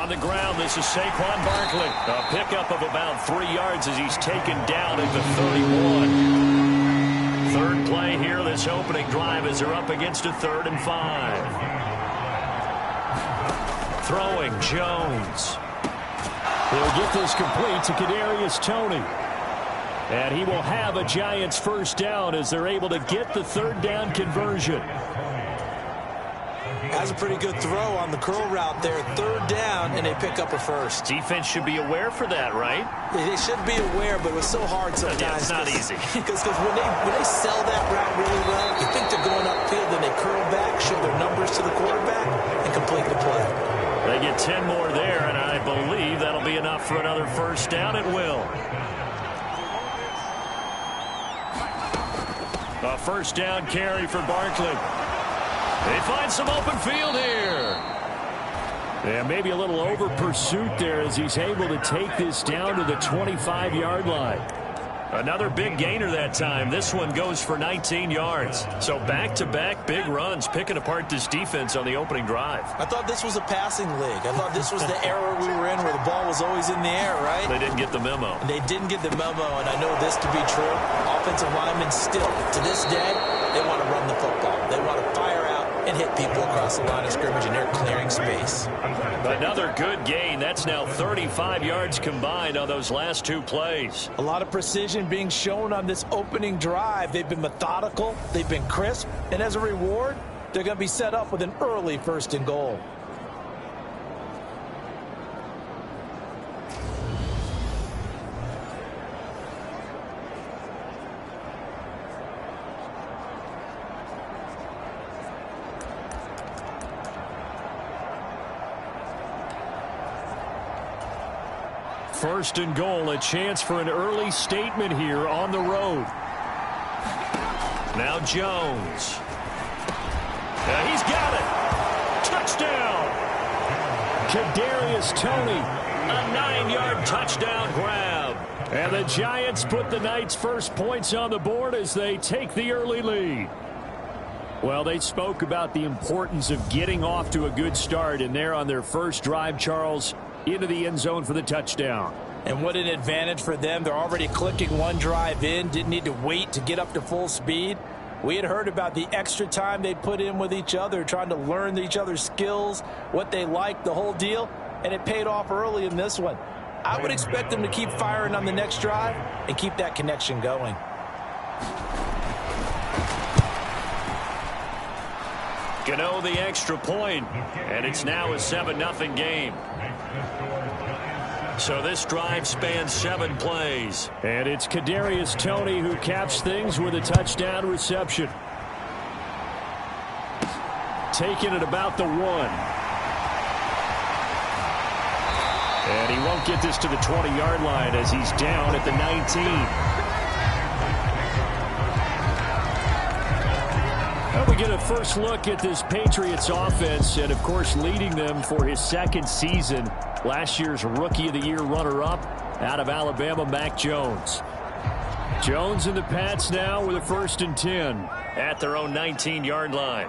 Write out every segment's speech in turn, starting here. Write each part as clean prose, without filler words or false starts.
On the ground, this is Saquon Barkley. A pickup of about 3 yards as he's taken down at the 31. Third play here, this opening drive as they're up against a 3rd and 5. Throwing Jones. He'll get this complete to Kadarius Toney. And he will have a Giants first down as they're able to get the 3rd down conversion. Has a pretty good throw on the curl route there. 3rd down, and they pick up a first. Defense should be aware for that, right? They should be aware, but it was so hard sometimes. Yeah, it's not easy. Because when they sell that route really well, you think they're going upfield, then they curl back, show their numbers to the quarterback, and complete the play. They get 10 more there, and I believe that'll be enough for another first down. It will. A first down carry for Barkley. They find some open field here. Yeah, maybe a little over pursuit there as he's able to take this down to the 25-yard line. Another big gainer that time. This one goes for 19 yards. So back-to-back big runs, picking apart this defense on the opening drive. I thought this was a passing league. I thought this was the era we were in where the ball was always in the air, right? They didn't get the memo. They didn't get the memo, and I know this to be true. Offensive linemen still, to this day, they want to run the football. They want to fire out and hit people across the line of scrimmage, and they're clearing space. Another good gain. That's now 35 yards combined on those last 2 plays. A lot of precision being shown on this opening drive. They've been methodical. They've been crisp. And as a reward, they're going to be set up with an early 1st and goal. First and goal, a chance for an early statement here on the road. Now Jones. He's got it. Touchdown. Kadarius Toney. A 9-yard touchdown grab. And the Giants put the Knights' first points on the board as they take the early lead. Well, they spoke about the importance of getting off to a good start, and they're on their first drive, Charles, into the end zone for the touchdown. And what an advantage for them. They're already clicking one drive in. Didn't need to wait to get up to full speed. We had heard about the extra time they put in with each other, trying to learn each other's skills, what they liked, the whole deal, and it paid off early in this one. I would expect them to keep firing on the next drive and keep that connection going. Gano the extra point, and it's now a 7-0 game. So this drive spans 7 plays. And it's Kadarius Toney who caps things with a touchdown reception. Taking it about the 1. And he won't get this to the 20-yard line as he's down at the 19. Well, we get a first look at this Patriots offense, and, of course, leading them for his 2nd season. Last year's Rookie of the Year runner-up out of Alabama, Mac Jones. Jones and the Pats now with a 1st and 10 at their own 19-yard line.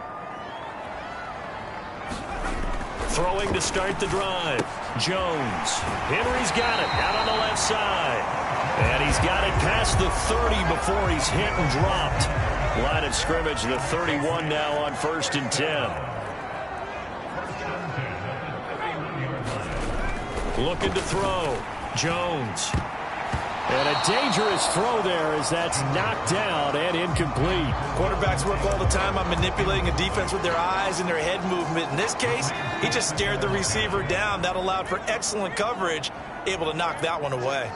Throwing to start the drive. Jones. Henry's got it out on the left side. And he's got it past the 30 before he's hit and dropped. Line of scrimmage, the 31 now on 1st and 10. Looking to throw. Jones. And a dangerous throw there as that's knocked down and incomplete. Quarterbacks work all the time on manipulating a defense with their eyes and their head movement. In this case, he just stared the receiver down. That allowed for excellent coverage, able to knock that one away.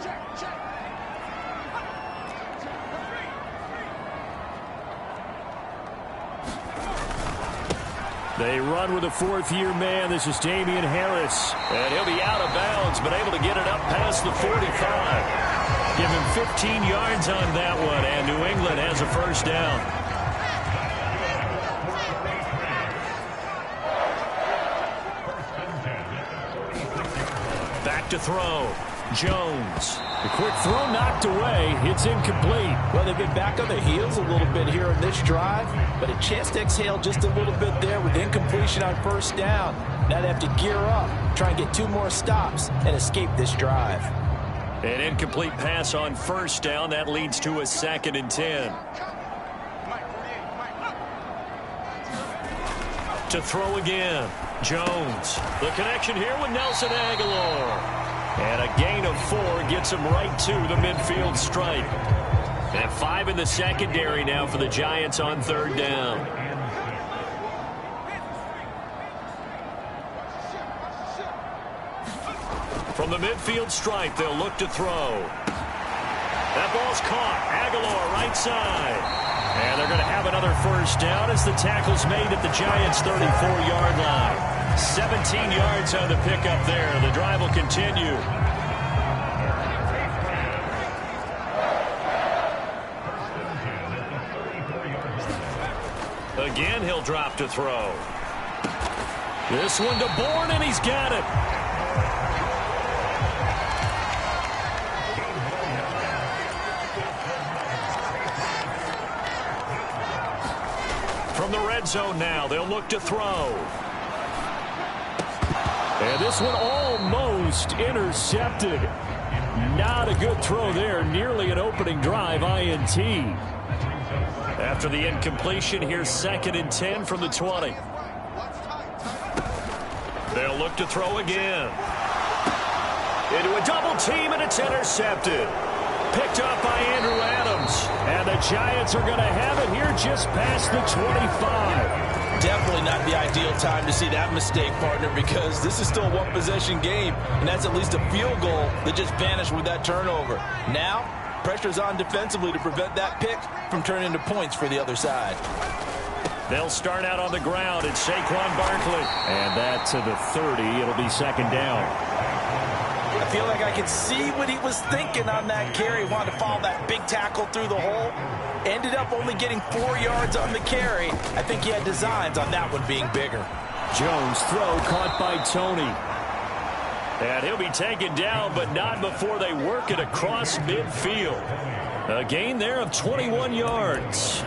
They run with a 4th-year man. This is Damian Harris. And he'll be out of bounds, but able to get it up past the 45. Give him 15 yards on that one, and New England has a first down. Back to throw. Jones. The quick throw knocked away. It's incomplete. Well, they've been back on their heels a little bit here in this drive, but a chance to exhale just a little bit there with incompletion on first down. Now they have to gear up, try and get 2 more stops, and escape this drive. An incomplete pass on first down. That leads to a 2nd and 10. To throw again. Jones. The connection here with Nelson Aguilar. And a gain of 4 gets him right to the midfield stripe. And 5 in the secondary now for the Giants on 3rd down. From the midfield stripe, they'll look to throw. That ball's caught. Aguilar right side. And they're going to have another first down as the tackle's made at the Giants' 34-yard line. 17 yards on the pickup there. The drive will continue. Again, he'll drop to throw. This one to Bourne, and he's got it. From the red zone now, they'll look to throw. And this one almost intercepted. Not a good throw there. Nearly an opening drive INT. After the incompletion, here's 2nd and 10 from the 20. They'll look to throw again. Into a double team, and it's intercepted. Picked up by Andrew Adams. And the Giants are going to have it here just past the 25. Definitely not the ideal time to see that mistake, partner, because this is still a 1-possession game, and that's at least a field goal that just vanished with that turnover. Now, pressure's on defensively to prevent that pick from turning into points for the other side. They'll start out on the ground. It's Saquon Barkley. And that to the 30. It'll be 2nd down. I feel like I can see what he was thinking on that carry. He wanted to follow that big tackle through the hole. Ended up only getting 4 yards on the carry. I think he had designs on that one being bigger. Jones throw caught by Tony. And he'll be taken down, but not before they work it across midfield. A gain there of 21 yards.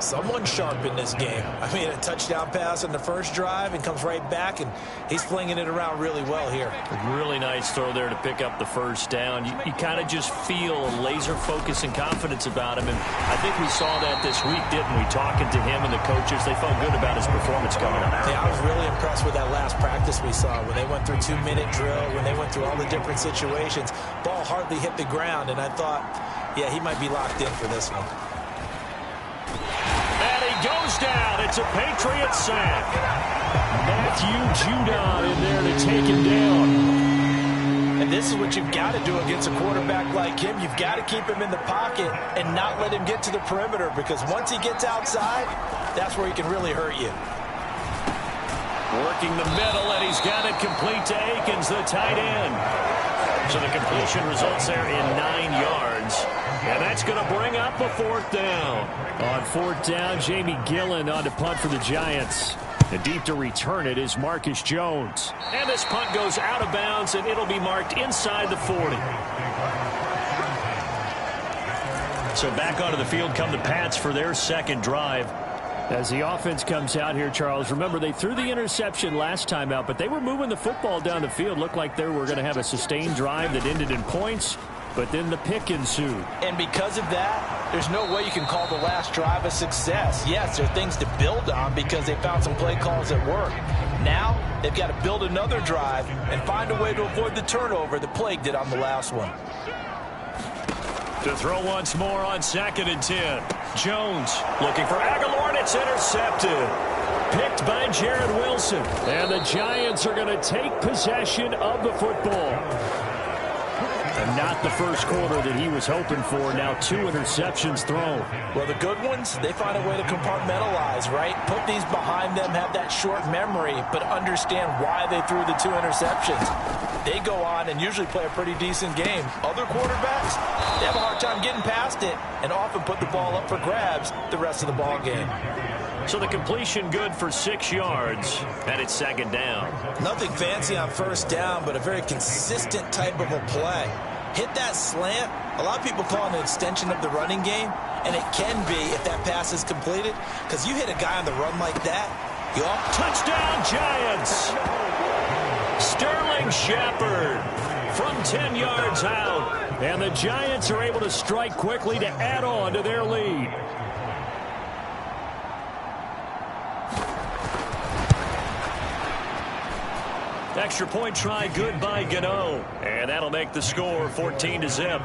Someone sharp in this game. I mean, a touchdown pass on the first drive and comes right back, and he's flinging it around really well here. Really nice throw there to pick up the first down. You kind of just feel a laser focus and confidence about him, and I think we saw that this week, didn't we? Talking to him and the coaches, they felt good about his performance coming up. Yeah, I was really impressed with that last practice we saw when they went through 2-minute drill, when they went through all the different situations. Ball hardly hit the ground, and I thought, yeah, he might be locked in for this one. Goes down. It's a Patriots sack. Matthew Judon in there to take him down. And this is what you've got to do against a quarterback like him. You've got to keep him in the pocket and not let him get to the perimeter, because once he gets outside, that's where he can really hurt you. Working the middle, and he's got it complete to Akins, the tight end. So the completion results there in 9 yards. And that's going to bring up a 4th down. On 4th down, Jamie Gillen on to punt for the Giants. And deep to return it is Marcus Jones. And this punt goes out of bounds, and it'll be marked inside the 40. So back onto the field come the Pats for their 2nd drive. As the offense comes out here, Charles, remember they threw the interception last time out, but they were moving the football down the field. Looked like they were going to have a sustained drive that ended in points. But then the pick ensued. And because of that, there's no way you can call the last drive a success. Yes, there are things to build on because they found some play calls that work. Now, they've got to build another drive and find a way to avoid the turnover that plagued it on the last one. To throw once more on 2nd and 10. Jones looking for Aguilar, and it's intercepted. Picked by Jared Wilson. And the Giants are going to take possession of the football. And not the first quarter that he was hoping for. Now 2 interceptions thrown. Well, the good ones, they find a way to compartmentalize, right? Put these behind them, have that short memory, but understand why they threw the 2 interceptions. They go on and usually play a pretty decent game. Other quarterbacks, they have a hard time getting past it and often put the ball up for grabs the rest of the ball game. So the completion good for 6 yards, and it's second down. Nothing fancy on first down, but a very consistent type of a play. Hit that slant. A lot of people call it an extension of the running game, and it can be if that pass is completed, because you hit a guy on the run like that. Touchdown, Giants! Sterling Shepard from 10 yards out, and the Giants are able to strike quickly to add on to their lead. Extra point try good by Gano, and that'll make the score 14-0.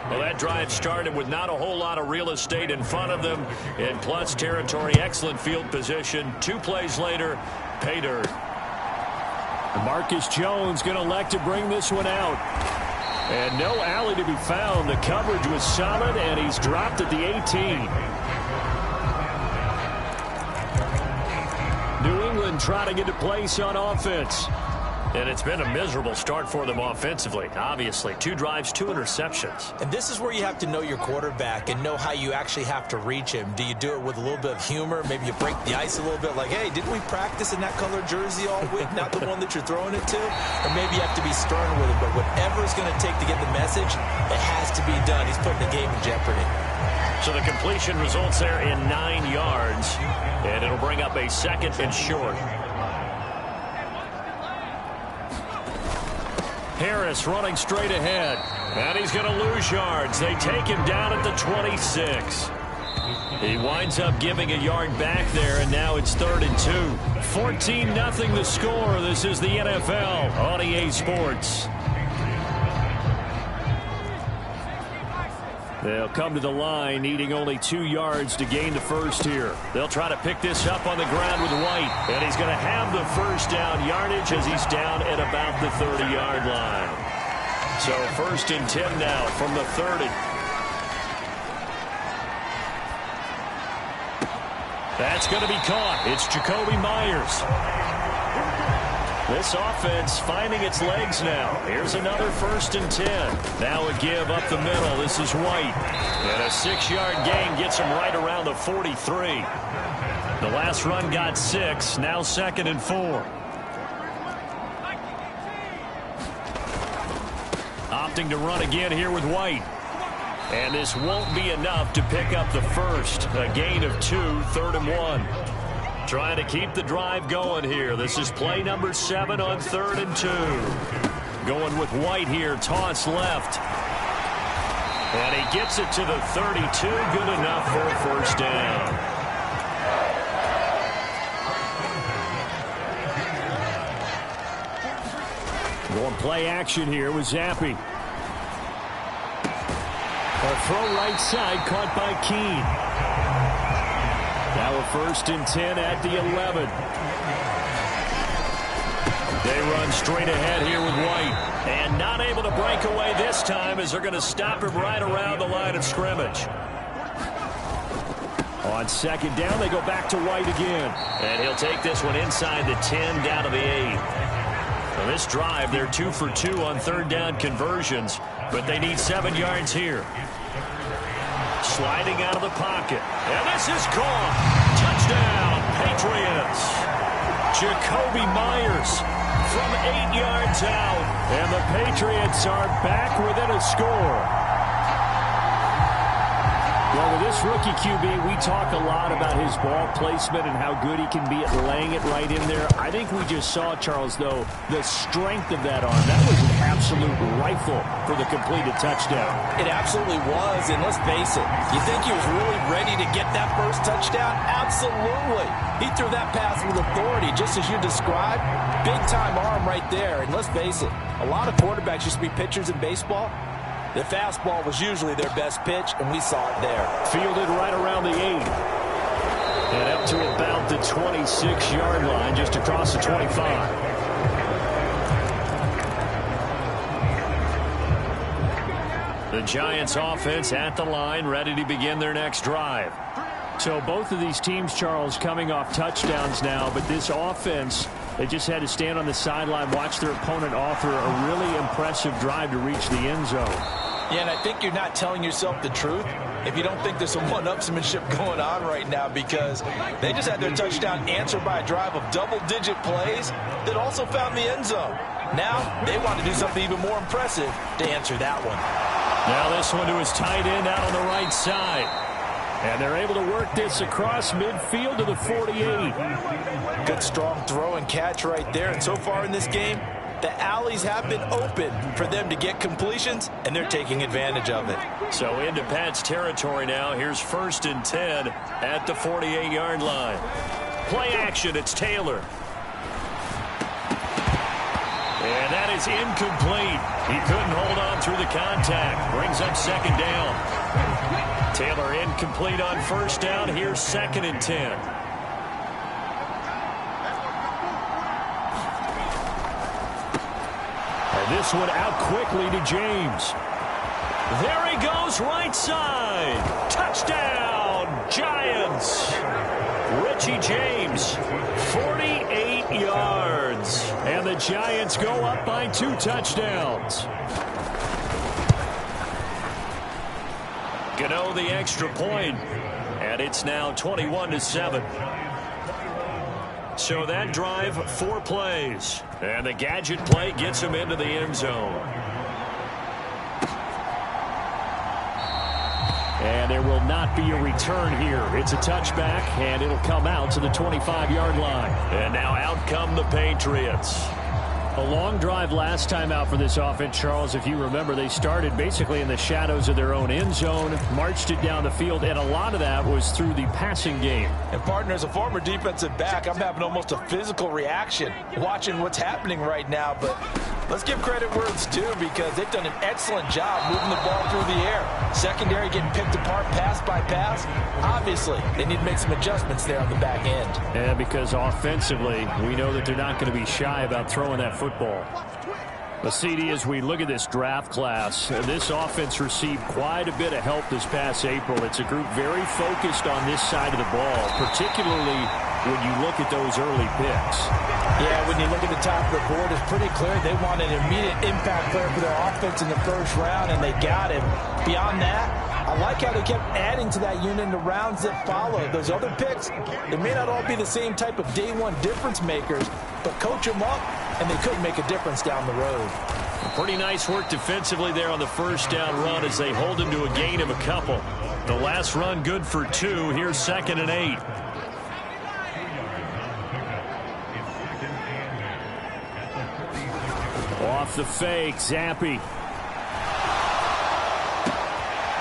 Well, that drive started with not a whole lot of real estate in front of them. In plus territory, excellent field position. 2 plays later, pay dirt. Marcus Jones going to elect to bring this one out. And no alley to be found. The coverage was solid, and he's dropped at the 18. New England trying to get to place on offense. And it's been a miserable start for them offensively. Obviously, 2 drives, 2 interceptions. And this is where you have to know your quarterback and know how you actually have to reach him. Do you do it with a little bit of humor? Maybe you break the ice a little bit like, hey, didn't we practice in that color jersey all week, not the one that you're throwing it to? Or maybe you have to be stern with it. But whatever it's going to take to get the message, it has to be done. He's putting the game in jeopardy. So the completion results there in 9 yards. And it'll bring up a second and short. Harris running straight ahead. And he's going to lose yards. They take him down at the 26. He winds up giving a yard back there, and now it's 3rd and 2. 14-0 the score. This is the NFL on EA Sports. They'll come to the line, needing only 2 yards to gain the first here. They'll try to pick this up on the ground with White. And he's going to have the first down yardage as he's down at about the 30-yard line. So 1st and 10 now from the 30. That's going to be caught. It's Jacoby Myers. This offense finding its legs now. Here's another 1st and 10. Now a give up the middle. This is White. And a 6-yard gain gets him right around the 43. The last run got 6. Now 2nd and 4. Opting to run again here with White. And this won't be enough to pick up the first. A gain of 2, 3rd and 1. Trying to keep the drive going here. This is play number 7 on 3rd and 2. Going with White here. Toss left. And he gets it to the 32. Good enough for a first down. Going play action here with Zappi. A throw right side caught by Keene. Now a 1st and 10 at the 11. They run straight ahead here with White. And not able to break away this time as they're going to stop him right around the line of scrimmage. On 2nd down, they go back to White again. And he'll take this one inside the 10 down to the 8. Now this drive, they're 2 for 2 on 3rd down conversions. But they need 7 yards here. Sliding out of the pocket. And this is caught. Touchdown, Patriots. Jacoby Myers from 8 yards out. And the Patriots are back within a score. Well, with this rookie QB, we talk a lot about his ball placement and how good he can be at laying it right in there. I think we just saw, Charles, though, the strength of that arm. That was an absolute rifle for the completed touchdown. It absolutely was, and let's face it, you think he was really ready to get that first touchdown? Absolutely. He threw that pass with authority, just as you described. Big-time arm right there, and let's face it, a lot of quarterbacks used to be pitchers in baseball. The fastball was usually their best pitch, and we saw it there. Fielded right around the 8. And up to about the 26-yard line, just across the 25. The Giants offense at the line, ready to begin their next drive. So both of these teams, Charles, coming off touchdowns now, but this offense, they just had to stand on the sideline, watch their opponent offer a really impressive drive to reach the end zone. Yeah, and I think you're not telling yourself the truth if you don't think there's some one-upsmanship going on right now, because they just had their touchdown answered by a drive of double-digit plays that also found the end zone. Now they want to do something even more impressive to answer that one. Now this one to his tight end out on the right side. And they're able to work this across midfield to the 48. Good strong throw and catch right there. And so far in this game, the alleys have been open for them to get completions, and they're taking advantage of it. So into Pat's territory now. Here's 1st and 10 at the 48-yard line. Play action. It's Taylor. And that is incomplete. He couldn't hold on through the contact. Brings up 2nd down. Taylor incomplete on 1st down. Here's 2nd and 10. And this one out quickly to James. There he goes, right side. Touchdown, Giants. Richie James, 48 yards. And the Giants go up by 2 touchdowns. Gano the extra point, and it's now 21-7. So that drive, 4 plays. And the gadget play gets him into the end zone. And there will not be a return here. It's a touchback, and it'll come out to the 25-yard line. And now out come the Patriots. A long drive last time out for this offense, Charles. If you remember, they started basically in the shadows of their own end zone, marched it down the field, and a lot of that was through the passing game. And, partner, as a former defensive back, I'm having almost a physical reaction watching what's happening right now. But let's give credit where it's due, because they've done an excellent job moving the ball through the air. Secondary getting picked apart pass by pass. Obviously, they need to make some adjustments there on the back end. Yeah, because offensively, we know that they're not going to be shy about throwing that football. But CD, as we look at this draft class, this offense received quite a bit of help this past April. It's a group very focused on this side of the ball, particularly when you look at those early picks. Yeah, when you look at the top of the board, it's pretty clear they want an immediate impact player for their offense in the 1st round, and they got him. Beyond that, I like how they kept adding to that unit in the rounds that followed. Those other picks, they may not all be the same type of day-one difference makers, but coach them up, and they could make a difference down the road. Pretty nice work defensively there on the 1st down run as they hold him to a gain of a couple. The last run good for 2. Here's 2nd and 8. Off the fake, Zappi.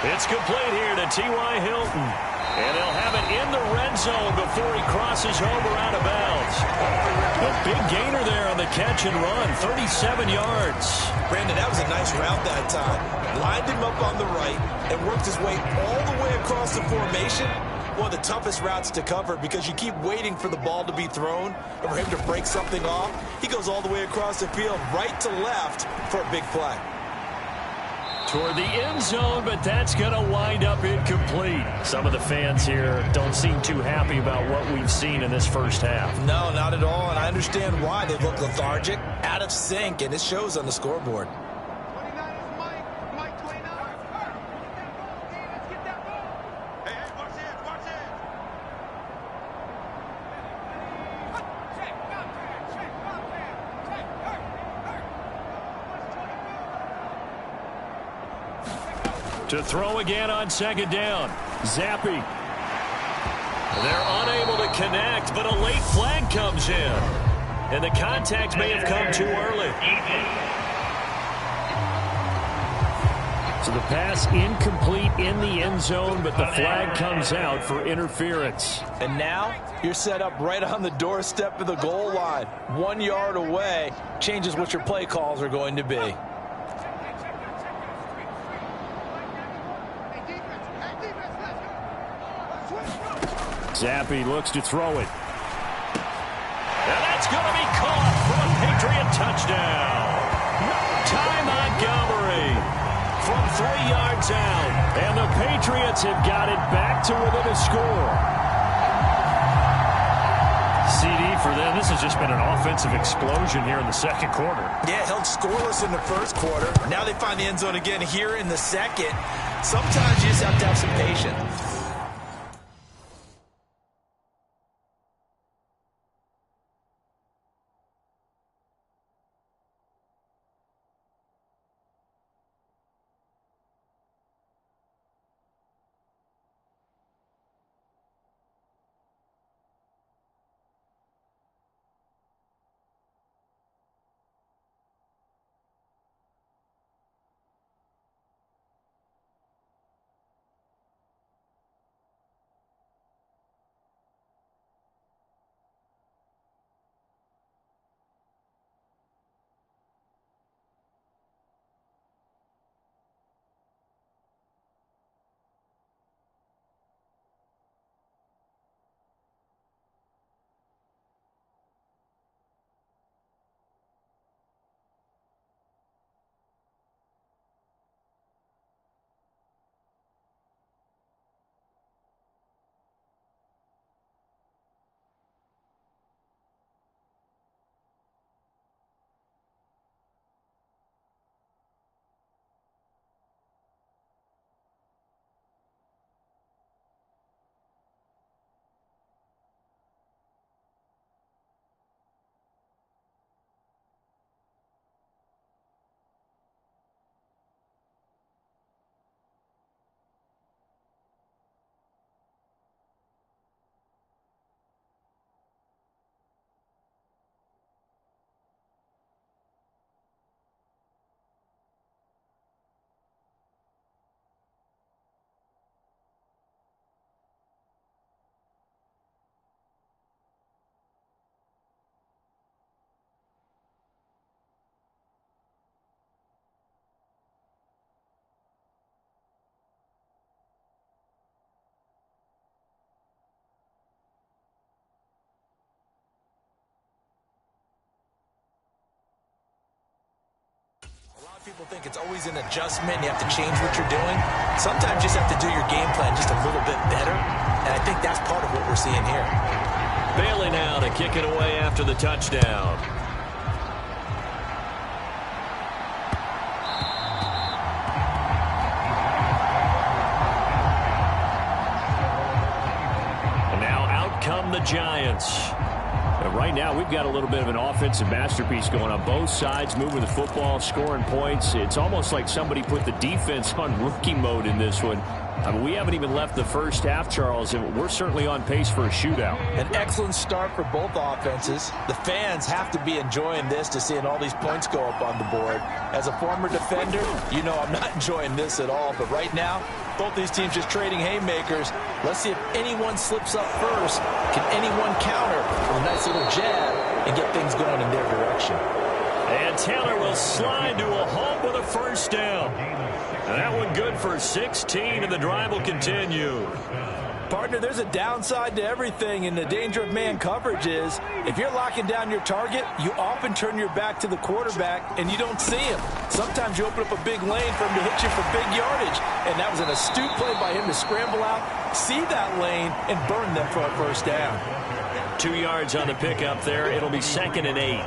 It's complete here to T.Y. Hilton. And they'll have it in the red zone before he crosses over out of bounds. A big gainer there on the catch and run, 37 yards. Brandon, that was a nice route that time. Lined him up on the right and worked his way all the way across the formation. One of the toughest routes to cover, because you keep waiting for the ball to be thrown and for him to break something off. He goes all the way across the field, right to left, for a big play. Toward the end zone, but that's going to wind up incomplete. Some of the fans here don't seem too happy about what we've seen in this 1st half. No, not at all, and I understand why. They look lethargic, out of sync, and it shows on the scoreboard. To throw again on 2nd down. Zappi. They're unable to connect, but a late flag comes in. And the contact may have come too early. So the pass incomplete in the end zone, but the flag comes out for interference. And now you're set up right on the doorstep of the goal line. 1 yard away changes what your play calls are going to be. Zappi looks to throw it. And that's going to be caught for a Patriot touchdown. Ty Montgomery from 3 yards out. And the Patriots have got it back to within a score. CD for them. This has just been an offensive explosion here in the second quarter. Yeah, held scoreless in the first quarter. Now they find the end zone again here in the second. Sometimes you just have to have some patience. People think it's always an adjustment. You have to change what you're doing. Sometimes you just have to do your game plan just a little bit better. And I think that's part of what we're seeing here. Bailey now to kick it away after the touchdown. And now out come the Giants. Right now, we've got a little bit of an offensive masterpiece going on both sides, moving the football, scoring points. It's almost like somebody put the defense on rookie mode in this one. I mean, we haven't even left the first half, Charles, and we're certainly on pace for a shootout. An excellent start for both offenses. The fans have to be enjoying this to seeing all these points go up on the board. As a former defender, you know I'm not enjoying this at all. But right now, both these teams just trading haymakers. Let's see if anyone slips up first. Can anyone counter with a nice little jab and get things going in their direction? And Taylor will slide to a halt with a first down. And that one good for 16, and the drive will continue. Partner, there's a downside to everything, and the danger of man coverage is if you're locking down your target, you often turn your back to the quarterback, and you don't see him. Sometimes you open up a big lane for him to hit you for big yardage, and that was an astute play by him to scramble out, see that lane, and burn them for a first down. 2 yards on the pickup there. It'll be 2nd and 8.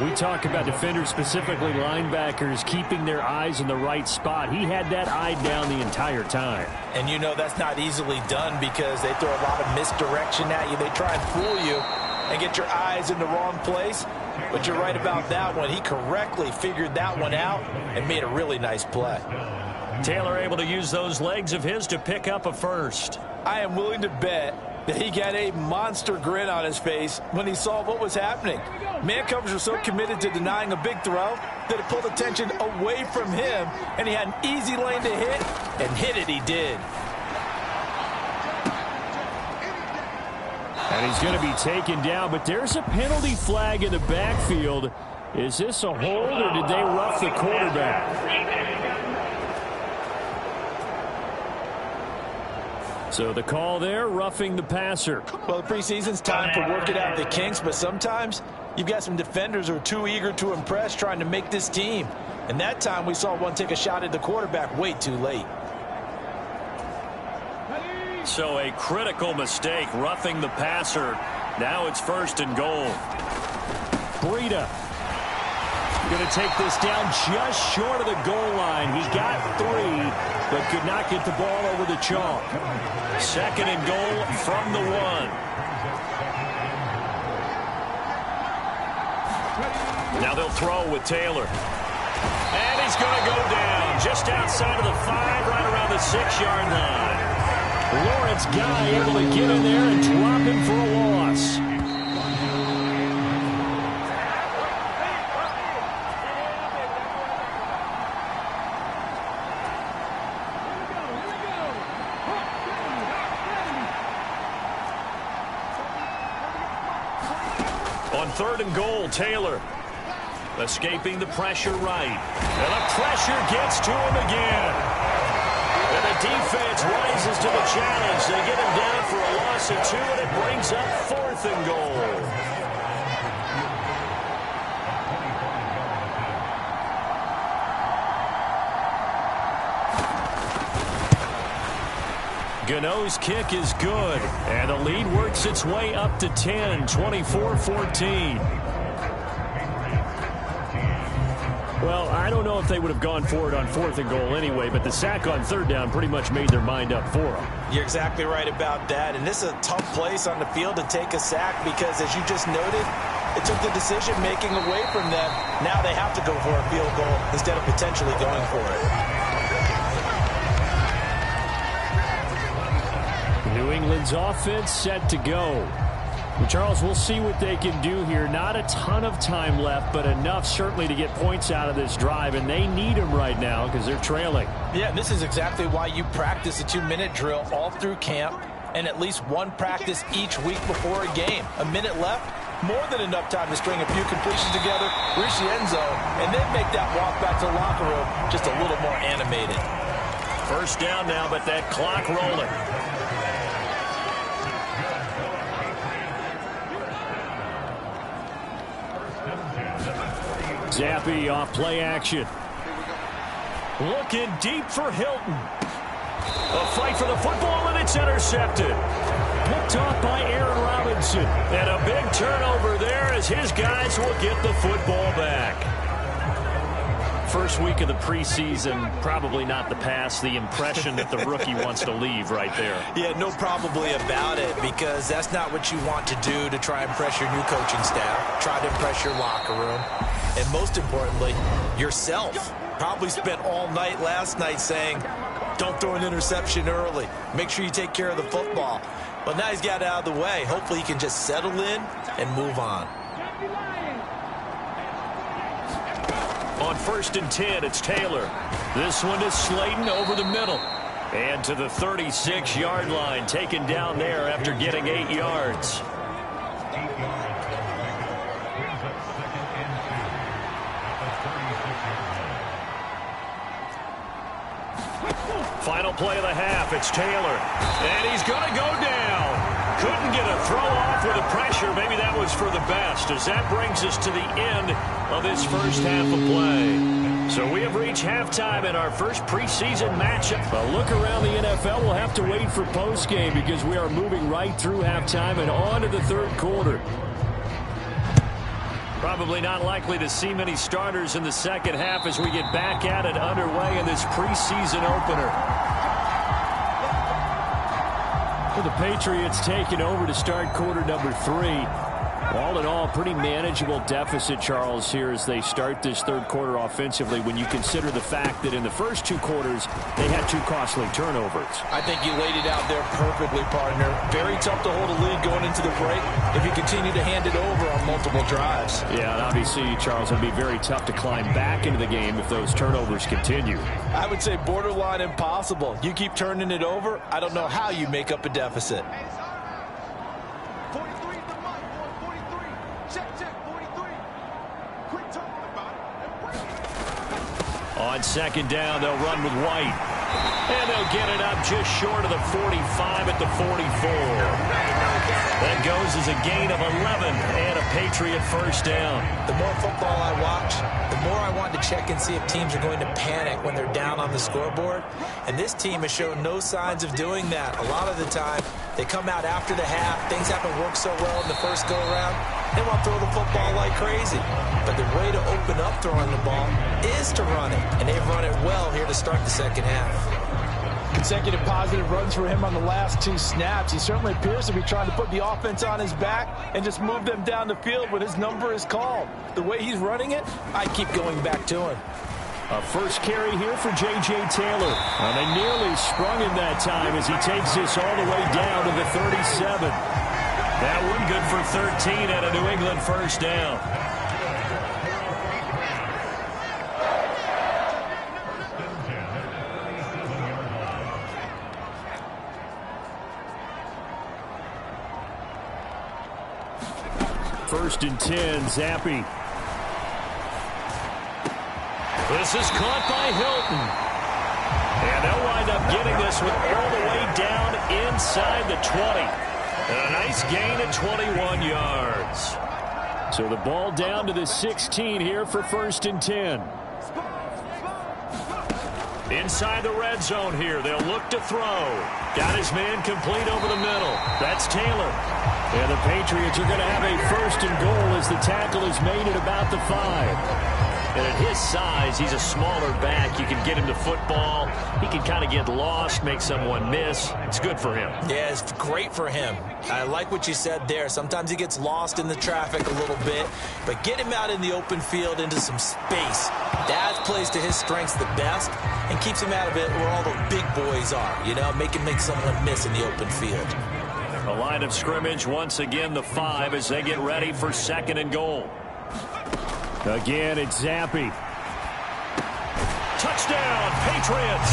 We talk about defenders, specifically linebackers, keeping their eyes in the right spot. He had that eye down the entire time. And you know that's not easily done because they throw a lot of misdirection at you. They try and fool you and get your eyes in the wrong place. But you're right about that one. He correctly figured that one out and made a really nice play. Taylor able to use those legs of his to pick up a first. I am willing to bet that he got a monster grin on his face when he saw what was happening. Man coverage was so committed to denying a big throw that it pulled attention away from him, and he had an easy lane to hit, and hit it he did. And he's going to be taken down, but there's a penalty flag in the backfield. Is this a hold, or did they rough the quarterback? So the call there, roughing the passer. Well, the preseason's time for working out the kinks, but sometimes you've got some defenders who are too eager to impress, trying to make this team. And that time we saw one take a shot at the quarterback way too late. So a critical mistake, roughing the passer. Now it's 1st and goal. Breida going to take this down just short of the goal line. He got 3, but could not get the ball over the chalk. 2nd and goal from the 1. Now they'll throw with Taylor. And he's going to go down just outside of the 5, right around the 6-yard line. Lawrence Guy able to get in there and drop him for a loss. On 3rd and goal, Taylor escaping the pressure right. And the pressure gets to him again. And the defense rises to the challenge. They get him down for a loss of 2, and it brings up 4th and goal. Gano's kick is good, and the lead works its way up to 10, 24-14. Well, I don't know if they would have gone for it on 4th and goal anyway, but the sack on 3rd down pretty much made their mind up for them. You're exactly right about that, and this is a tough place on the field to take a sack because, as you just noted, it took the decision-making away from them. Now they have to go for a field goal instead of potentially going for it. New England's offense set to go. Well, Charles, we'll see what they can do here. Not a ton of time left, but enough certainly to get points out of this drive, and they need them right now because they're trailing. Yeah, this is exactly why you practice a 2-minute drill all through camp and at least one practice each week before a game. A minute left, more than enough time to string a few completions together, reach the end zone, and then make that walk back to the locker room just a little more animated. 1st down now, but that clock rolling. Zappi off play action. Looking deep for Hilton. A fight for the football, and it's intercepted. Picked off by Aaron Robinson. And a big turnover there as his guys will get the football back. First week of the preseason, probably not the pass, the impression that the rookie wants to leave right there. Yeah, no probably about it, because that's not what you want to do to try and press your new coaching staff, try to impress your locker room, and most importantly, yourself. Probably spent all night last night saying, don't throw an interception early. Make sure you take care of the football. But now he's got it out of the way. Hopefully he can just settle in and move on. On 1st and 10, it's Taylor. This one is Slayton over the middle. And to the 36-yard line, taken down there after getting 8 yards. Final play of the half, it's Taylor. And he's going to go down. Couldn't get a throw off with the pressure. Maybe that was for the best, as that brings us to the end of this first half of play. So we have reached halftime in our first preseason matchup. A look around the NFL, we'll have to wait for postgame because we are moving right through halftime and on to the 3rd quarter. Probably not likely to see many starters in the 2nd half as we get back at it underway in this preseason opener. For the Patriots taking over to start quarter number 3. All in all, pretty manageable deficit, Charles, here as they start this 3rd quarter offensively when you consider the fact that in the first 2 quarters they had 2 costly turnovers. I think you laid it out there perfectly, partner. Very tough to hold a lead going into the break if you continue to hand it over on multiple drives. Yeah, and obviously, Charles, it'd be very tough to climb back into the game if those turnovers continue. I would say borderline impossible. You keep turning it over, I don't know how you make up a deficit. On 2nd down, they'll run with White. And they'll get it up just short of the 45 at the 44. That goes as a gain of 11 and a Patriot 1st down. The more football I watch, the more I want to check and see if teams are going to panic when they're down on the scoreboard. And this team has shown no signs of doing that. A lot of the time, they come out after the half. Things haven't worked so well in the first go-around. They want to throw the football like crazy. But the way to open up throwing the ball is to run it. And they've run it well here to start the second half. Consecutive positive runs for him on the last 2 snaps. He certainly appears to be trying to put the offense on his back and just move them down the field when his number is called. The way he's running it, I keep going back to him. A first carry here for J.J. Taylor. And they nearly sprung him that time as he takes this all the way down to the 37. That one good for 13 at a New England first down. First and 10, Zappi. This is caught by Hilton. And they'll wind up getting this one all the way down inside the 20. And a nice gain of 21 yards. So the ball down to the 16 here for first and 10. Inside the red zone here. They'll look to throw. Got his man complete over the middle. That's Taylor. And the Patriots are going to have a first and goal as the tackle is made at about the 5. And at his size, he's a smaller back. You can get him to football. He can kind of get lost, make someone miss. It's good for him. Yeah, it's great for him. I like what you said there. Sometimes he gets lost in the traffic a little bit, but get him out in the open field into some space. That plays to his strengths the best and keeps him out of it where all the big boys are, you know, make someone miss in the open field. A line of scrimmage once again, the 5 as they get ready for second and goal. Again, it's Zappi. Touchdown, Patriots.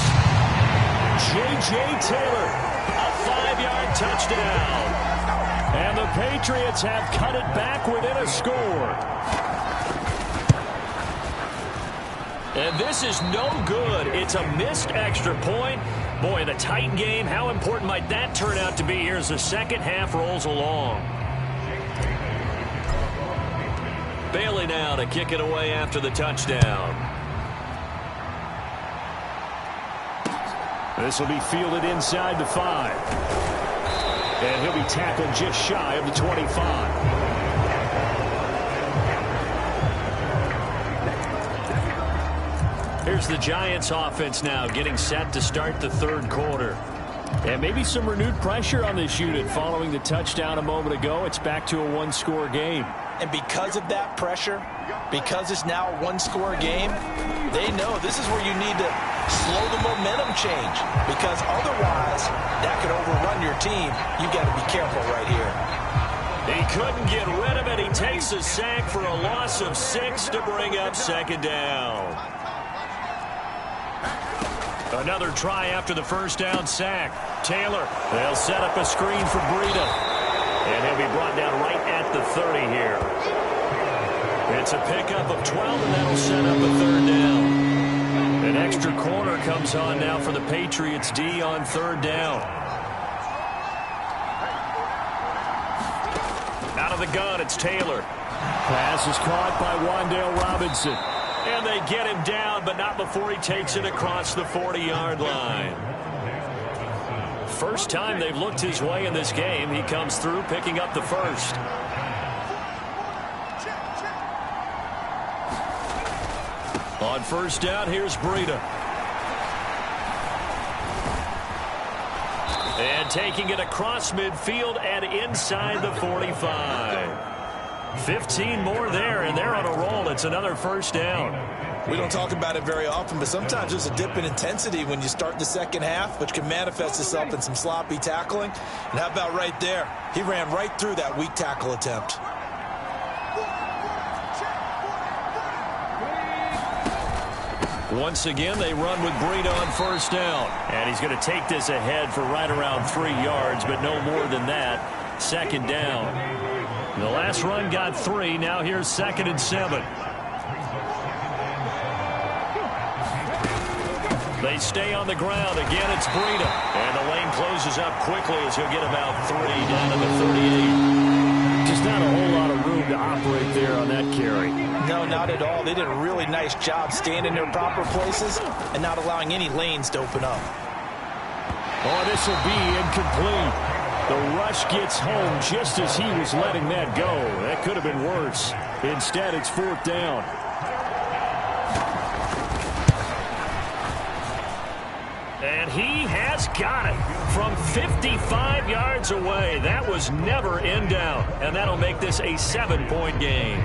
J.J. Taylor, a 5-yard touchdown. And the Patriots have cut it back within a score. And this is no good. It's a missed extra point. Boy, the tight game, how important might that turn out to be here as the second half rolls along? Bailey now to kick it away after the touchdown. This will be fielded inside the 5. And he'll be tackled just shy of the 25. Here's the Giants offense now getting set to start the third quarter. And maybe some renewed pressure on this unit following the touchdown a moment ago. It's back to a one-score game. And because of that pressure, because it's now a one-score game, they know this is where you need to slow the momentum change. Because otherwise, that could overrun your team. You got to be careful right here. He couldn't get rid of it. He takes a sack for a loss of 6 to bring up second down. Another try after the first down sack. Taylor, they'll set up a screen for Breida. And he'll be brought down right at the 30 here. It's a pickup of 12, and that'll set up a third down. An extra corner comes on now for the Patriots D on third down. Out of the gun, it's Taylor. Pass is caught by Wan'Dale Robinson. And they get him down, but not before he takes it across the 40-yard line. First time they've looked his way in this game. He comes through picking up the first. On first down, here's Breida. And taking it across midfield and inside the 45. 15 more there, and they're on a roll. It's another first down. We don't talk about it very often, but sometimes there's a dip in intensity when you start the second half, which can manifest itself in some sloppy tackling. And how about right there? He ran right through that weak tackle attempt. Once again, they run with Breida on first down. And he's going to take this ahead for right around 3 yards, but no more than that. Second down. The last run got 3. Now here's second and 7. They stay on the ground. Again, it's Breida. And the lane closes up quickly as he'll get about 3 down to the 38. To just not a whole lot of room to operate there on that carry. No, not at all. They did a really nice job staying in their proper places and not allowing any lanes to open up. Oh, this will be incomplete. The rush gets home just as he was letting that go. That could have been worse. Instead, it's 4th down. And he has got it from 55 yards away. That was never in doubt. And that'll make this a 7-point game.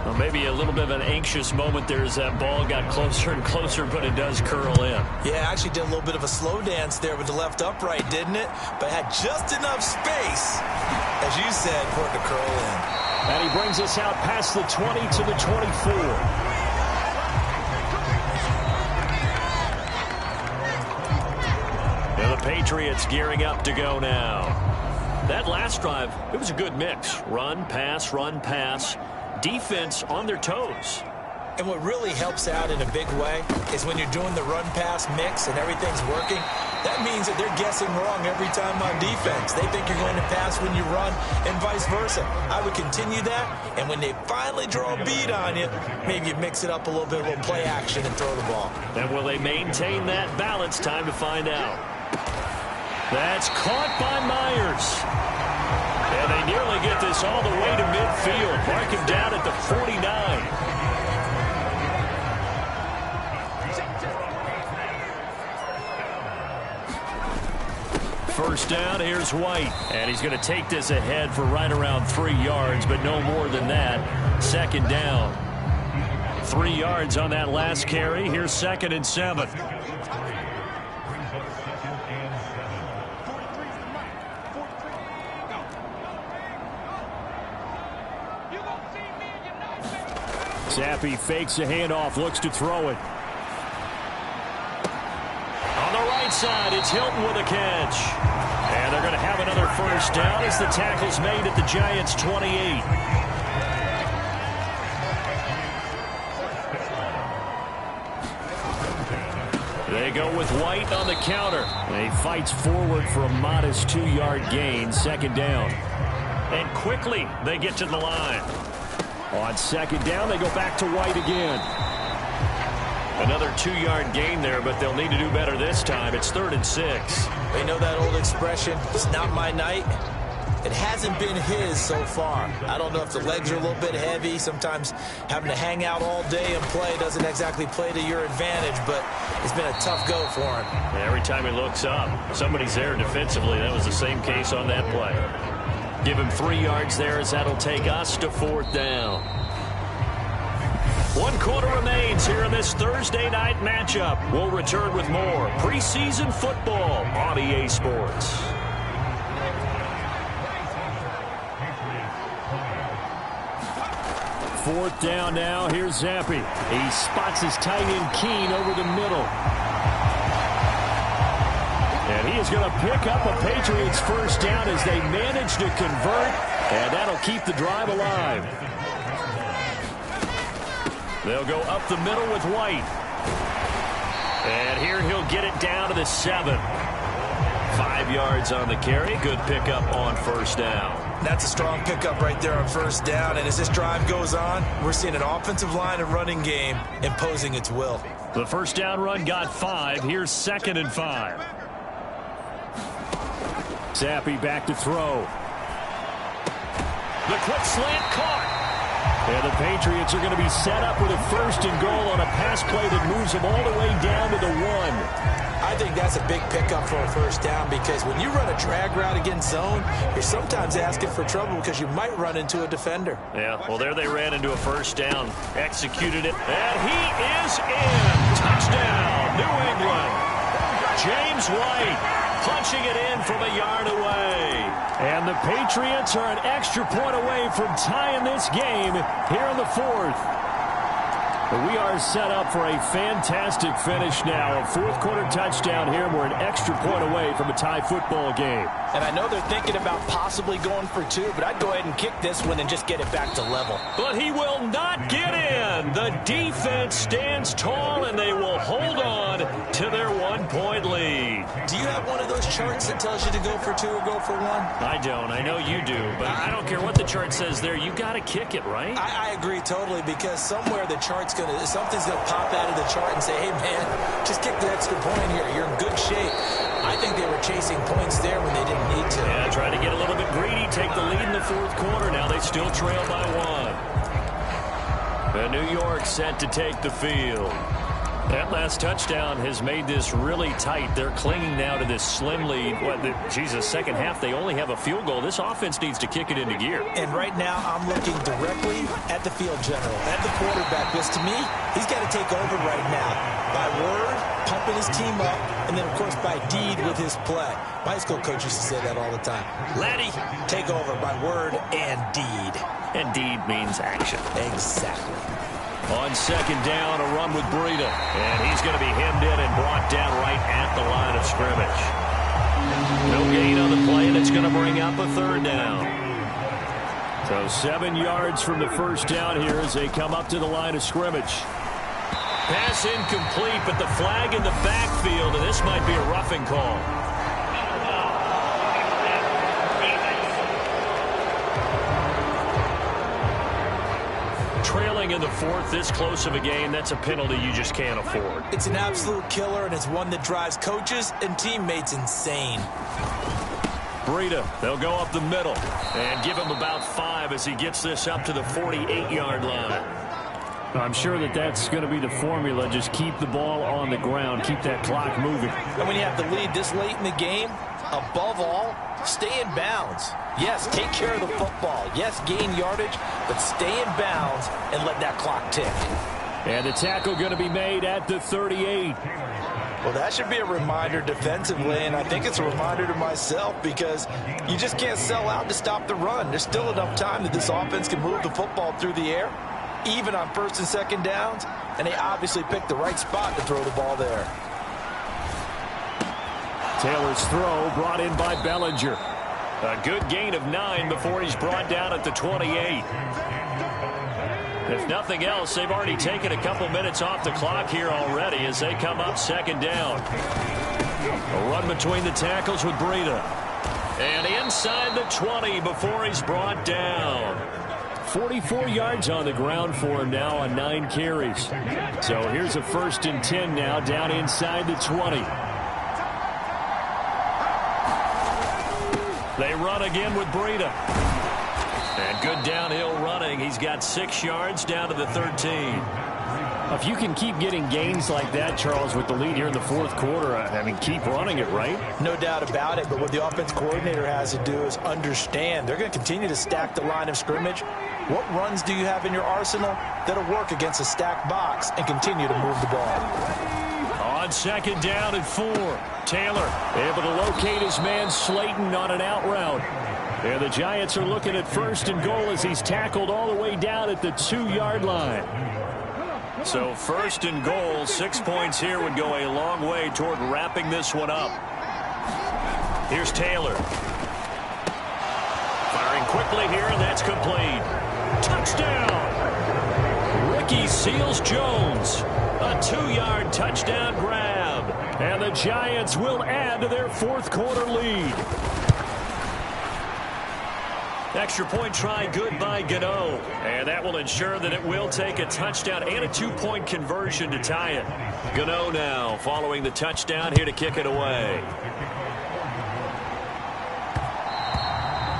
Well, maybe a little bit of an anxious moment there as that ball got closer and closer, but it does curl in. Yeah, actually did a little bit of a slow dance there with the left upright, didn't it? But had just enough space, as you said, for it to curl in. And he brings us out past the 20 to the 24. The Patriots gearing up to go now. That last drive, it was a good mix. Run, pass. Defense on their toes. And what really helps out in a big way is when you're doing the run-pass mix and everything's working, that means that they're guessing wrong every time on defense. They think you're going to pass when you run and vice versa. I would continue that, and when they finally draw a beat on you, maybe you mix it up a little bit, a little play action and throw the ball. And will they maintain that balance? Time to find out. That's caught by Myers. And they nearly get this all the way to midfield. Mark him down at the 49. First down, here's White. And he's going to take this ahead for right around 3 yards, but no more than that. 2nd down. 3 yards on that last carry. Here's 2nd and 7. Zappi fakes a handoff, looks to throw it. On the right side, it's Hilton with a catch. And they're going to have another first down as the tackle's made at the Giants' 28. They go with White on the counter. And he fights forward for a modest 2-yard gain, 2nd down. And quickly, they get to the line. On 2nd down, they go back to White again. Another 2-yard gain there, but they'll need to do better this time. It's 3rd and 6. They know that old expression, it's not my night. It hasn't been his so far. I don't know if the legs are a little bit heavy. Sometimes having to hang out all day and play doesn't exactly play to your advantage, but it's been a tough go for him. Every time he looks up, somebody's there defensively. That was the same case on that play. Give him 3 yards there as that'll take us to 4th down. 1 quarter remains here in this Thursday night matchup. We'll return with more preseason football on EA Sports. Fourth down now. Here's Zappi. He spots his tight end Keene over the middle. And he is going to pick up a Patriots first down as they manage to convert, and that'll keep the drive alive. They'll go up the middle with White. And here he'll get it down to the 7. 5 yards on the carry. Good pickup on first down. That's a strong pickup right there on first down. And as this drive goes on, we're seeing an offensive line and running game imposing its will. The first down run got 5. Here's 2nd and 5. Zappi back to throw. The quick slant caught. And the Patriots are going to be set up with a 1st and goal on a pass play that moves them all the way down to the 1. I think that's a big pickup for a first down because when you run a drag route against zone, you're sometimes asking for trouble because you might run into a defender. Yeah, well, there they ran into a first down, executed it, and he is in. Touchdown, New England. James White punching it in from a yard away. And the Patriots are an extra point away from tying this game here in the 4th. We are set up for a fantastic finish now. A fourth-quarter touchdown here, and we're an extra point away from a tie football game. And I know they're thinking about possibly going for two, but I'd go ahead and kick this one and just get it back to level. But he will not get in. The defense stands tall, and they will hold on to their one-point lead. Do you have one of those charts that tells you to go for two or go for one? I don't. I know you do, but I don't care what the chart says there. You got to kick it, right? I agree totally, because somewhere the chart's something's going to pop out of the chart and say, hey, man, just kick the extra point here. You're in good shape. I think they were chasing points there when they didn't need to. Yeah, trying to get a little bit greedy, take the lead in the fourth quarter. Now they still trail by one. And New York set to take the field. That last touchdown has made this really tight. They're clinging now to this slim lead. Second half, they only have a field goal. This offense needs to kick it into gear. And right now, I'm looking directly at the field general, at the quarterback, because to me, he's got to take over right now. By word, pumping his team up, and then, of course, by deed with his play. My high school coach used to say that all the time. Laddie, take over by word and deed. And deed means action. Exactly. On second down, a run with Breida. And he's going to be hemmed in and brought down right at the line of scrimmage. No gain on the play, and it's going to bring up a third down. So 7 yards from the first down here as they come up to the line of scrimmage. Pass incomplete, but the flag in the backfield, and this might be a roughing call. Trailing in the fourth, this close of a game, that's a penalty you just can't afford. It's an absolute killer, and it's one that drives coaches and teammates insane. Breida, they'll go up the middle and give him about 5 as he gets this up to the 48-yard line. I'm sure that's going to be the formula. Just keep the ball on the ground, keep that clock moving. And when you have the lead this late in the game, above all, stay in bounds. Yes, take care of the football. Yes, gain yardage, but stay in bounds and let that clock tick. And the tackle going to be made at the 38. Well, that should be a reminder defensively, and I think it's a reminder to myself, because you just can't sell out to stop the run. There's still enough time that this offense can move the football through the air, even on first and second downs, and they obviously picked the right spot to throw the ball there. Taylor's throw brought in by Bellinger. A good gain of 9 before he's brought down at the 28. If nothing else, they've already taken a couple minutes off the clock here already as they come up second down. A run between the tackles with Breida. And inside the 20 before he's brought down. 44 yards on the ground for him now on 9 carries. So here's a 1st and 10 now down inside the 20. They run again with Breida. And good downhill running. He's got 6 yards down to the 13. If you can keep getting gains like that, Charles, with the lead here in the fourth quarter, I mean, keep running it, right? No doubt about it, but what the offense coordinator has to do is understand. They're going to continue to stack the line of scrimmage. What runs do you have in your arsenal that'll work against a stacked box and continue to move the ball? On second down and 4. Taylor able to locate his man Slayton on an out route. And the Giants are looking at 1st and goal as he's tackled all the way down at the 2-yard line. So 1st and goal, 6 points here would go a long way toward wrapping this one up. Here's Taylor. Firing quickly here, and that's complete. Touchdown! Ricky Seals-Jones. A 2-yard touchdown grab. And the Giants will add to their fourth quarter lead. Extra point try good by Gano. And that will ensure that it will take a touchdown and a 2-point conversion to tie it. Gano now following the touchdown here to kick it away.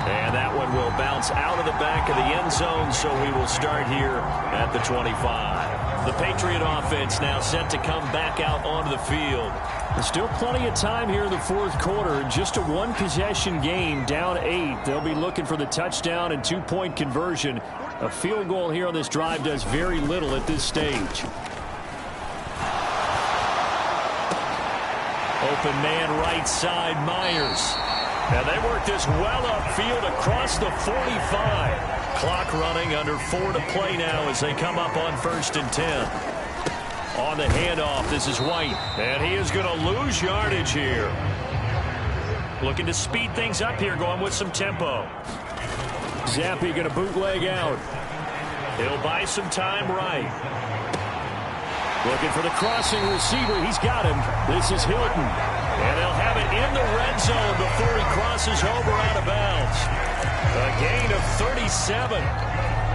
And that one will bounce out of the back of the end zone, so we will start here at the 25. The Patriot offense now set to come back out onto the field. There's still plenty of time here in the fourth quarter. Just a one-possession game, down 8. They'll be looking for the touchdown and 2-point conversion. A field goal here on this drive does very little at this stage. Open man right side, Myers. And they work this well upfield across the 45. Clock running, under 4 to play now as they come up on 1st and 10. On the handoff, this is White. And he is going to lose yardage here. Looking to speed things up here, going with some tempo. Zappi going to bootleg out. He'll buy some time right. Looking for the crossing receiver. He's got him. This is Hilton. And they'll have it in the red zone before he crosses over out of bounds. A gain of 37.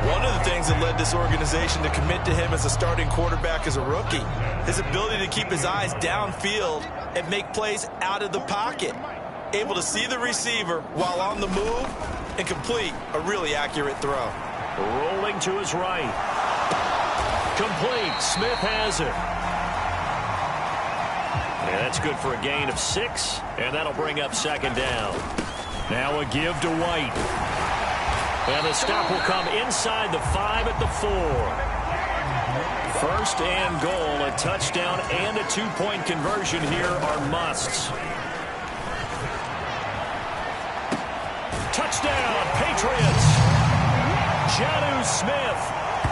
One of the things that led this organization to commit to him as a starting quarterback as a rookie, his ability to keep his eyes downfield and make plays out of the pocket. Able to see the receiver while on the move and complete a really accurate throw. Rolling to his right. Complete. Smith has it. And that's good for a gain of 6, and that'll bring up 2nd down. Now a give to White. And the stop will come inside the 5 at the 4. 1st and goal. A touchdown and a 2-point conversion here are musts. Touchdown, Patriots. Jonnu Smith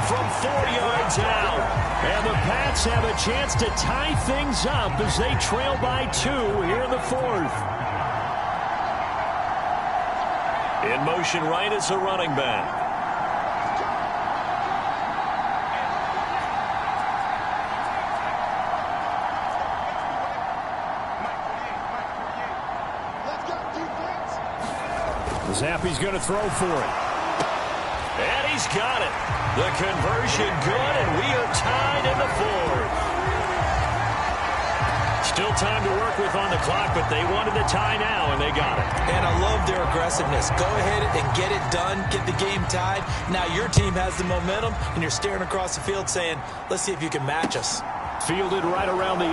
from 4 yards out. And the Pats have a chance to tie things up as they trail by 2 here in the 4th. In motion right is the running back. Zappi's going to throw for it. And he's got it. The conversion good, and we are tied in the 4th. Still time to work with on the clock, but they wanted the tie now, and they got it. And I love their aggressiveness. Go ahead and get it done, get the game tied. Now your team has the momentum, and you're staring across the field saying, let's see if you can match us. Fielded right around the 8.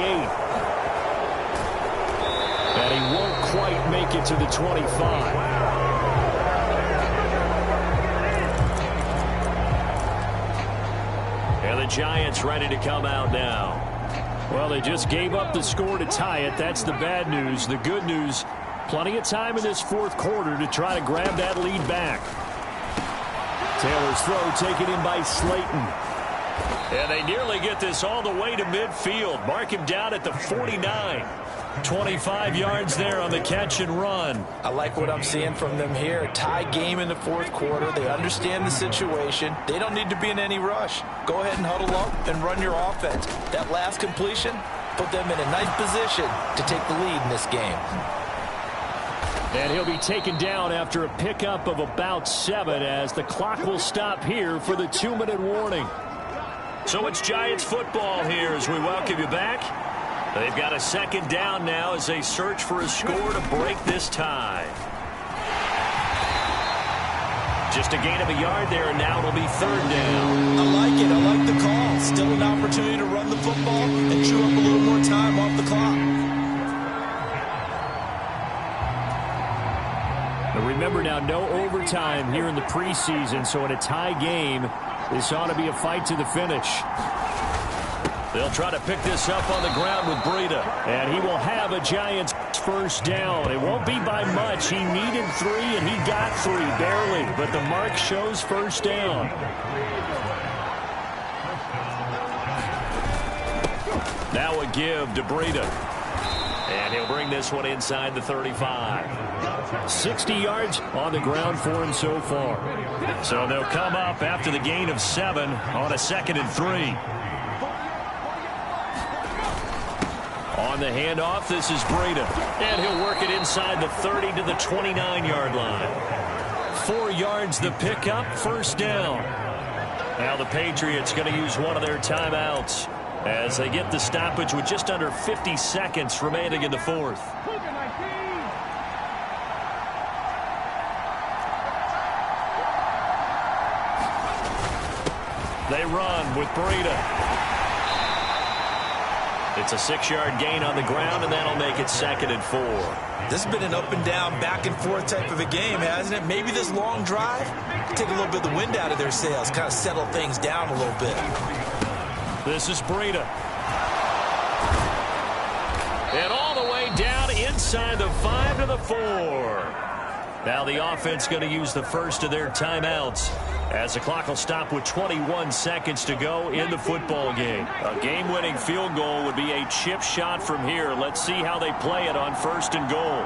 And he won't quite make it to the 25. And the Giants ready to come out now. Well, they just gave up the score to tie it. That's the bad news. The good news, plenty of time in this 4th quarter to try to grab that lead back. Taylor's throw taken in by Slayton. And they nearly get this all the way to midfield. Mark him down at the 49. 25 yards there on the catch and run. I like what I'm seeing from them here. A tie game in the 4th quarter. They understand the situation. They don't need to be in any rush. Go ahead and huddle up and run your offense. That last completion put them in a nice position to take the lead in this game. And he'll be taken down after a pickup of about 7 as the clock will stop here for the 2-minute warning. So it's Giants football here as we welcome you back. They've got a 2nd down now as they search for a score to break this tie. Just a gain of a yard there, and now it'll be 3rd down. I like it. I like the call. Still an opportunity to run the football and chew up a little more time off the clock. But remember now, no overtime here in the preseason, so in a tie game, this ought to be a fight to the finish. They'll try to pick this up on the ground with Breida. And he will have a Giants 1st down. It won't be by much. He needed 3, and he got 3, barely. But the mark shows 1st down. Now a give to Breida. And he'll bring this one inside the 35. 60 yards on the ground for him so far. So they'll come up after the gain of 7 on a 2nd and 3. On the handoff, this is Breida. And he'll work it inside the 30 to the 29-yard line. 4 yards the pickup, 1st down. Now the Patriots going to use one of their timeouts as they get the stoppage with just under 50 seconds remaining in the 4th. They run with Breida. It's a 6-yard gain on the ground, and that'll make it 2nd and 4. This has been an up and down, back and forth type of a game, hasn't it? Maybe this long drive, take a little bit of the wind out of their sails, kind of settle things down a little bit. This is Breida. And all the way down inside the 5 to the 4. Now the offense going to use the first of their timeouts As the clock will stop with 21 seconds to go in the football game. A game-winning field goal would be a chip shot from here. Let's see how they play it on 1st and goal.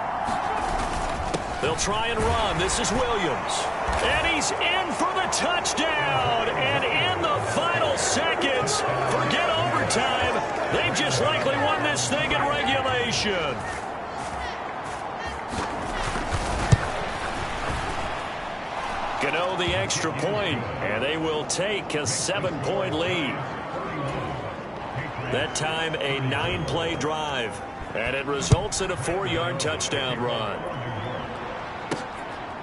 They'll try and run. This is Williams. And he's in for the touchdown. And in the final seconds, forget overtime. They've just likely won this thing in regulation. Gano the extra point, and they will take a 7-point lead. That time a 9-play drive, and it results in a 4-yard touchdown run.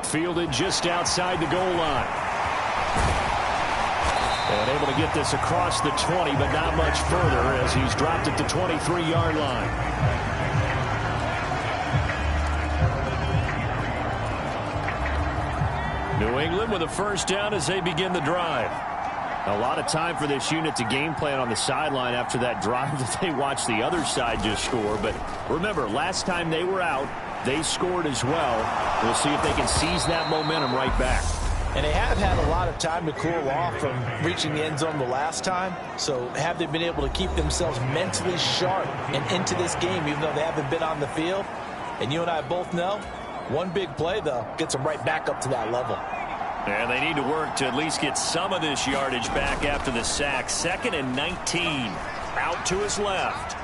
Fielded just outside the goal line. And able to get this across the 20, but not much further as he's dropped at the 23-yard line. New England with a first down as they begin the drive. A lot of time for this unit to game plan on the sideline after that drive that they watched the other side just score. But remember, last time they were out, they scored as well. We'll see if they can seize that momentum right back. And they have had a lot of time to cool off from reaching the end zone the last time. So have they been able to keep themselves mentally sharp and into this game even though they haven't been on the field? And you and I both know, one big play, though, gets them right back up to that level. And they need to work to at least get some of this yardage back after the sack. 2nd and 19. Out to his left.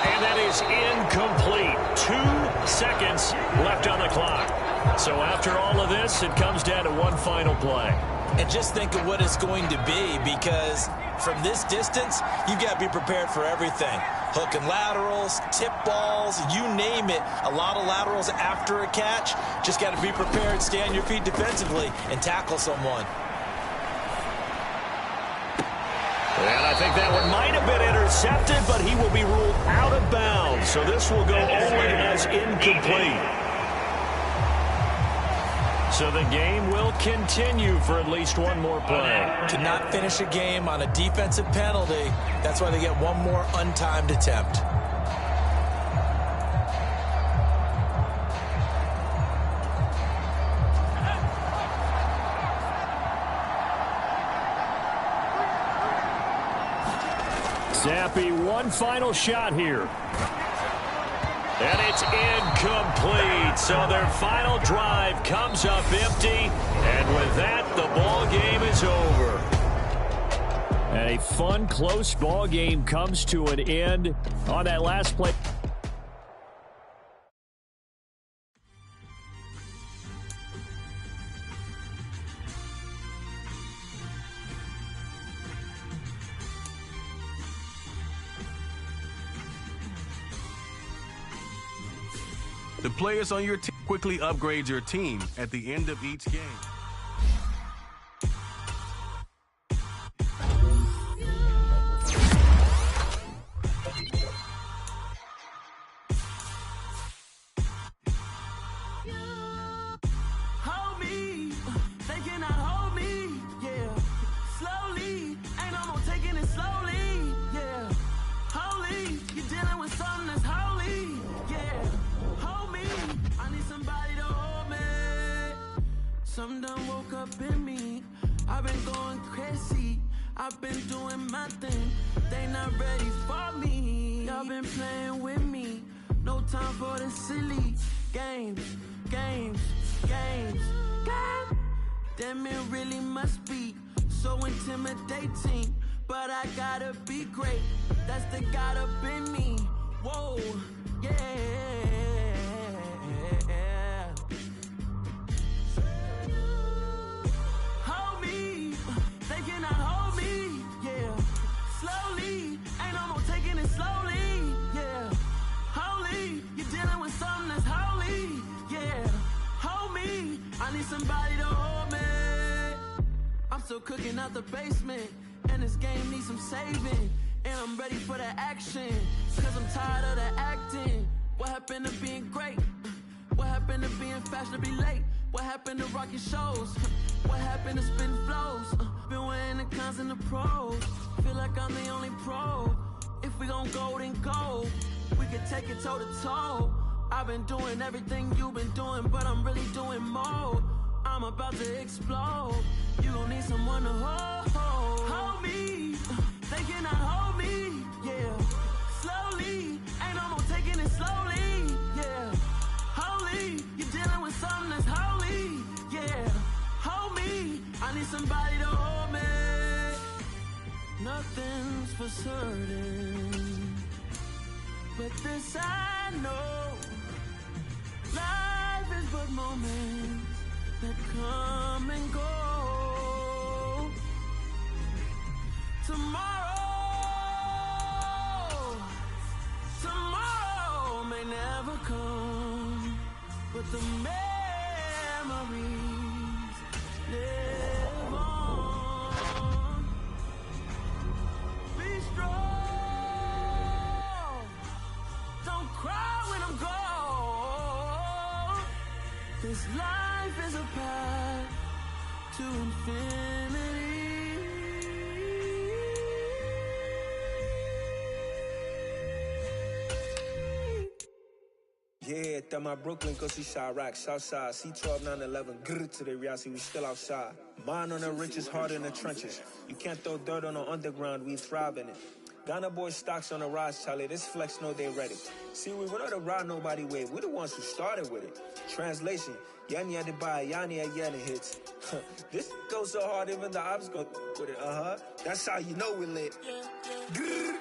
And that is incomplete. 2 seconds left on the clock. So after all of this, it comes down to one final play. And just think of what it's going to be, because from this distance, you've got to be prepared for everything. Hook and laterals, tip balls, you name it. A lot of laterals after a catch. Just got to be prepared, stay on your feet defensively, and tackle someone. And I think that one might have been intercepted, but he will be ruled out of bounds. So this will go only as incomplete. So the game will continue for at least one more play. To not finish a game on a defensive penalty, that's why they get one more untimed attempt. Zappi, one final shot here. And it's incomplete. So their final drive comes up empty. And with that, the ball game is over. And a fun, close ball game comes to an end on that last play. The players on your team quickly upgrade your team at the end of each game. Hold me, they cannot hold me, yeah. Slowly, ain't no more taking it slowly, yeah. Holy, you're dealing with something that's holy, yeah. I need somebody to hold me. Something done woke up in me. I've been going crazy. I've been doing my thing. They not ready for me. Y'all been playing with me. No time for the silly games. Damn, it really must be so intimidating. But I gotta be great. That's the God up in me. Whoa, yeah. Hold me, they cannot hold me, yeah. Slowly, ain't no more taking it slowly, yeah. Holy, you're dealing with something that's holy, yeah. Hold me, I need somebody to hold me. I'm still cooking out the basement, and this game needs some saving. And I'm ready for the action, cause I'm tired of the acting. What happened to being great? What happened to being fashionably late? What happened to rocking shows? What happened to spitting flows? Been wearing the cons and the pros. Feel like I'm the only pro. If we gon' go, then go. We can take it toe to toe. I've been doing everything you've been doing, but I'm really doing more. I'm about to explode. You gon' need someone to hold me. They cannot hold me, yeah. Slowly, ain't no more taking it slowly, yeah. Holy, you're dealing with something that's holy, yeah. Hold me, I need somebody to hold me. Nothing's for certain, but this I know. Life is but moments that come and go. Tomorrow may never come, but the memories live on. Be strong, don't cry when I'm gone. This life is a path to infinity. Yeah, that my Brooklyn, cause he shot rock, Southside, C12, 911, grrr to the Riasi, we still outside. Mine on the riches, heart in the trenches. You can't throw dirt on the underground, we thrive in it. Ghana boys stocks on the rise, Charlie, this flex know they ready. See, we not a ride nobody wave, we the ones who started with it. Translation, Yani had to buy, Yani had Yanni hits. This goes so hard, even the ops go with it, That's how you know we lit. Grrr,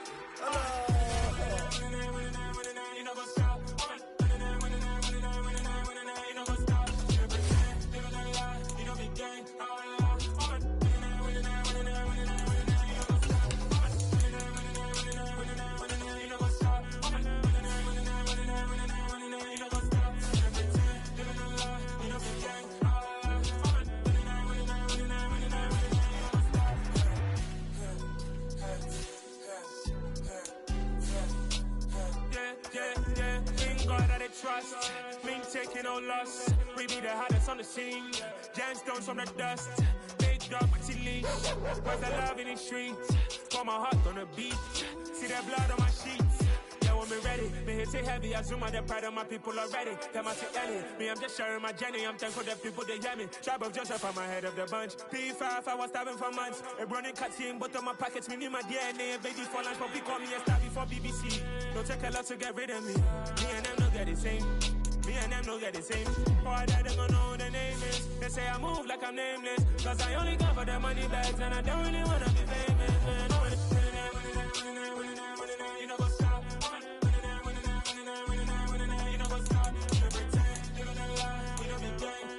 trust, mean taking no loss. We be the hottest on the scene. Gemstones from the dust. Big dog, pretty leash. Where's the love in the streets? Pour my heart on the beach. See that blood on my sheets. Yeah, when me ready, me hit it heavy. I zoom out the pride of my people already. Them I see Ellie. Me, I'm just sharing my journey. I'm thankful that people they hear me. Tribe of Joseph, I'm ahead of the bunch. P5, I was starving for months. A running cut in both of my pockets. Me need my DNA. Baby for lunch, but we call me a star before BBC. Don't take a lot to get rid of me. Me and them don't get the same. Me and them don't get the same. All that they gonna know the name is. They say I move like I'm nameless. Cause I only come for the money bags. And I don't really wanna be famous, man. You know what's up. You know what's up. You pretend, you know the lie. You know the game.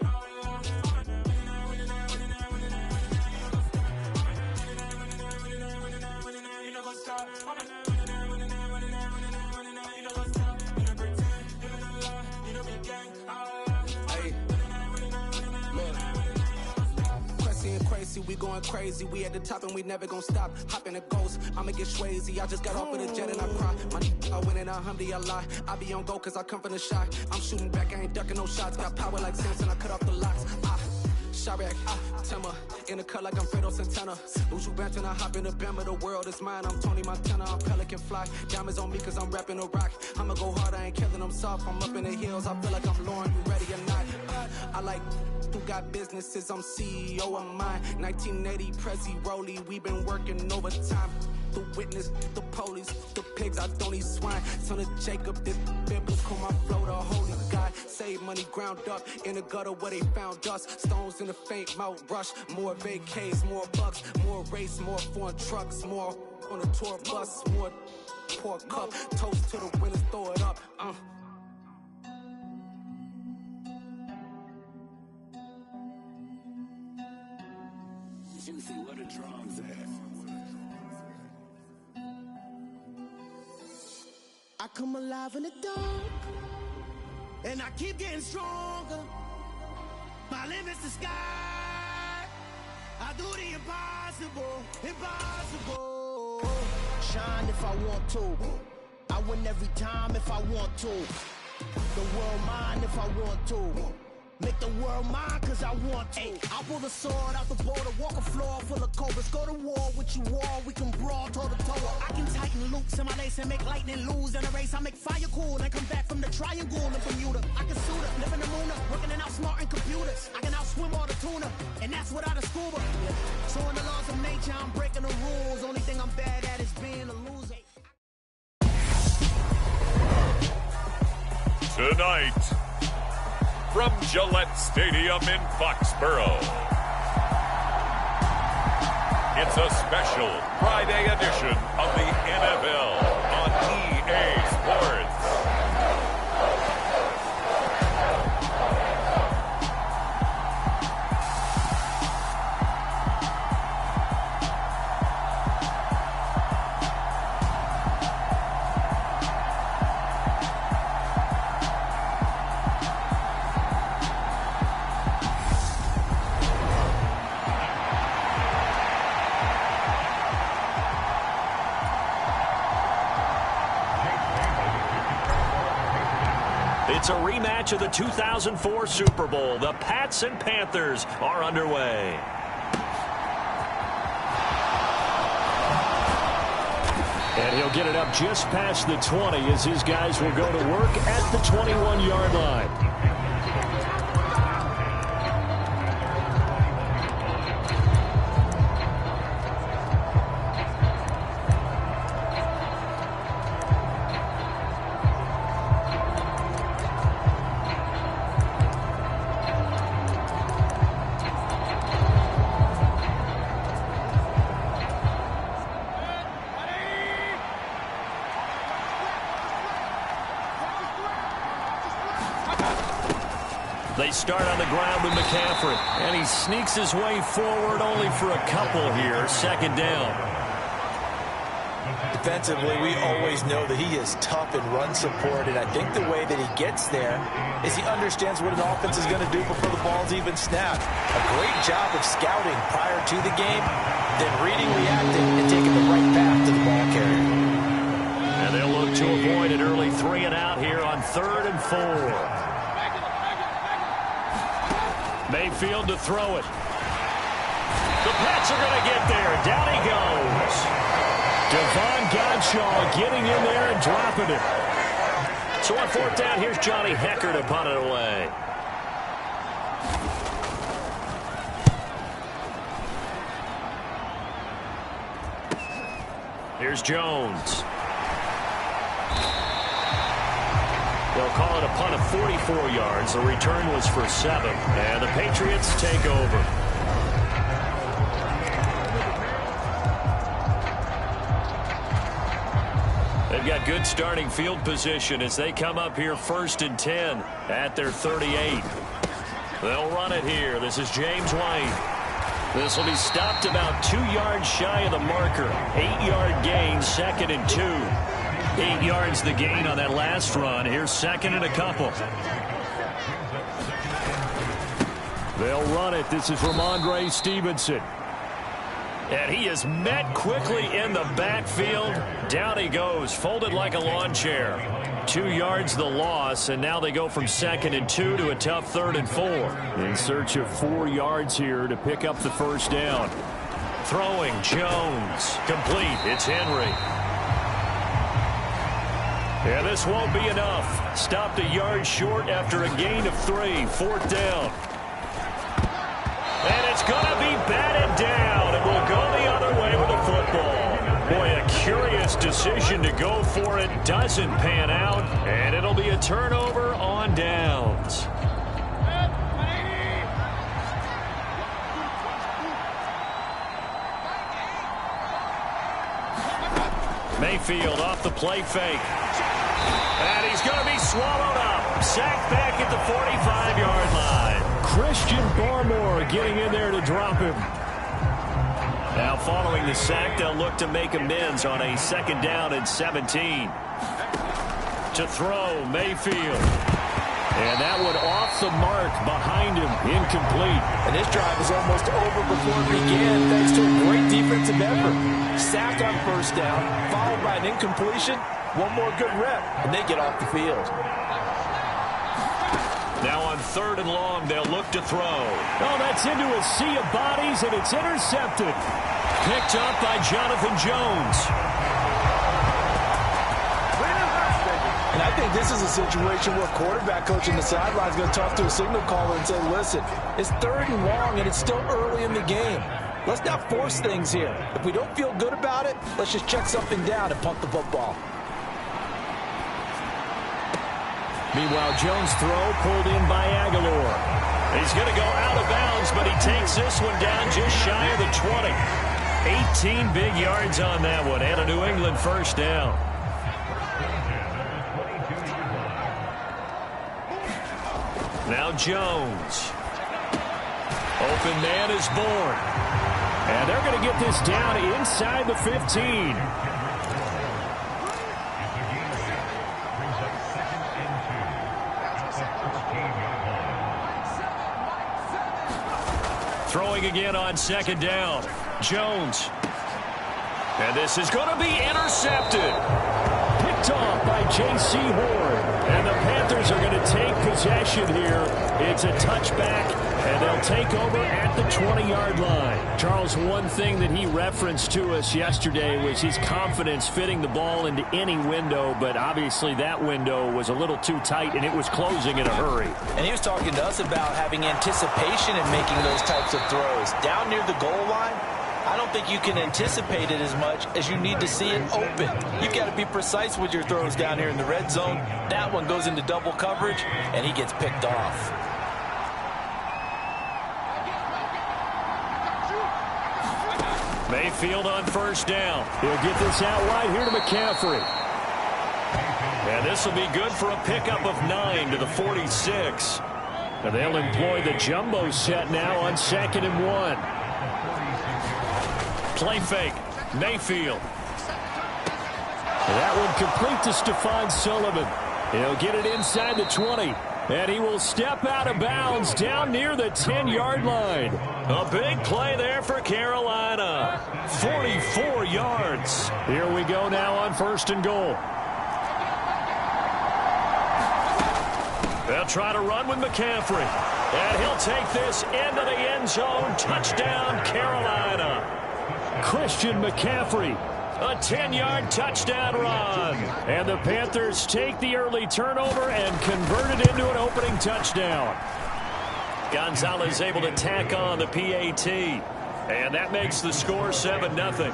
You know what's up. We going crazy, we at the top and we never gonna stop. Hop in a ghost, I'ma get swayzy. I just got off of the jet and I cry. I win in a Humvee, I lie. I be on go cause I come from the shot. I'm shooting back, I ain't ducking no shots. Got power like Samson, I cut off the locks. Sharek, Timmer, in the cut like I'm Fredo Santana. Uju Banton, I hop in the Bama, the world is mine. I'm Tony Montana, I'm Pelican Fly. Diamonds on me cause I'm rapping a rock. I'ma go hard, I ain't killing them soft. I'm up in the hills, I feel like I'm Lauren, you ready or not? I like who got businesses, I'm CEO of mine. 1980 Prezi Rolly, we been working overtime. The witness, the police, the pigs, I don't eat swine. Son of Jacob, this biblical, my flow, the holy God. Save money ground up in the gutter where they found us. Stones in the faint mouth rush. More vacays, more bucks, more race, more foreign trucks, more on a tour bus, more pour cup. Toast to the winners, throw it up. Juicy, what a drums at. I come alive in the dark, and I keep getting stronger. My limit's the sky. I do the impossible, impossible. Shine if I want to. I win every time if I want to. The world mine if I want to. Make the world mine cause I want to. Ay, I'll pull the sword out the border, walk a floor full of cobras. Go to war with you all, we can brawl toe to toe. I can tighten loop boots in my lace and make lightning lose in a race. I make fire cool and come back from the triangle in Bermuda. I can suit up, live in the moon up, working and outsmarting computers. I can outswim all the tuna, and that's without a scuba. So in the laws of nature, I'm breaking the rules. Only thing I'm bad at is being a loser. Tonight, from Gillette Stadium in Foxborough, it's a special Friday edition of the NFL on EA Sports. It's a rematch of the 2004 Super Bowl. The Pats and Panthers are underway. And he'll get it up just past the 20 as his guys will go to work at the 21-yard line. They start on the ground with McCaffrey, and he sneaks his way forward only for a couple here. Second down. Defensively, we always know that he is tough in run support, and I think the way that he gets there is he understands what an offense is going to do before the ball's even snapped. A great job of scouting prior to the game, then reading, reacting, and taking the right path to the ball carrier. And they'll look to avoid an early 3 and out here on 3rd and 4. Mayfield to throw it. The Pats are going to get there. Down he goes. Devon Godshaw getting in there and dropping it. So on 4th down, here's Johnny Hecker to punt it away. Here's Jones. They'll call it a punt of 44 yards. The return was for 7. And the Patriots take over. They've got good starting field position as they come up here 1st and 10 at their 38. They'll run it here. This is James White. This will be stopped about 2 yards shy of the marker. 8-yard gain, 2nd and 2. 8 yards the gain on that last run. Here's 2nd and a couple. They'll run it. This is Ramondre Stevenson. And he is met quickly in the backfield. Down he goes, folded like a lawn chair. 2 yards the loss, and now they go from 2nd and 2 to a tough 3rd and 4. In search of 4 yards here to pick up the first down. Throwing, Jones. Complete. It's Henry. Yeah, this won't be enough. Stopped a yard short after a gain of 3. 4th down. And it's going to be batted down. It will go the other way with the football. Boy, a curious decision to go for it. Doesn't pan out. And it'll be a turnover on downs. Mayfield off the play fake. And he's going to be swallowed up. Sacked back at the 45-yard line. Christian Barmore getting in there to drop him. Now following the sack, they'll look to make amends on a 2nd down and 17. To throw, Mayfield. And that one off the mark behind him, incomplete. And this drive is almost over before it began thanks to a great defensive effort. Sack on 1st down, followed by an incompletion. One more good rep, and they get off the field. Now on 3rd and long, they'll look to throw. Oh, that's into a sea of bodies, and it's intercepted. Picked up by Jonathan Jones. think this is a situation where quarterback coach in the sideline is going to talk to a signal caller and say, listen, it's 3rd and long, and it's still early in the game. Let's not force things here. If we don't feel good about it, let's just check something down and punt the football. Meanwhile, Jones' throw pulled in by Aguilar. He's going to go out of bounds, but he takes this one down just shy of the 20. 18 big yards on that one, and a New England first down. Now Jones. Open man is born. And they're going to get this down inside the 15. Throwing again on 2nd down. Jones. And this is going to be intercepted. Picked off by J.C. Horn. And the Panthers are going to take possession here. It's a touchback, and they'll take over at the 20-yard line. Charles, one thing that he referenced to us yesterday was his confidence fitting the ball into any window, but obviously that window was a little too tight, and it was closing in a hurry. And he was talking to us about having anticipation in making those types of throws. Down near the goal line, I don't think you can anticipate it as much as you need to see it open. You've got to be precise with your throws down here in the red zone. That one goes into double coverage, and he gets picked off. Mayfield on 1st down. He'll get this out wide here to McCaffrey. And this will be good for a pickup of 9 to the 46. And they'll employ the jumbo set now on 2nd and 1. Play fake. Mayfield. That one complete to Stephon Sullivan. He'll get it inside the 20. And he will step out of bounds down near the 10-yard line. A big play there for Carolina. 44 yards. Here we go now on 1st and goal. They'll try to run with McCaffrey. And he'll take this into the end zone. Touchdown, Carolina. Christian McCaffrey, a 10-yard touchdown run. And the Panthers take the early turnover and convert it into an opening touchdown. Gonzalez able to tack on the PAT. And that makes the score 7-0.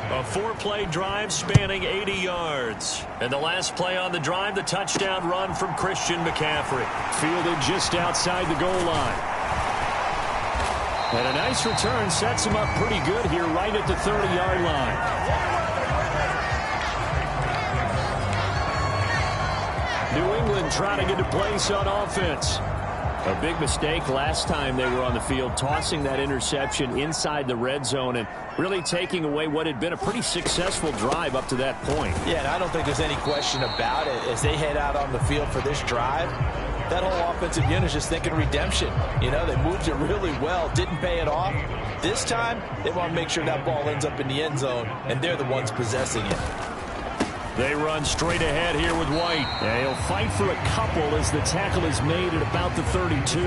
A 4-play drive spanning 80 yards. And the last play on the drive, the touchdown run from Christian McCaffrey. Fielded just outside the goal line. And a nice return sets him up pretty good here right at the 30-yard line. New England trying to get a place on offense. A big mistake last time they were on the field, tossing that interception inside the red zone and really taking away what had been a pretty successful drive up to that point. Yeah, and I don't think there's any question about it. As they head out on the field for this drive, that whole offensive unit is just thinking redemption. You know, they moved it really well, didn't pay it off. This time, they want to make sure that ball ends up in the end zone, and they're the ones possessing it. They run straight ahead here with White. And he'll fight for a couple as the tackle is made at about the 32.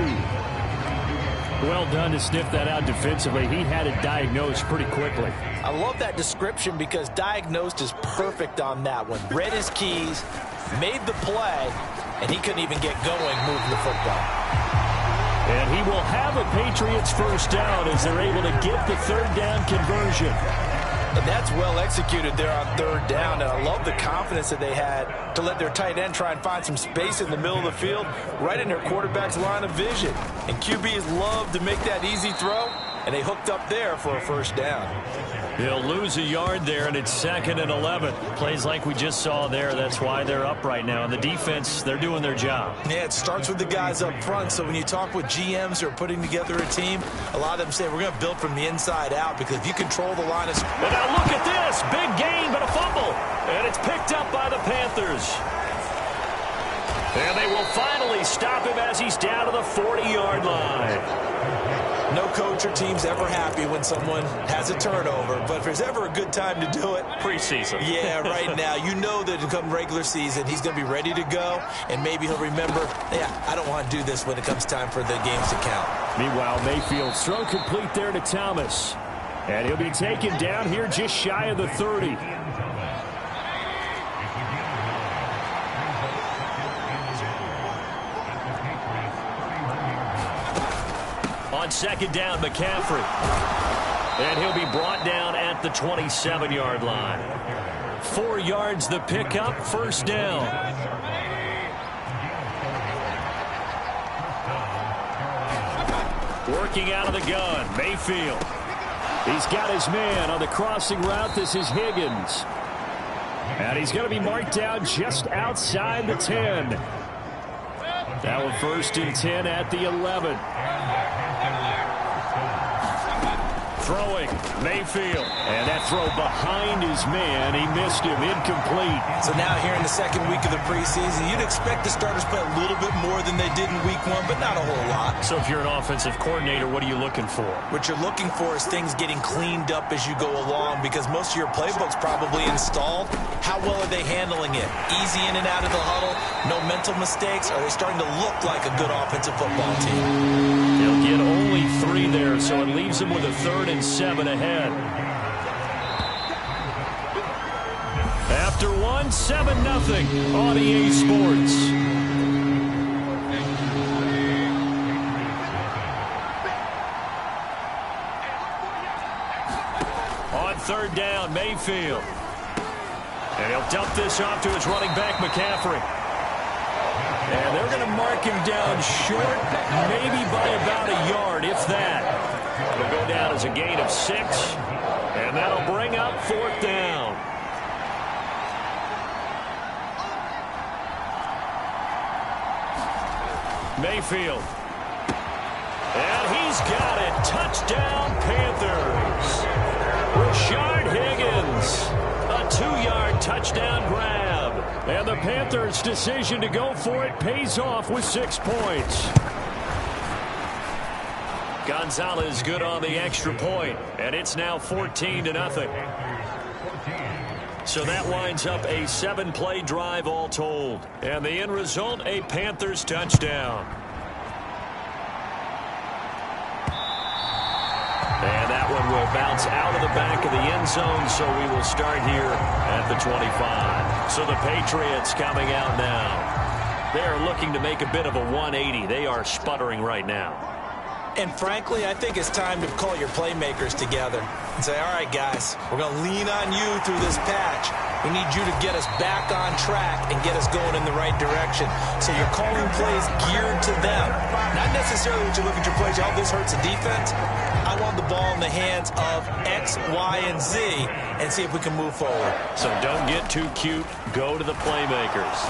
Well done to sniff that out defensively. He had it diagnosed pretty quickly. I love that description because diagnosed is perfect on that one. Read his keys, made the play, and he couldn't even get going moving the football. And he will have a Patriots first down as they're able to get the 3rd down conversion. And that's well executed there on 3rd down. And I love the confidence that they had to let their tight end try and find some space in the middle of the field, right in their quarterback's line of vision. And QBs love to make that easy throw, and they hooked up there for a first down. He'll lose a yard there, and it's 2nd and 11. Plays like we just saw there. That's why they're up right now. And the defense, they're doing their job. Yeah, it starts with the guys up front. So when you talk with GMs who are putting together a team, a lot of them say we're going to build from the inside out because if you control the line of scrimmage. And now look at this. Big gain, but a fumble. And it's picked up by the Panthers. And they will finally stop him as he's down to the 40-yard line. No coach or team's ever happy when someone has a turnover, but if there's ever a good time to do it, preseason. Yeah, right now. You know that come regular season, he's going to be ready to go, and maybe he'll remember, yeah, I don't want to do this when it comes time for the games to count. Meanwhile, Mayfield's throw complete there to Thomas. And he'll be taken down here just shy of the 30. on second down, McCaffrey. And he'll be brought down at the 27-yard line. 4 yards the pickup, first down. Working out of the gun, Mayfield. He's got his man on the crossing route. This is Higgins. And he's going to be marked down just outside the 10. Now a 1st and 10 at the 11. Throwing, Mayfield. And that throw behind his man. He missed him, incomplete. So now here in the second week of the preseason, you'd expect the starters play a little bit more than they did in week 1, but not a whole lot. So if you're an offensive coordinator, what are you looking for? What you're looking for is things getting cleaned up as you go along, because most of your playbook's probably installed. How well are they handling it? Easy in and out of the huddle, no mental mistakes? Are they starting to look like a good offensive football team? They'll get only 3 there, so it leaves them with a 3rd and 7 ahead. After 1, 7-0 on EA Sports. On 3rd down, Mayfield. And he'll dump this off to his running back, McCaffrey. And they're going to mark him down short, maybe by about a yard, if that. It'll go down as a gain of 6, and that'll bring up 4th down. Mayfield. And he's got it. Touchdown, Panthers. Rashard Higgins. A 2-yard touchdown grab. And the Panthers' decision to go for it pays off with 6 points. Gonzalez good on the extra point, and it's now 14-0. So that winds up a 7-play drive all told. And the end result, a Panthers touchdown. And that one will bounce out of the back of the end zone, so we will start here at the 25. So the Patriots coming out now. They are looking to make a bit of a 180. They are sputtering right now. And frankly, I think it's time to call your playmakers together and say, all right, guys, we're going to lean on you through this patch. We need you to get us back on track and get us going in the right direction. So you're calling plays geared to them. Not necessarily that you look at your plays, oh, this hurts the defense. I want the ball in the hands of X, Y, and Z and see if we can move forward. So don't get too cute. Go to the playmakers.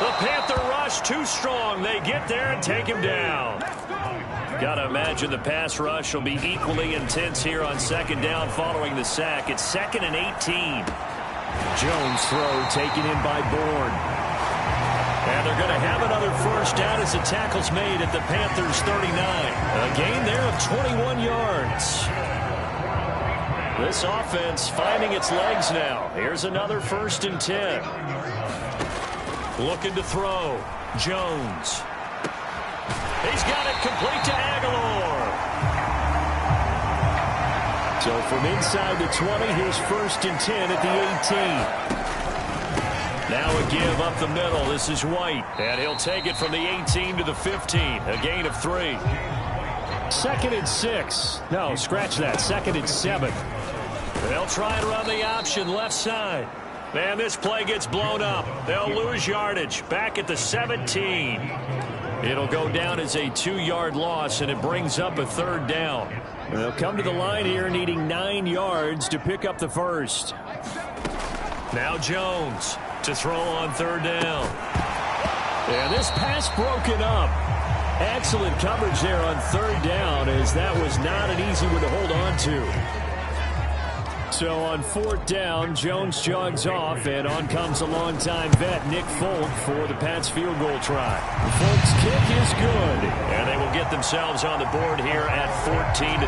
The Panther rush too strong. They get there and take him down. Got to imagine the pass rush will be equally intense here on 2nd down following the sack. It's 2nd and 18. Jones throw taken in by Bourne. And they're going to have another 1st down as the tackle's made at the Panthers' 39. A gain there of 21 yards. This offense finding its legs now. Here's another 1st and 10. Looking to throw. Jones. He's got it complete to Aguilar. So from inside the 20, here's 1st and 10 at the 18. Now a give up the middle. This is White. And he'll take it from the 18 to the 15. A gain of 3. 2nd and 6. No, scratch that. 2nd and 7. They'll try and run the option left side. And this play gets blown up. They'll lose yardage. Back at the 17. It'll go down as a 2-yard loss, and it brings up a 3rd down. They'll come to the line here needing 9 yards to pick up the 1st. Now Jones to throw on 3rd down. And this pass broken up. Excellent coverage there on 3rd down, as that was not an easy one to hold on to. So on 4th down, Jones jogs off, and on comes a longtime vet, Nick Folk, for the Pats field goal try. Folk's kick is good, and they will get themselves on the board here at 14-3.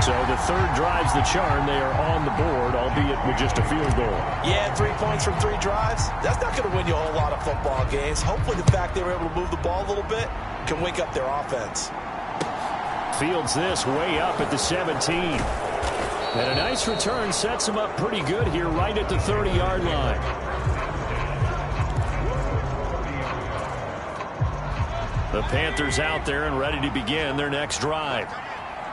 So the 3rd drives the charm. They are on the board, albeit with just a field goal. Yeah, 3 points from 3 drives. That's not going to win you a whole lot of football games. Hopefully the fact they were able to move the ball a little bit can wake up their offense. Fields this way up at the 17. And a nice return sets him up pretty good here right at the 30-yard line. The Panthers out there and ready to begin their next drive.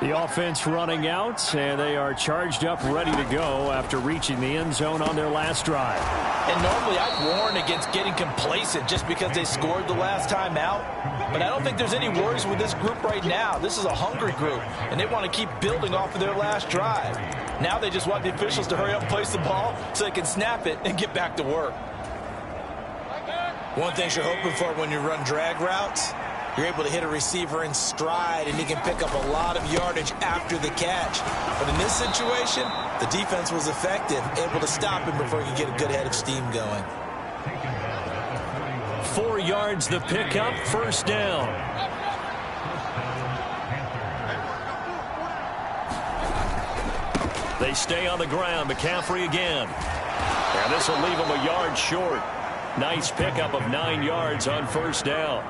The offense running out, and they are charged up, ready to go after reaching the end zone on their last drive. And normally I'd warn against getting complacent just because they scored the last time out. But I don't think there's any worries with this group right now. This is a hungry group, and they want to keep building off of their last drive. Now they just want the officials to hurry up and place the ball so they can snap it and get back to work. One thing you're hoping for when you run drag routes, you're able to hit a receiver in stride, and he can pick up a lot of yardage after the catch. But in this situation, the defense was effective, able to stop him before he could get a good head of steam going. 4 yards the pickup, first down. They stay on the ground. McCaffrey again. And this will leave him a yard short. Nice pickup of 9 yards on first down.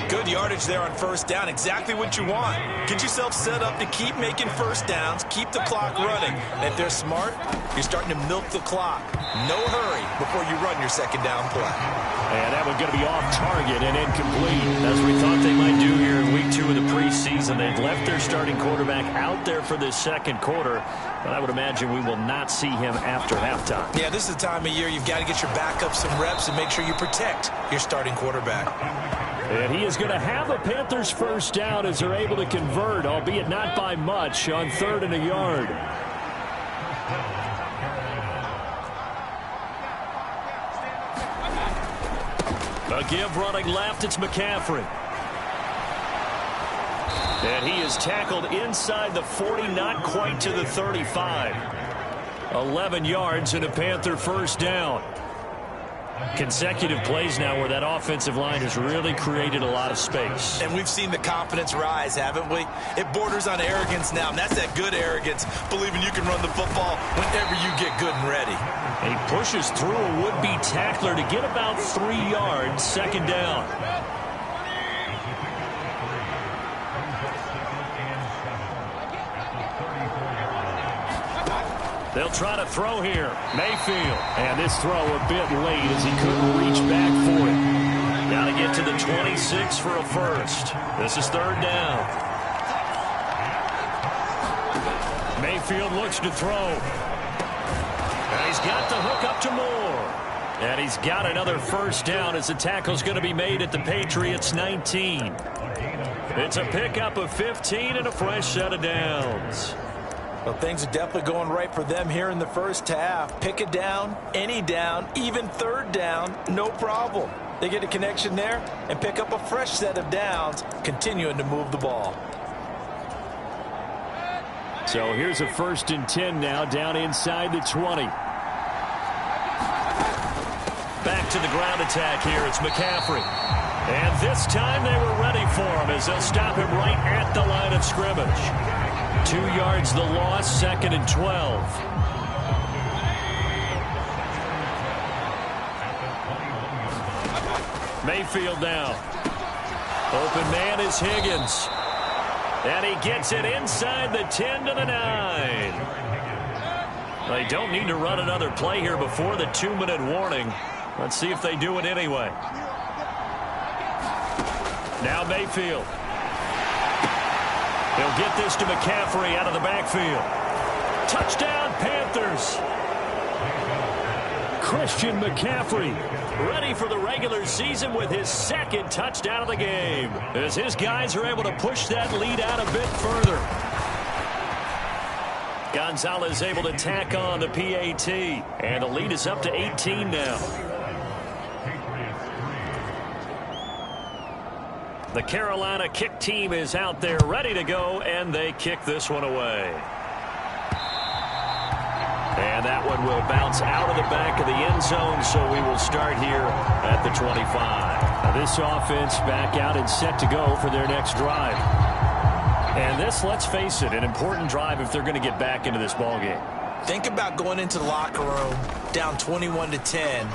Good yardage there on first down. Exactly what you want. Get yourself set up to keep making first downs, keep the clock running. And if they're smart, you're starting to milk the clock. No hurry before you run your second down play. And that one's going to be off target and incomplete, as we thought they might do here in week 2 of the preseason. They've left their starting quarterback out there for this second quarter, but I would imagine we will not see him after halftime. Yeah, this is the time of year you've got to get your backup some reps and make sure you protect your starting quarterback. And he is going to have a Panthers first down as they're able to convert, albeit not by much, on 3rd and a yard. A give running left, it's McCaffrey. And he is tackled inside the 40, not quite to the 35. 11 yards and a Panther first down. Consecutive plays now where that offensive line has really created a lot of space. And we've seen the confidence rise, haven't we? It borders on arrogance now, and that's that good arrogance, believing you can run the football whenever you get good and ready. And he pushes through a would-be tackler to get about 3 yards, second down. They'll try to throw here. Mayfield. And this throw a bit late as he couldn't reach back for it. Got to get to the 26 for a first. This is 3rd down. Mayfield looks to throw. And he's got the hook up to Moore. And he's got another first down as the tackle's going to be made at the Patriots 19. It's a pickup of 15 and a fresh set of downs. Well, things are definitely going right for them here in the first half. Pick it down, any down, even 3rd down, no problem. They get a connection there and pick up a fresh set of downs, continuing to move the ball. So here's a 1st and 10 now, down inside the 20. Back to the ground attack here. It's McCaffrey. And this time they were ready for him as they'll stop him right at the line of scrimmage. 2 yards the loss, 2nd and 12. Mayfield now. Open man is Higgins. And he gets it inside the 10 to the 9. They don't need to run another play here before the 2-minute warning. Let's see if they do it anyway. Now Mayfield. He'll get this to McCaffrey out of the backfield. Touchdown, Panthers. Christian McCaffrey ready for the regular season with his 2nd touchdown of the game, as his guys are able to push that lead out a bit further. Gonzalez able to tack on the PAT, and the lead is up to 18 now. The Carolina kick team is out there ready to go, and they kick this one away. And that one will bounce out of the back of the end zone, so we will start here at the 25. Now this offense back out and set to go for their next drive. And this, let's face it, an important drive if they're going to get back into this ballgame. Think about going into the locker room down 21-10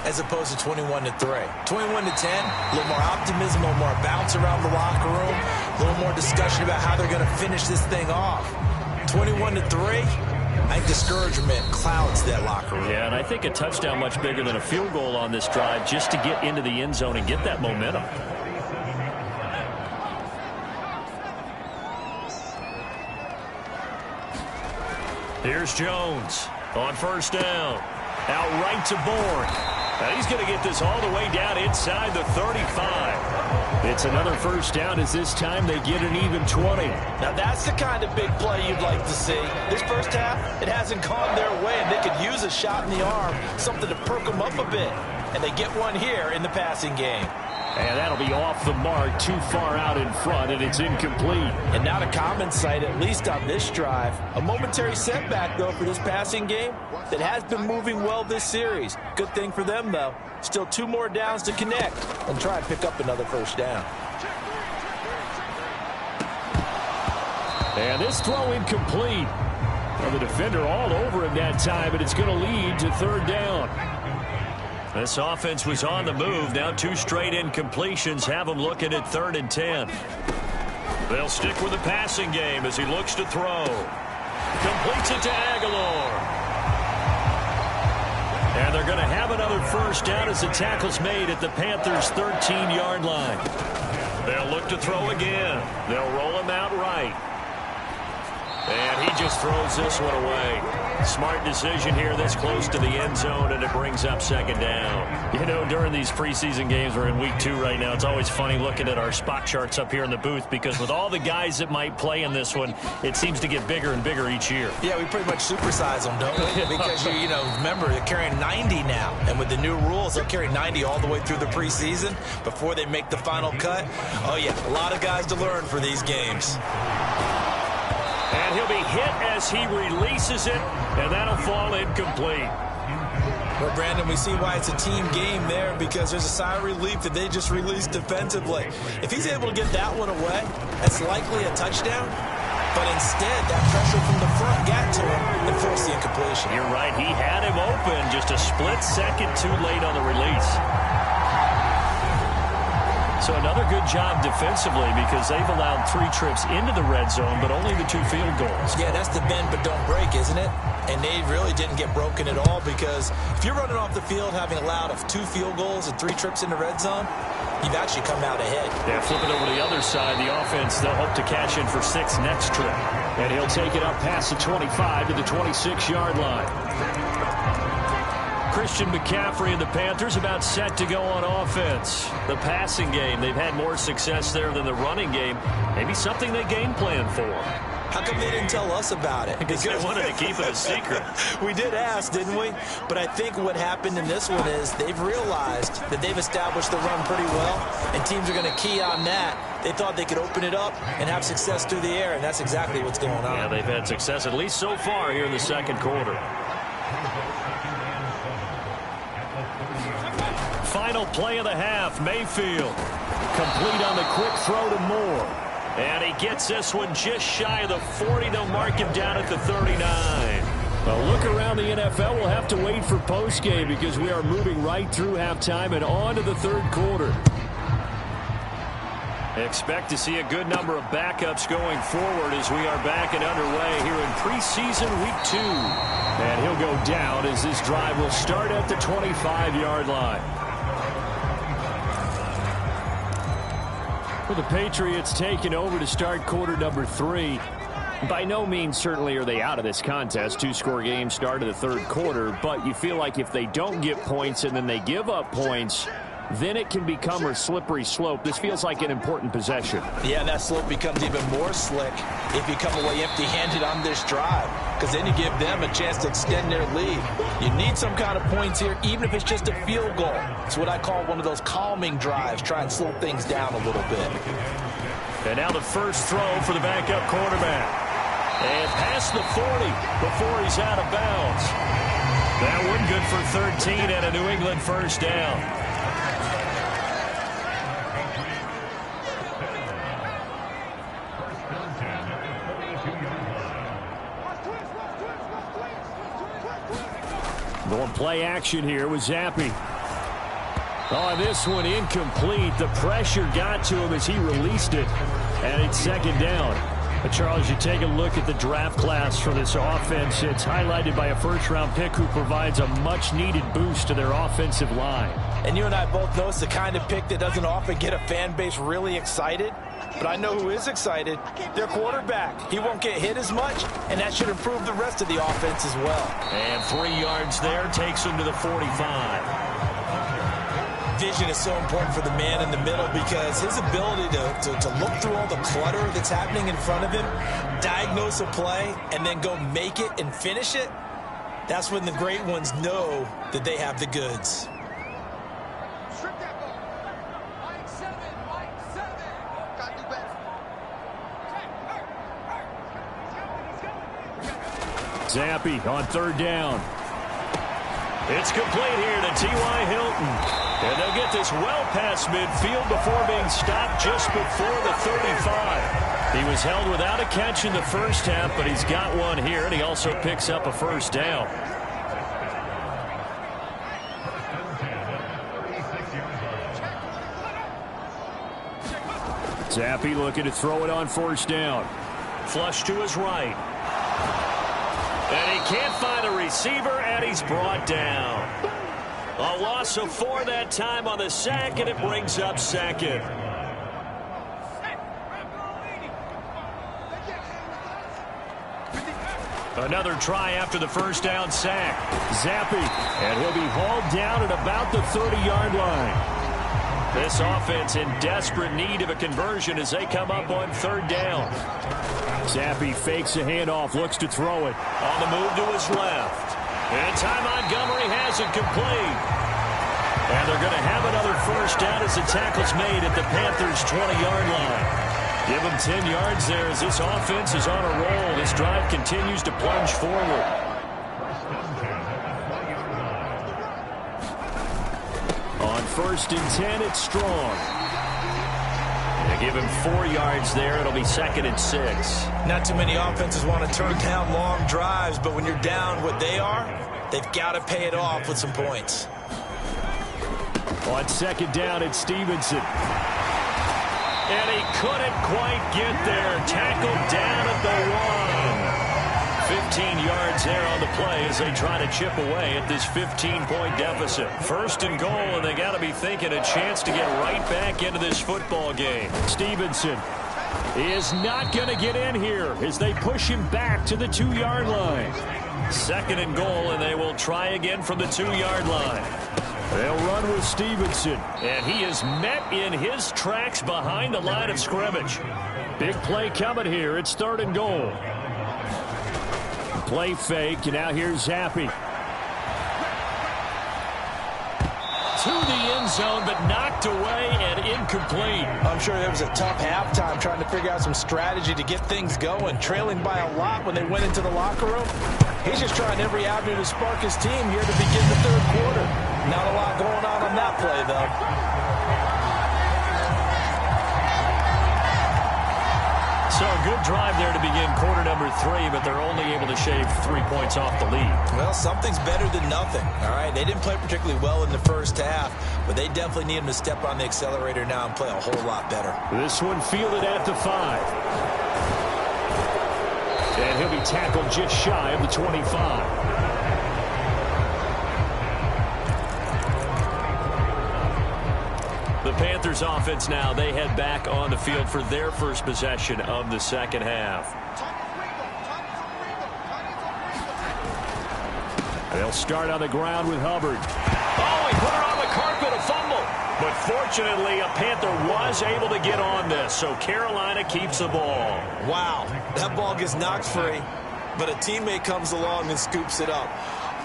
as opposed to 21-3. 21-10, a little more optimism, a little more bounce around the locker room, a little more discussion about how they're going to finish this thing off. 21-3, I think discouragement clouds that locker room. Yeah, and I think a touchdown much bigger than a field goal on this drive just to get into the end zone and get that momentum. Here's Jones on first down. Out right to Bourne. Now he's going to get this all the way down inside the 35. It's another first down as this time they get an even 20. Now that's the kind of big play you'd like to see. This first half, it hasn't gone their way, and they could use a shot in the arm, something to perk them up a bit. And they get one here in the passing game. And that'll be off the mark, too far out in front, and it's incomplete. And not a common sight, at least on this drive. A momentary setback, though, for this passing game that has been moving well this series. Good thing for them, though. Still 2 more downs to connect and try and pick up another first down. And this throw incomplete. Well, the defender all over him that time, but it's going to lead to third down. This offense was on the move. Now 2 straight incompletions have them looking at 3rd and 10. They'll stick with the passing game as he looks to throw. Completes it to Aguilar. And they're going to have another first down as the tackle's made at the Panthers' 13-yard line. They'll look to throw again. They'll roll him out right. And he just throws this one away. Smart decision here this close to the end zone, and it brings up 2nd down. You know, during these preseason games, we're in week 2 right now, it's always funny looking at our spot charts up here in the booth because with all the guys that might play in this one, it seems to get bigger and bigger each year. Yeah, we pretty much supersize them, don't we? Because, you know, remember, they're carrying 90 now. And with the new rules, they'll carry 90 all the way through the preseason before they make the final cut. Oh, yeah, a lot of guys to learn for these games. And he'll be hit as he releases it, and that'll fall incomplete. Well, Brandon, we see why it's a team game there because there's a sigh of relief that they just released defensively. If he's able to get that one away, that's likely a touchdown. But instead, that pressure from the front got to him and forced the incompletion. You're right. He had him open just a split second too late on the release. So another good job defensively because they've allowed 3 trips into the red zone, but only the 2 field goals. Yeah, that's the bend but don't break, isn't it? And they really didn't get broken at all because if you're running off the field having allowed 2 field goals and 3 trips in the red zone, you've actually come out ahead. Yeah, flipping over to the other side, the offense, they'll hope to cash in for 6 next trip. And he'll take it up past the 25 to the 26-yard line. Christian McCaffrey and the Panthers about set to go on offense. The passing game, they've had more success there than the running game. Maybe something they game plan for. How come they didn't tell us about it? Because they wanted to keep it a secret. We did ask, didn't we? But I think what happened in this one is they've realized that they've established the run pretty well, and teams are going to key on that. They thought they could open it up and have success through the air, and that's exactly what's going on. Yeah, they've had success at least so far here in the 2nd quarter. Final play of the half, Mayfield. Complete on the quick throw to Moore. And he gets this one just shy of the 40. They'll mark him down at the 39. A look around the NFL. We'll have to wait for postgame because we are moving right through halftime and on to the 3rd quarter. Expect to see a good number of backups going forward as we are back and underway here in preseason week 2. And he'll go down as this drive will start at the 25-yard line. For the Patriots taking over to start quarter number 3. By no means certainly are they out of this contest. 2-score game start of the 3rd quarter, but you feel like if they don't get points and then they give up points, then it can become a slippery slope. This feels like an important possession. Yeah, and that slope becomes even more slick if you come away empty-handed on this drive, because then you give them a chance to extend their lead. You need some kind of points here, even if it's just a field goal. It's what I call one of those calming drives. Try and slow things down a little bit. And now the first throw for the backup quarterback. And past the 40 before he's out of bounds. That one good for 13 and a New England first down. Going play action here with Zappi. Oh, this one incomplete. The pressure got to him as he released it. And it's 2nd down. But Charles, you take a look at the draft class for this offense. It's highlighted by a first-round pick who provides a much-needed boost to their offensive line. And you and I both know it's the kind of pick that doesn't often get a fan base really excited. But I know who is excited. Their quarterback. He won't get hit as much, and that should improve the rest of the offense as well. And 3 yards there takes him to the 45. Vision is so important for the man in the middle because his ability to look through all the clutter that's happening in front of him, diagnose a play, and then go make it and finish it, that's when the great ones know that they have the goods. Zappi on 3rd down. It's complete here to T.Y. Hilton. And they'll get this well past midfield before being stopped just before the 35. He was held without a catch in the first half, but he's got one here, and he also picks up a 1st down. Zappi looking to throw it on 1st down. Flush to his right. And he can't find a receiver, and he's brought down. A loss of 4 that time on the sack, and it brings up 2nd. Another try after the 1st down sack. Zappi, and he'll be hauled down at about the 30-yard line. This offense in desperate need of a conversion as they come up on 3rd down. Zappi fakes a handoff, looks to throw it. On the move to his left. And Ty Montgomery has it complete. And they're going to have another 1st down as the tackle's made at the Panthers' 20-yard line. Give them 10 yards there as this offense is on a roll. This drive continues to plunge forward. On 1st and 10, it's Strong. They give him 4 yards there. It'll be 2nd and 6. Not too many offenses want to turn down long drives, but when you're down what they are, they've got to pay it off with some points. On 2nd down, it's Stevenson. And he couldn't quite get there. Tackled down at the 1. 15 yards there on the play as they try to chip away at this 15-point deficit. 1st and goal, and they got to be thinking a chance to get right back into this football game. Stevenson is not going to get in here as they push him back to the 2-yard line. 2nd and goal, and they will try again from the 2-yard line. They'll run with Stevenson, and he is met in his tracks behind the line of scrimmage. Big play coming here. It's 3rd and goal. Play fake, and now here's Zappi. To the end zone, but knocked away and incomplete. I'm sure there was a tough halftime trying to figure out some strategy to get things going. Trailing by a lot when they went into the locker room. He's just trying every avenue to spark his team here to begin the 3rd quarter. Not a lot going on that play, though. So a good drive there to begin quarter number 3, but they're only able to shave 3 points off the lead. Well, something's better than nothing, all right? They didn't play particularly well in the first half, but they definitely need him to step on the accelerator now and play a whole lot better. This one fielded at the 5. And he'll be tackled just shy of the 25. The Panthers offense now, they head back on the field for their first possession of the 2nd half. They'll start on the ground with Hubbard. Oh, he put it on the carpet, a fumble. But fortunately, a Panther was able to get on this, so Carolina keeps the ball. Wow, that ball gets knocked free, but a teammate comes along and scoops it up.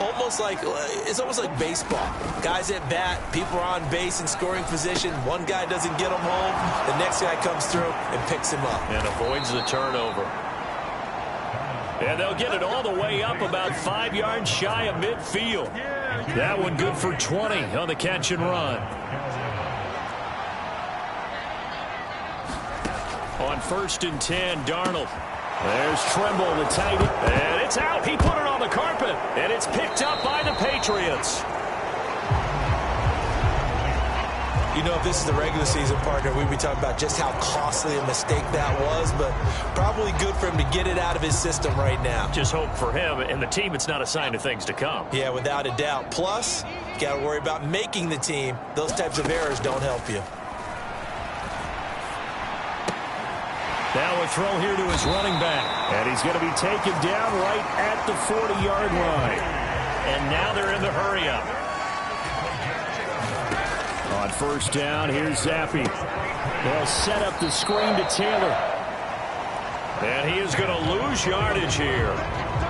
It's almost like baseball. Guys at bat, people are on base in scoring position. One guy doesn't get them home. The next guy comes through and picks him up. And avoids the turnover. And they'll get it all the way up about 5 yards shy of midfield. That one good for 20 on the catch and run. On 1st and 10, Darnold. There's Trimble, the tight end. And it's out. He put it on the carpet. And it's picked up by the Patriots. You know, if this is the regular season, partner, we'd be talking about just how costly a mistake that was, but probably good for him to get it out of his system right now. Just hope for him and the team it's not a sign of things to come. Yeah, without a doubt. Plus, you got to worry about making the team. Those types of errors don't help you. Now a throw here to his running back. And he's going to be taken down right at the 40-yard line. And now they're in the hurry-up. On first down, here's Zappi. They'll set up the screen to Taylor. And he is going to lose yardage here.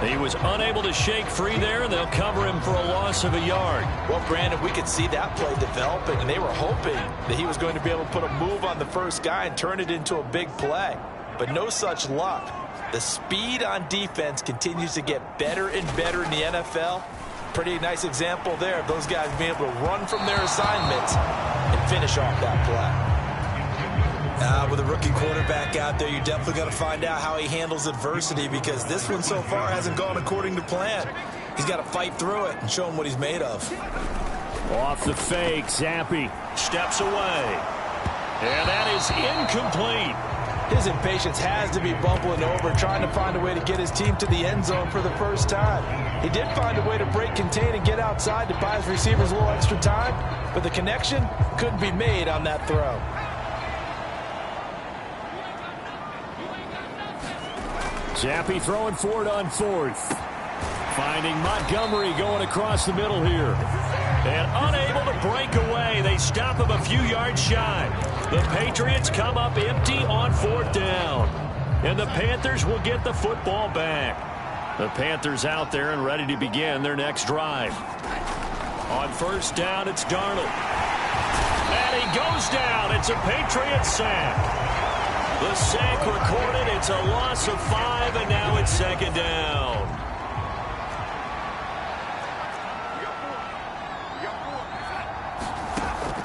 He was unable to shake free there, and they'll cover him for a loss of a yard. Well, Brandon, we could see that play developing, and they were hoping that he was going to be able to put a move on the first guy and turn it into a big play. But no such luck. The speed on defense continues to get better and better in the NFL. Pretty nice example there of those guys being able to run from their assignments and finish off that play. With a rookie quarterback out there, you're definitely going to find out how he handles adversity, because this one so far hasn't gone according to plan. He's got to fight through it and show him what he's made of. Off the fake, Zappi steps away. And that is incomplete. His impatience has to be bubbling over, trying to find a way to get his team to the end zone for the first time. He did find a way to break contain and get outside to buy his receivers a little extra time, but the connection couldn't be made on that throw. Zappi throwing for it on fourth. Finding Montgomery going across the middle here. And unable to break away. They stop him a few yards shy. The Patriots come up empty on fourth down. And the Panthers will get the football back. The Panthers out there and ready to begin their next drive. On first down, it's Darnold. And he goes down. It's a Patriots sack. The sack recorded. It's a loss of 5, and now it's second down.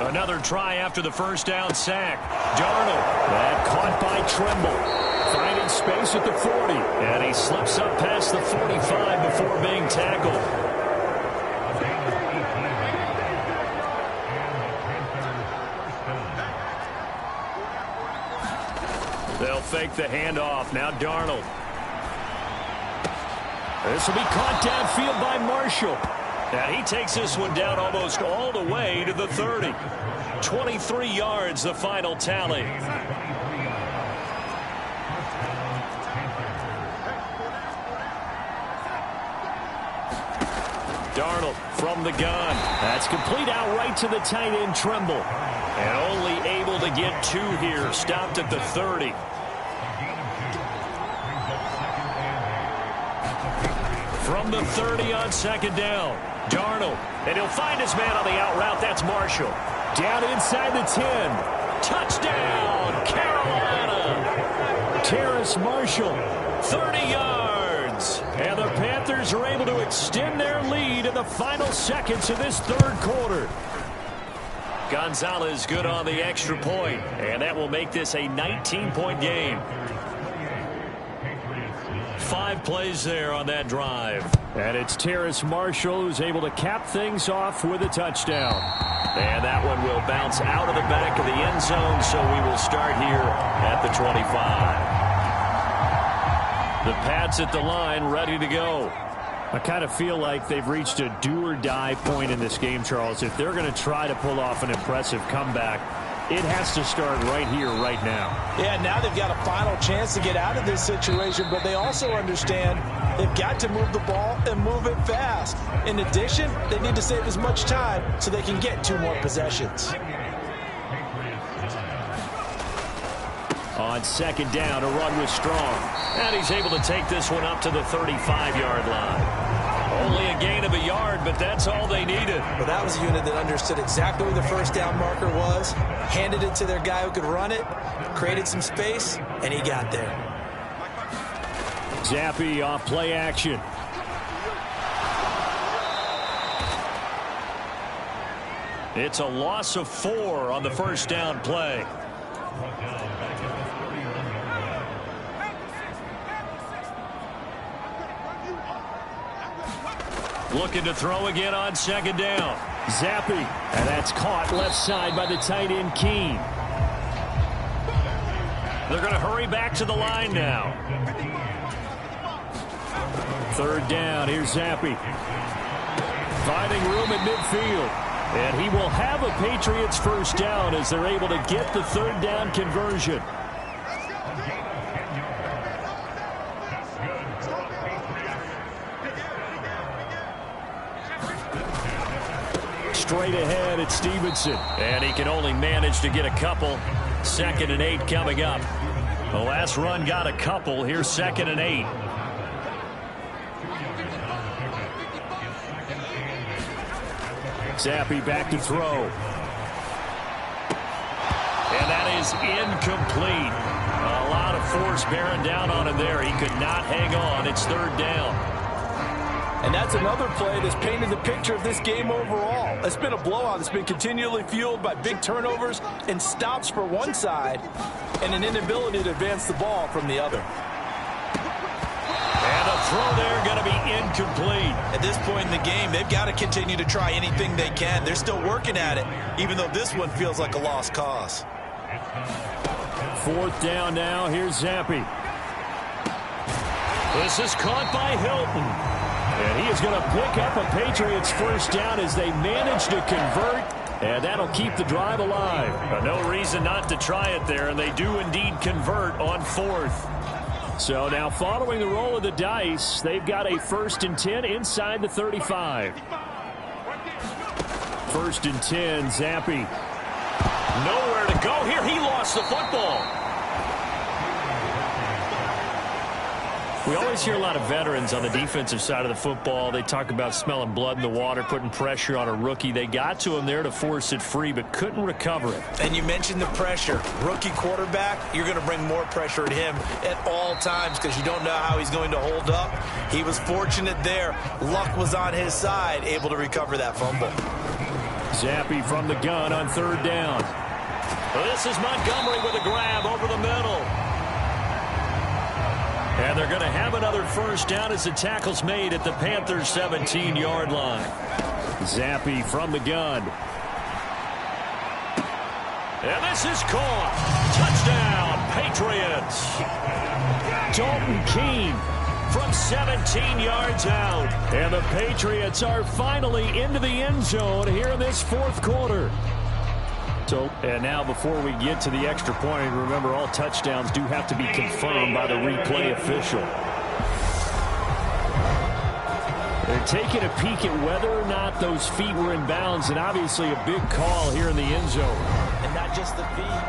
Another try after the first down sack. Darnold, that caught by Trimble. Finding space at the 40. And he slips up past the 45 before being tackled. They'll fake the handoff. Now Darnold. This will be caught downfield by Marshall. And he takes this one down almost all the way to the 30. 23 yards, the final tally. Darnold from the gun. That's complete out right to the tight end, Trimble. And only able to get 2 here. Stopped at the 30. From the 30 on second down. Darnold. And he'll find his man on the out route. That's Marshall. Down inside the 10. Touchdown, Carolina. Terrace Marshall. 30 yards. And the Panthers are able to extend their lead in the final seconds of this third quarter. Gonzalez good on the extra point. And that will make this a 19-point game. 5 plays there on that drive. And it's Terrace Marshall who's able to cap things off with a touchdown. And that one will bounce out of the back of the end zone, so we will start here at the 25. The Pats at the line, ready to go. I kind of feel like they've reached a do-or-die point in this game, Charles. If they're going to try to pull off an impressive comeback, it has to start right here, right now. Yeah, now they've got a final chance to get out of this situation, but they also understand they've got to move the ball and move it fast. In addition, they need to save as much time so they can get 2 more possessions. On second down, a run was strong. And he's able to take this one up to the 35-yard line. Only a gain of a yard, but that's all they needed. Well, that was a unit that understood exactly where the first down marker was, handed it to their guy who could run it, created some space, and he got there. Zappi off play action. It's a loss of 4 on the first down play. Looking to throw again on second down. Zappi, and that's caught left side by the tight end Keene. They're going to hurry back to the line now. Third down, here's Zappi. Finding room at midfield. And he will have a Patriots first down as they're able to get the third down conversion. Straight ahead, it's Stevenson. And he can only manage to get a couple. 2nd and 8 coming up. The last run got a couple. Here's 2nd and 8. Zappi back to throw. And that is incomplete. A lot of force bearing down on him there. He could not hang on. It's third down. And that's another play that's painted the picture of this game overall. It's been a blowout. It's been continually fueled by big turnovers and stops for one side and an inability to advance the ball from the other. And a throw there going to be incomplete. At this point in the game, they've got to continue to try anything they can. They're still working at it, even though this one feels like a lost cause. 4th down now. Here's Zappi. This is caught by Hilton. And he is going to pick up a Patriots first down as they manage to convert. And that'll keep the drive alive. But no reason not to try it there. And they do indeed convert on 4th. So now following the roll of the dice, they've got a 1st and 10 inside the 35. 1st and 10, Zappi. Nowhere to go here. He lost the football. We always hear a lot of veterans on the defensive side of the football. They talk about smelling blood in the water, putting pressure on a rookie. They got to him there to force it free, but couldn't recover it. And you mentioned the pressure. Rookie quarterback, you're going to bring more pressure at him at all times because you don't know how he's going to hold up. He was fortunate there. Luck was on his side, able to recover that fumble. Zappi from the gun on 3rd down. This is Montgomery with a grab over the middle. And they're going to have another first down as the tackle's made at the Panthers' 17-yard line. Zappi from the gun. And this is caught. Touchdown, Patriots. Dalton Keene from 17 yards out. And the Patriots are finally into the end zone here in this 4th quarter. So, and now before we get to the extra point, remember all touchdowns do have to be confirmed by the replay official. They're taking a peek at whether or not those feet were in bounds, and obviously a big call here in the end zone. And not just the feet.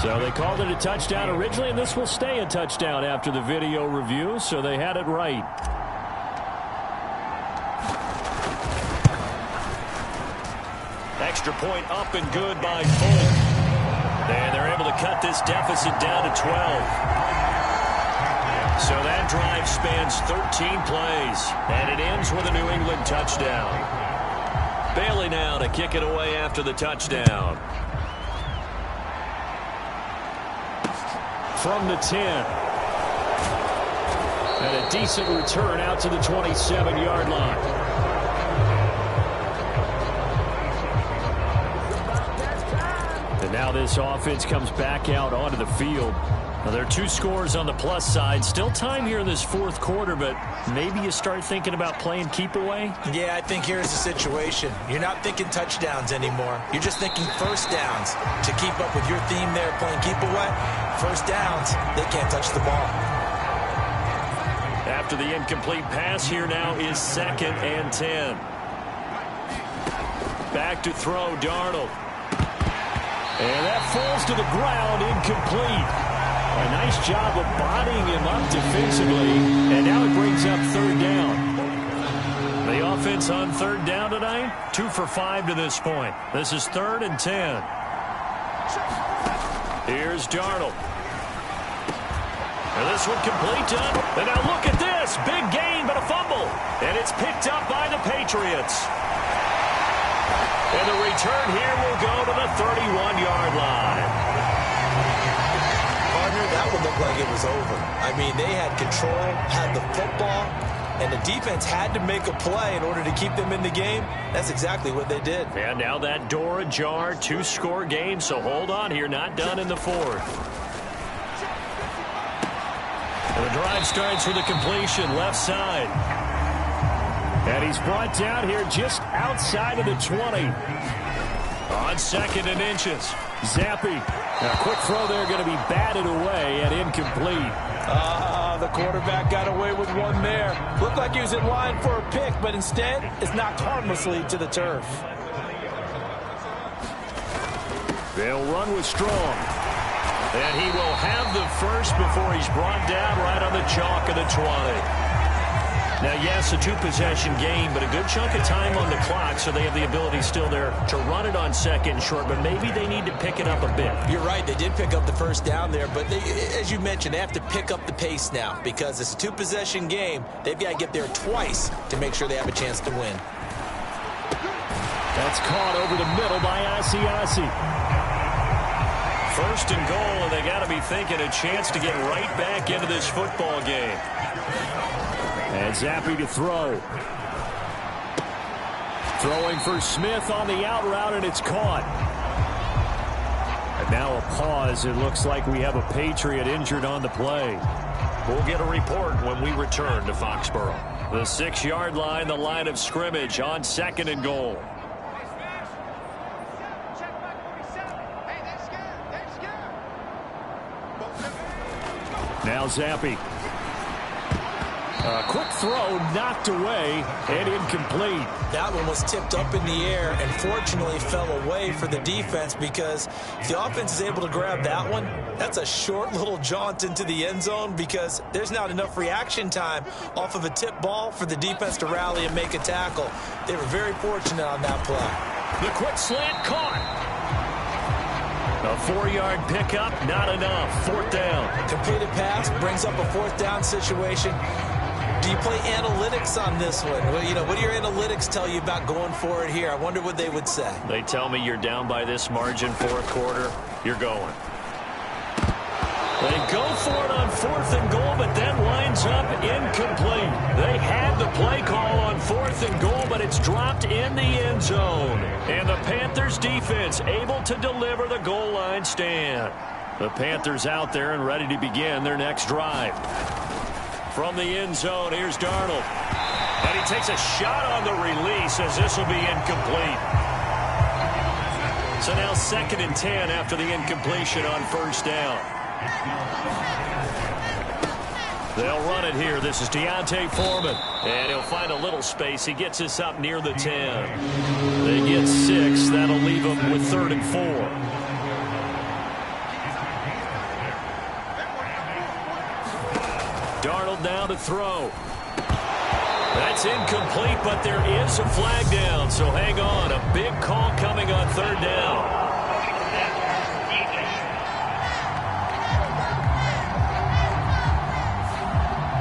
So they called it a touchdown originally, and this will stay a touchdown after the video review, so they had it right. Extra point up and good by Folk. And they're able to cut this deficit down to 12. So that drive spans 13 plays, and it ends with a New England touchdown. Bailey now to kick it away after the touchdown. From the 10. And a decent return out to the 27-yard line. And now this offense comes back out onto the field. Now there are 2 scores on the plus side. Still time here in this 4th quarter, but maybe you start thinking about playing keep away? Yeah, I think here's the situation. You're not thinking touchdowns anymore. You're just thinking first downs. To keep up with your theme there, playing keep away, first downs, they can't touch the ball. After the incomplete pass, here now is 2nd and 10. Back to throw, Darnold. And that falls to the ground, incomplete. A nice job of bodying him up defensively. And now it brings up 3rd down. The offense on 3rd down tonight, 2 for 5 to this point. This is 3rd and 10. Here's Darnold. And this one complete to him. And now look at this. Big gain, but a fumble. And it's picked up by the Patriots. And the return here will go to the 31-yard line. Partner, that one looked like it was over. I mean, they had control, had the football, and the defense had to make a play in order to keep them in the game. That's exactly what they did. And now that door ajar, 2-score game, so hold on here, not done in the fourth. And the drive starts with a completion, left side. And he's brought down here just outside of the 20. On 2nd and inches. Zappi. A quick throw there, going to be batted away and incomplete. The quarterback got away with one there. Looked like he was in line for a pick, but instead it's knocked harmlessly to the turf. They'll run with Strong. And he will have the first before he's brought down right on the chalk of the 20. Now, yes, a 2-possession game, but a good chunk of time on the clock, so they have the ability still there to run it on 2nd and short, but maybe they need to pick it up a bit. You're right. They did pick up the first down there, but they, as you mentioned, they have to pick up the pace now because it's a 2-possession game. They've got to get there twice to make sure they have a chance to win. That's caught over the middle by Asiasi. 1st and goal, and they got to be thinking a chance to get right back into this football game. And Zappi to throw. Throwing for Smith on the out route, and it's caught. And now a pause. It looks like we have a Patriot injured on the play. We'll get a report when we return to Foxborough. The 6-yard line, the line of scrimmage on 2nd and goal. Now Zappi. A quick throw knocked away and incomplete. That one was tipped up in the air and fortunately fell away for the defense because if the offense is able to grab that one, that's a short little jaunt into the end zone because there's not enough reaction time off of a tip ball for the defense to rally and make a tackle. They were very fortunate on that play. The quick slant caught. A 4-yard pickup, not enough. 4th down. Completed pass brings up a 4th down situation. Do you play analytics on this one? Well, you know, what do your analytics tell you about going for it here? I wonder what they would say. They tell me you're down by this margin, 4th quarter, you're going. They go for it on 4th and goal, but then winds up incomplete. They had the play call on 4th and goal, but it's dropped in the end zone. And the Panthers defense able to deliver the goal line stand. The Panthers out there and ready to begin their next drive. From the end zone, here's Darnold. And he takes a shot on the release as this will be incomplete. So now 2nd and 10 after the incompletion on 1st down. They'll run it here. This is Deontay Foreman. And he'll find a little space. He gets us up near the 10. They get 6. That'll leave them with 3rd and 4. Darnold now to throw. That's incomplete, but there is a flag down, so hang on. A big call coming on 3rd down.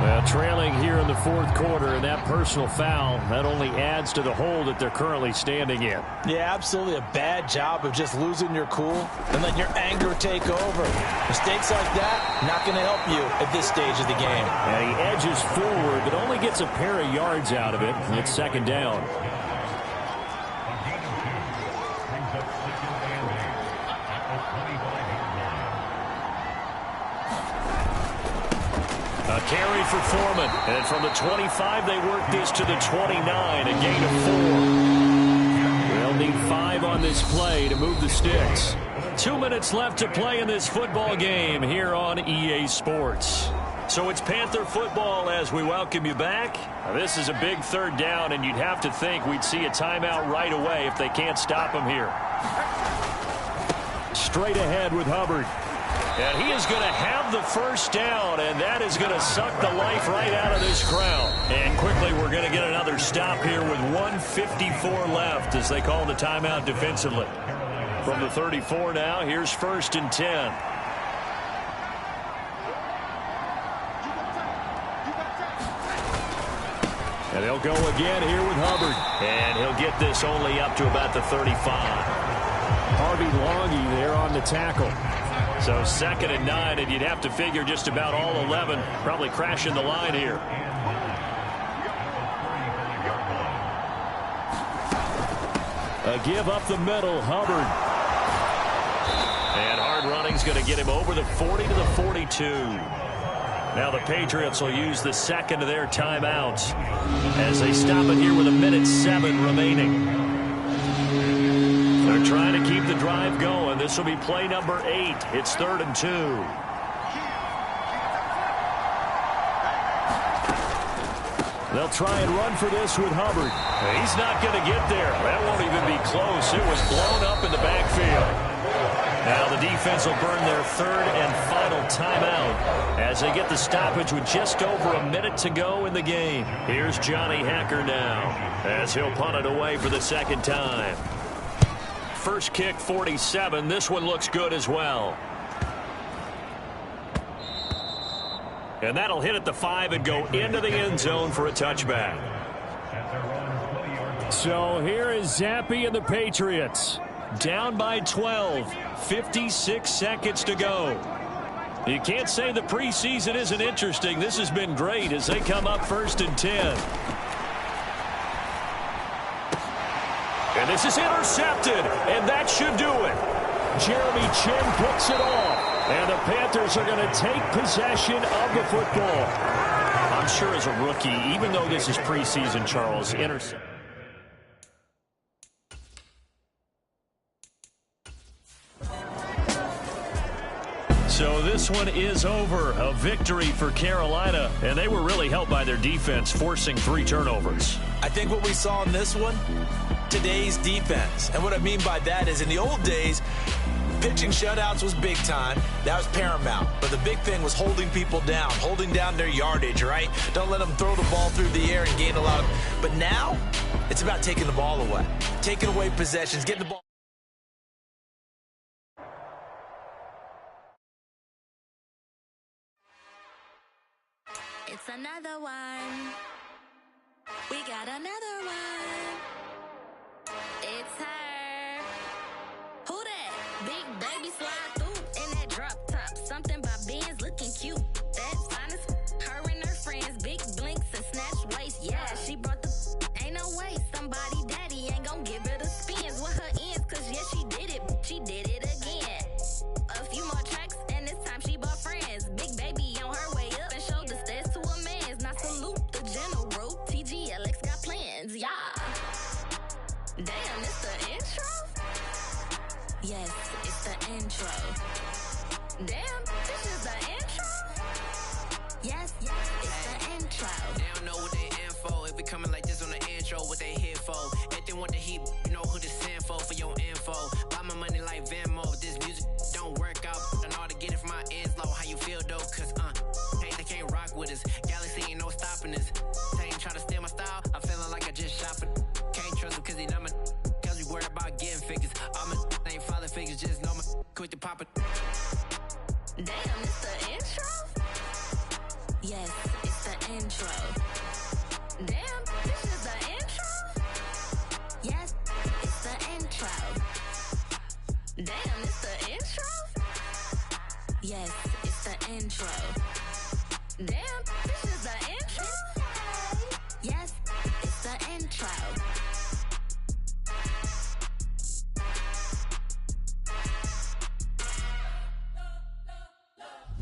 Well, trailing here in the 4th quarter, and that personal foul, that only adds to the hole that they're currently standing in. Yeah, absolutely a bad job of just losing your cool and letting your anger take over. Mistakes like that, not going to help you at this stage of the game. And he edges forward, but only gets a pair of yards out of it. It's 2nd down. A carry for Foreman. And from the 25, they work this to the 29, a gain of 4. They'll need 5 on this play to move the sticks. 2 minutes left to play in this football game here on EA Sports. So it's Panther football as we welcome you back. Now, this is a big 3rd down, and you'd have to think we'd see a timeout right away if they can't stop them here. Straight ahead with Hubbard. And he is going to have the 1st down, and that is going to suck the life right out of this crowd. And quickly, we're going to get another stop here with 1:54 left as they call the timeout defensively. From the 34 now, here's 1st and 10. And they'll go again here with Hubbard. And he'll get this only up to about the 35. Harvey Longy there on the tackle. So 2nd and 9, and you'd have to figure just about all 11 probably crashing the line here. A give up the middle, Hubbard. And hard running's going to get him over the 40 to the 42. Now the Patriots will use the second of their timeouts as they stop it here with 1:07 remaining. They're trying to keep the drive going. This will be play number 8. It's 3rd and 2. They'll try and run for this with Hubbard. He's not going to get there. That won't even be close. It was blown up in the backfield. Now the defense will burn their 3rd and final timeout as they get the stoppage with just over a minute to go in the game. Here's Johnny Hacker now as he'll punt it away for the 2nd time. First kick, 47. This one looks good as well. And that'll hit at the 5 and go into the end zone for a touchback. So here is Zappi and the Patriots. Down by 12. 56 seconds to go. You can't say the preseason isn't interesting. This has been great as they come up 1st and 10. And this is intercepted, and that should do it. Jeremy Chin picks it off, and the Panthers are going to take possession of the football. I'm sure as a rookie, even though this is preseason, Charles, intercept. So this one is over. A victory for Carolina, and they were really helped by their defense, forcing 3 turnovers. I think what we saw in this one, today's defense. And what I mean by that is in the old days, pitching shutouts was big time. That was paramount. But the big thing was holding people down, holding down their yardage, right? Don't let them throw the ball through the air and gain a lot of... But now, it's about taking the ball away. Taking away possessions, getting the ball... It's another one. We got another one. It's her. Who that? Big baby slide through in that drop top. Something by Benz looking cute. That's honest. Her and her friends, big blinks and snatch waist. Yeah, she brought the... Ain't no way somebody daddy ain't gon' give her the spins with her ends. Cause yeah, she did it. She did it again. A few more tracks and this time she bought friends. Big baby on her way up and showed the stairs to a man's. Now salute the general. TGLX got plans, yeah. Damn, it's the intro? Yes, it's the intro. Damn, this is the intro? Yes, it's the intro. They don't know what they in for. If we coming like this on the intro, what they here for? If they want the heat, you know who to send for your info. Buy my money like Venmo. If this music don't work out, I know how to get it from my ends low. How you feel though? Cause hey, they can't rock with us. Galaxy ain't no stopping us. They ain't trying to steal my style. I'm feeling like I just shot for. Can't trust him cause he not my. Cause we worried about getting figures. All my ain't father figures, just know my quick to pop it. Damn, it's the intro? Yes, it's the intro. Damn, this is the intro? Yes, it's the intro. Damn, it's the intro? Yes, it's the intro. Damn, this is the intro? Yes, it's the intro.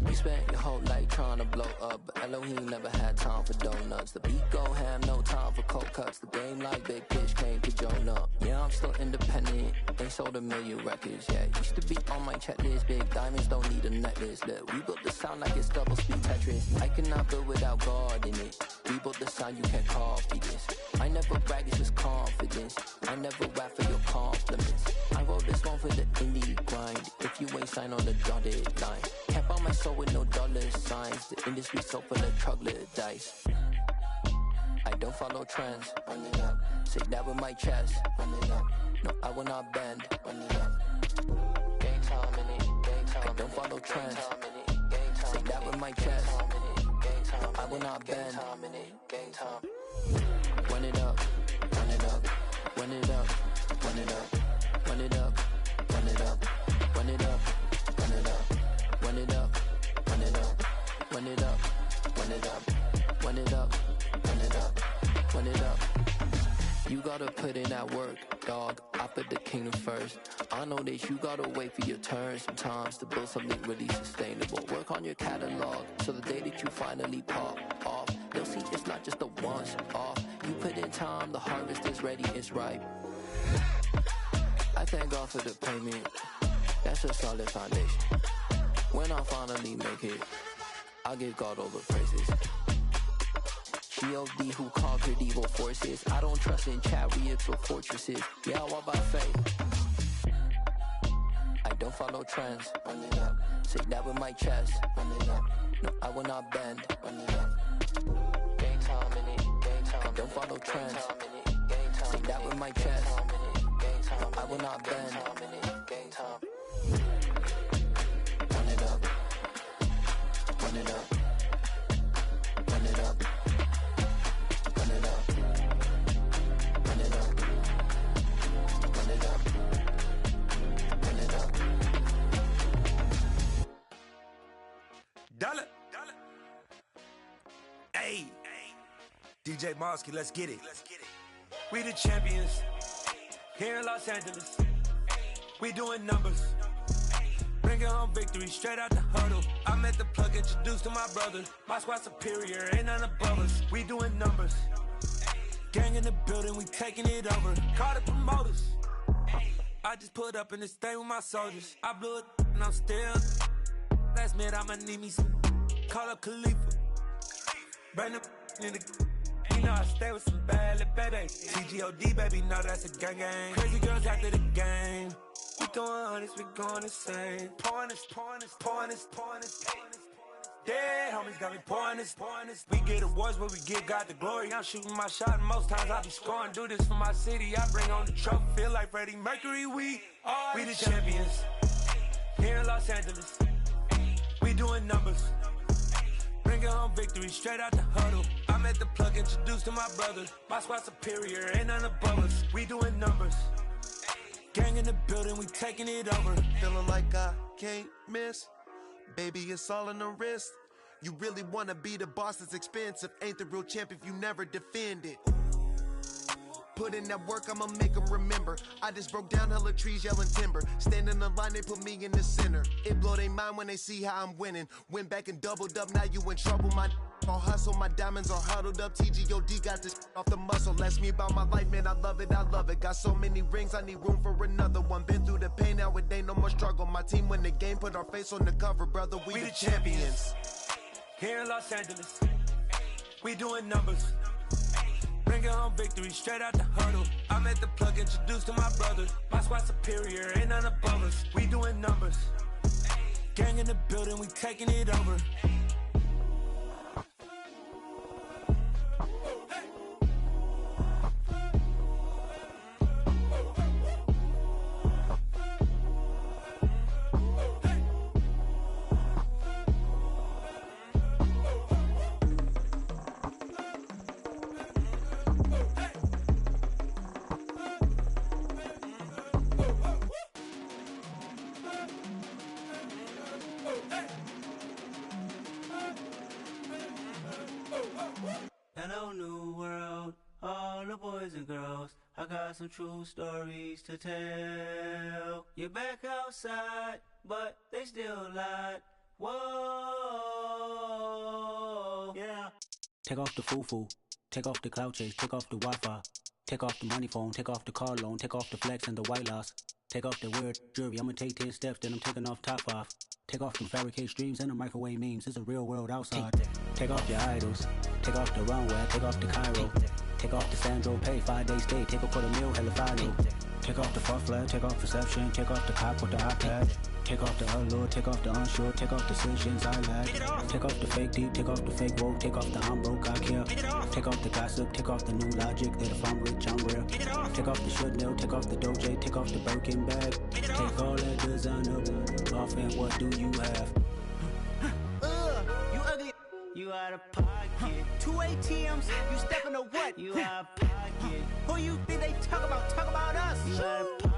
You spent your whole life trying to blow up, but Elohim never had time for donuts. The beat go ham, no time for cold cuts. The game like big pitch came to Jonah. Yeah, I'm still independent, ain't sold 1 million records yet. Used to be on my checklist, big diamonds don't need a necklace. Look, we built the sound like it's double speed Tetris. I cannot build without God in it. We built the sound, you can't copy this. I never brag, it's just confidence. I never rap for your compliments. I wrote this one for the indie grind. If you ain't signed on the dotted line, can't buy my soul with no dollar signs. The industry so full of troglodytes. I don't follow trends. Run it up. Say that with my chest. Run it up. No, I will not bend. Run it up. Game time in it. Game time. I don't follow trends. Say that with my chest. No, I will not bend. Game time. Run it up. Run it up. Run it up. Run it up. Run it up. Run it up. Run it up. Run it up. run it up. You gotta put in that work, dog. I put the kingdom first. I know that you gotta wait for your turn sometimes to build something really sustainable. Work on your catalog, so the day that you finally pop off, you'll see it's not just a once off. You put in time, the harvest is ready, it's ripe. I thank God for the payment. That's a solid foundation. When I finally make it, I give God all the praises. G.O.D. who conquered evil forces. I don't trust in chariots or fortresses. Yeah, I walk by faith. I don't follow trends. Say that with my chest. No, I will not bend. Game time in it. I don't follow trends. Say that with my chest. No, I will not bend. Game time. Run it up. Run it up. Run it up. Run it up. Run it up. Run it up. Run it up. Dollar. Hey. DJ Mosky, let's get it. We the champions. Here in Los Angeles. We doing numbers. Bringing home victory straight out the huddle. I met the plug, introduced to my brother. My squad superior, ain't none above us. We doing numbers. Gang in the building, we taking it over. Call the promoters. I just put up in this thing with my soldiers. I blew it and I'm still. Last minute I'ma need me some. Call up Khalifa. Bring the in the. You know I stay with some bad little baby. TGOD baby, know that's a gang gang. Crazy girls after the game. We doing honest, we going insane. Pouring this. Dead homies got me pouring this. We get awards, but we give God the glory. I'm shooting my shot, and most times I be scoring. Do this for my city, I bring on the trophy. Feel like Freddie Mercury, we the champions. Here in Los Angeles, we doing numbers. Bringing home victory straight out the huddle. I met the plug, introduced to my brother. My squad superior, ain't none above us. We doing numbers. Gang in the building, we taking it over. Feeling like I can't miss. Baby, it's all in the wrist. You really wanna be the boss, it's expensive. Ain't the real champ if you never defend it. Put in that work, I'ma make them remember. I just broke down hella trees, yelling timber. Standing in the line, they put me in the center. It blow their mind when they see how I'm winning. Went back and doubled up, now you in trouble. My all hustle, my diamonds are huddled up. TGOD got this off the muscle. Ask me about my life, man, I love it. Got so many rings, I need room for another one. Been through the pain, now it ain't no more struggle. My team win the game, put our face on the cover, brother. We the champions. Here in Los Angeles, we doing numbers. Bringing home victory straight out the huddle. I met the plug, introduced to my brother. My squad superior, ain't none above us. We doing numbers. Gang in the building, we taking it over. Hello, new world, all the boys and girls. I got some true stories to tell. You're back outside, but they still lied. Whoa, yeah. Take off the foo-foo, take off the cloud chase, take off the Wi-Fi, take off the money phone, take off the car loan, take off the flex and the white loss. Take off the weird jewelry, I'ma take 10 steps, then I'm taking off top 5. Take off them fabricate streams and the microwave memes, it's a real world outside. Take off your idols, take off the runway, take off the Cairo. Take off the Sandro pay, 5-day stay, take a quarter meal, hella final. Take off the fuck flag, take off perception, take off the cop with the iPad. Take off the allure, take off the unsure, take off decisions I lack. Take off the fake deep, take off the fake woke, take off the I'm broke, I care. Take off the gossip, take off the new logic, that if I'm rich, I'm real. Take off the should know, take off the Doge, take off the Birkin bag. Take all that designer off and what do you have? You ugly, you out of pocket. 2 ATMs, you stepping to what? You out of pocket. Who you think they talk about? Talk about us. You out of pocket.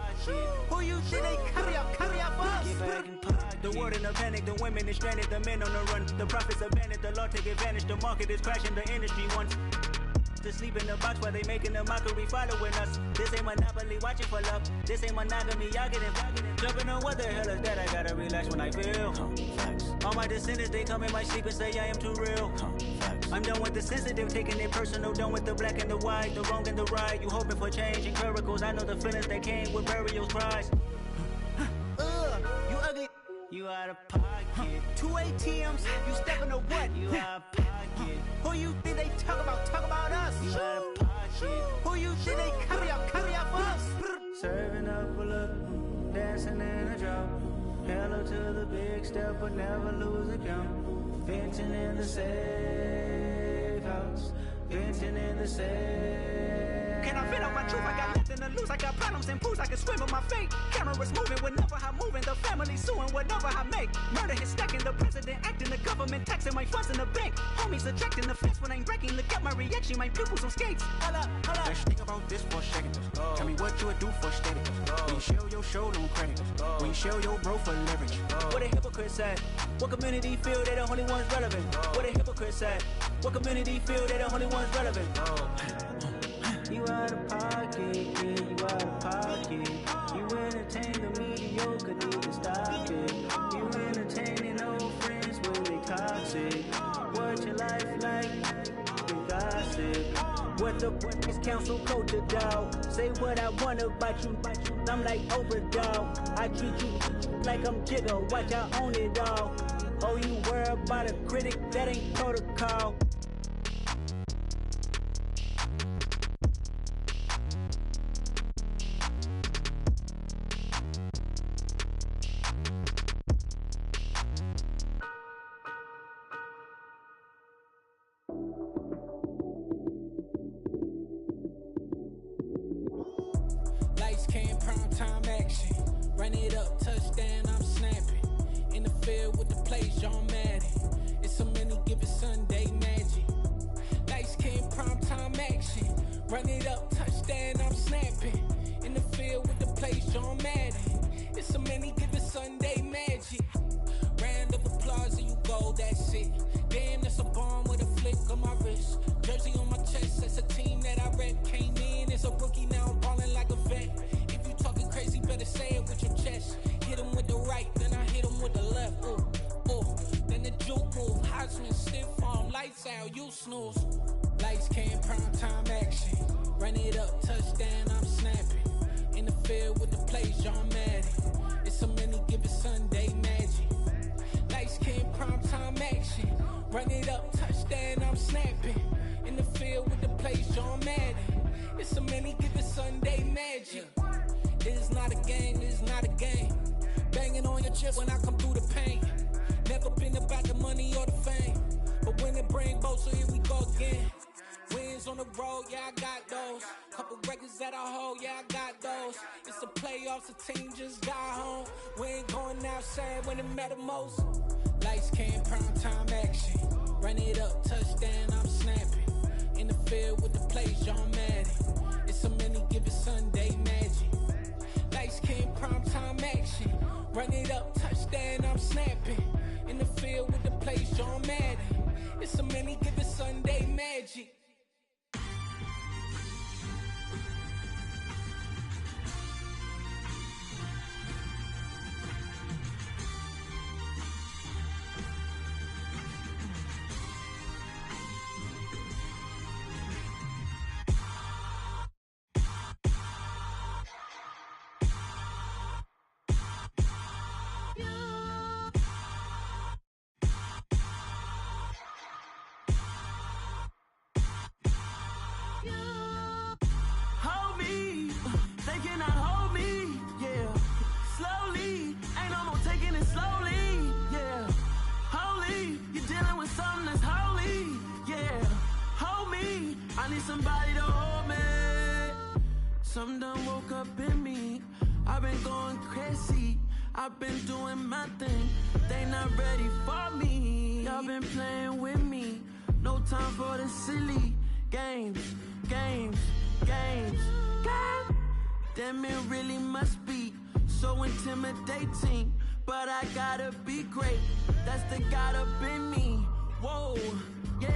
Who you think they carry up us? Get back in pocket. The world in a panic, the women is stranded, the men on the run. The profits abandoned, the law take advantage, the market is crashing, the industry wants. to sleep in the box while they making a mockery following us. This ain't Monopoly, watching for love. This ain't monogamy, y'all get it. Jumping on what the hell is that? I gotta relax when I feel. All my descendants, they come in my sleep and say I am too real. I'm done with the sensitive, taking it personal. Done with the black and the white, the wrong and the right. You hoping for change and miracles. I know the feelings that came with burial cries. You ugly. You out of pocket. 2 ATMs, you stepping to what? You out of pocket. Who you think they talk about us? You out of pocket. Who you think they copy out for us? Serving up a look, dancing in a drop. Hello to the big step, but never lose a count. Venting in the safe house. Venting in the safe. Can I fit out my truth? I got nothing to lose. I got problems and pools. I can swim with my fate. Cameras moving whenever I'm moving. The family suing whatever I make. Murder is stacking. The president acting. The government taxing my funds in the bank. Homies ejecting the fence when I'm breaking. Look at my reaction. My pupils on skates. Hold up. Let's think about this for a second. Tell me what you would do for steady. When you show your show no credit. When you show your bro for leverage. What a hypocrite said. What community feel they the only ones relevant? What a hypocrite said. What community feel they the only ones relevant? You out of pocket, yeah, you out of pocket. You entertain the mediocre, need to stop it. You entertaining old friends when they toxic. What your life like? You gossip. What the is council culture, dog? Say what I want about you, I'm like overdog. I treat you like I'm Jigga, watch I own it all. Oh, you worry about a critic, that ain't protocol. Lights came, prime time action. Run it up, touchdown, I'm snapping. In the field with the plays, John Madden. It's so many, give it Sunday magic. Lights came, prime time action. Run it up, touchdown, I'm snapping. In the field with the plays, John Madden. It's so many, give it Sunday magic. Round of applause and you go, that's it. Damn, that's a bomb with a flick on my wrist. Jersey on my chest, that's a team that I rep. Came in as a rookie, now I'm ballin' like a vet. If you talking crazy, better say it with your chest. Hit him with the right, then I hit him with the left. Ooh, ooh. Then the juke move, Heisman, stiff arm, lights out, you snooze. Lights came, prime time action. Run it up, touchdown, I'm snapping. In the field with the plays, John Madden. It's so many, give it Sunday magic. Lights came, prime time action. Run it up, touchdown, I'm snapping. In the field with the plays, John Madden. It's so many, give it Sunday magic. This is not a game, this is not a game. Banging on your chest when I come through the pain. Never been about the money or the fame. But when it bring both, so here we go again. Wins on the road, yeah, I got those. Couple records that I hold, yeah, I got those. It's the playoffs, the team just got home. We ain't going outside when it matter most. Lights came, prime time action. Run it up, touchdown, I'm snapping. In the field with the plays, John Madden. It's so many, give it Sunday magic. Lights came, prime time action. Run it up, touchdown, I'm snapping. In the field with the plays, John Madden. It's so many, give it Sunday magic. Hold me, they cannot hold me, yeah. Slowly, ain't no more taking it slowly, yeah. Holy, you're dealing with something that's holy, yeah. Hold me, I need somebody to hold me. Something done woke up in me. I've been going crazy, I've been doing my thing. They not ready for me. Y'all been playing with me. No time for the silly games, games, games, games. Damn, it really must be so intimidating. But I gotta be great, that's the God up in me. Whoa, yeah.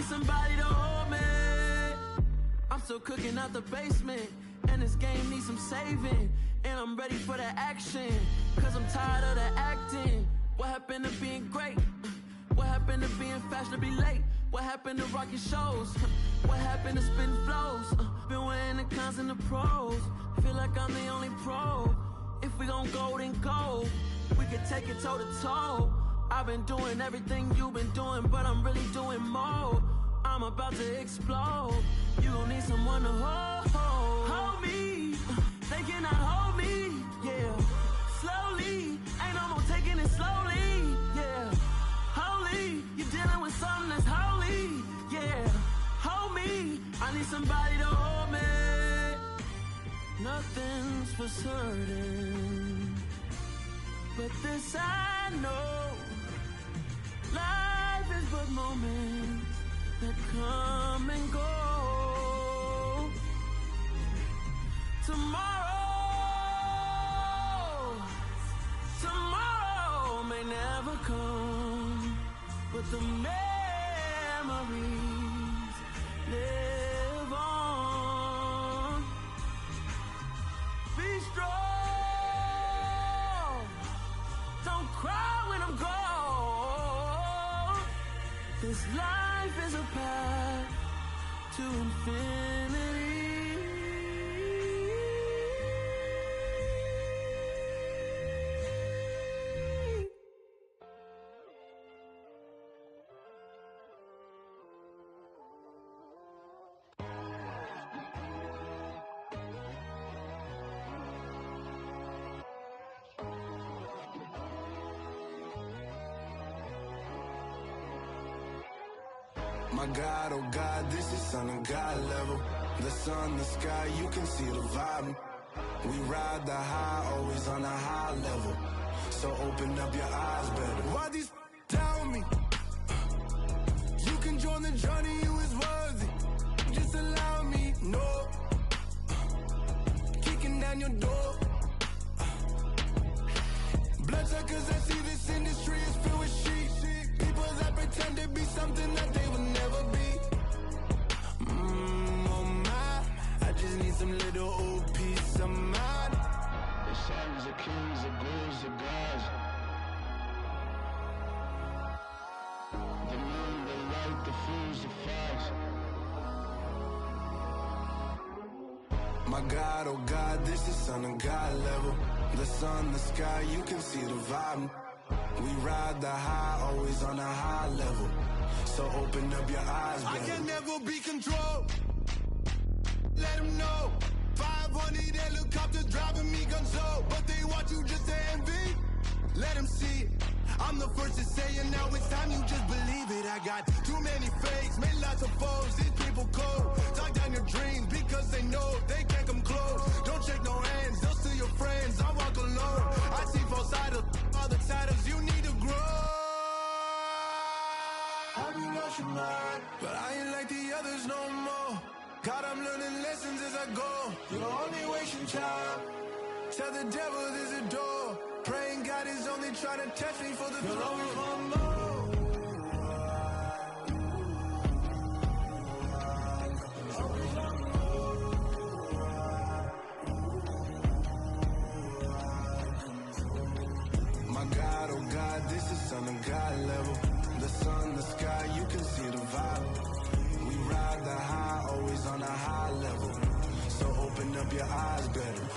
somebody to hold me. I'm still cooking out the basement, and this game needs some saving. And I'm ready for the action, cause I'm tired of the acting. What happened to being great? What happened to being fashionably late? What happened to rocking shows? What happened to spitting flows? Been weighing the cons and the pros. Feel like I'm the only pro. If we gon' go, then go. We can take it toe to toe. I've been doing everything you've been doing, but I'm really doing more. I'm about to explode. You gon' need someone to hold me. They cannot hold me, yeah. Slowly, ain't no more taking it slowly, yeah. Holy, you're dealing with something that's holy, yeah. Hold me, I need somebody to hold me. Nothing's for certain, but this I know. Life is but moments that come and go. Tomorrow may never come, but the memories live on. Be strong, don't cry when I'm gone. This life is a path to infinity. My God, oh God, this is Son of God level. The sun, the sky, you can see the vibe. We ride the high, always on a high level. So open up your eyes better. Why these tell me? You can join the journey, you is worthy. Just allow me, no. Kicking down your door. Bloodsuckers, I see this industry is filled with sheep. People that pretend to be something that they will never be. Oh my, I just need some little old peace of mind. The sons, the kings, the ghouls, the gods. The moon, the light, the fools, the facts. My God, oh God, this is Son of God level. The sun, the sky, you can see the vibe. We ride the high, always on a high level. So open up your eyes, baby. I can never be controlled. Let them know. 500 helicopters driving me gonzo. But they want you just to envy. Let them see it. I'm the first to say it, now it's time you just believe it. I got too many fakes, made lots of foes. These people cold. Talk down your dreams because they know they can't come close. Don't shake no hands, they'll steal your friends. I walk alone. I see false idols, other titles, you need to grow. Have you lost your mind? But I ain't like the others no more. God, I'm learning lessons as I go. You're only wasting time. Tell the devil there's a door. Praying God is only trying to test me for the throne. You'll always want more. My God, oh God, this is Son of God level. The sun, the sky, you can see the vibe. We ride the high, always on a high level. So open up your eyes better.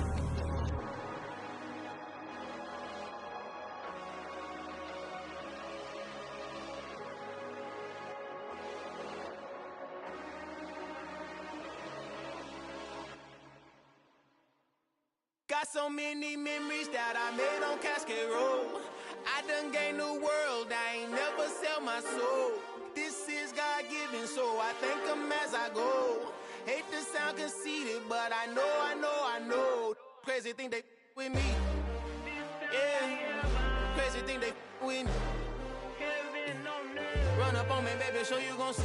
Got so many memories that I made on Cascade Road. I done gained the world, I ain't never sell my soul. This is God-given, so I thank him as I go. Hate to sound conceited, but I know. Crazy thing they with me. Yeah, crazy thing they with me. Run up on me, baby, show you gon' see.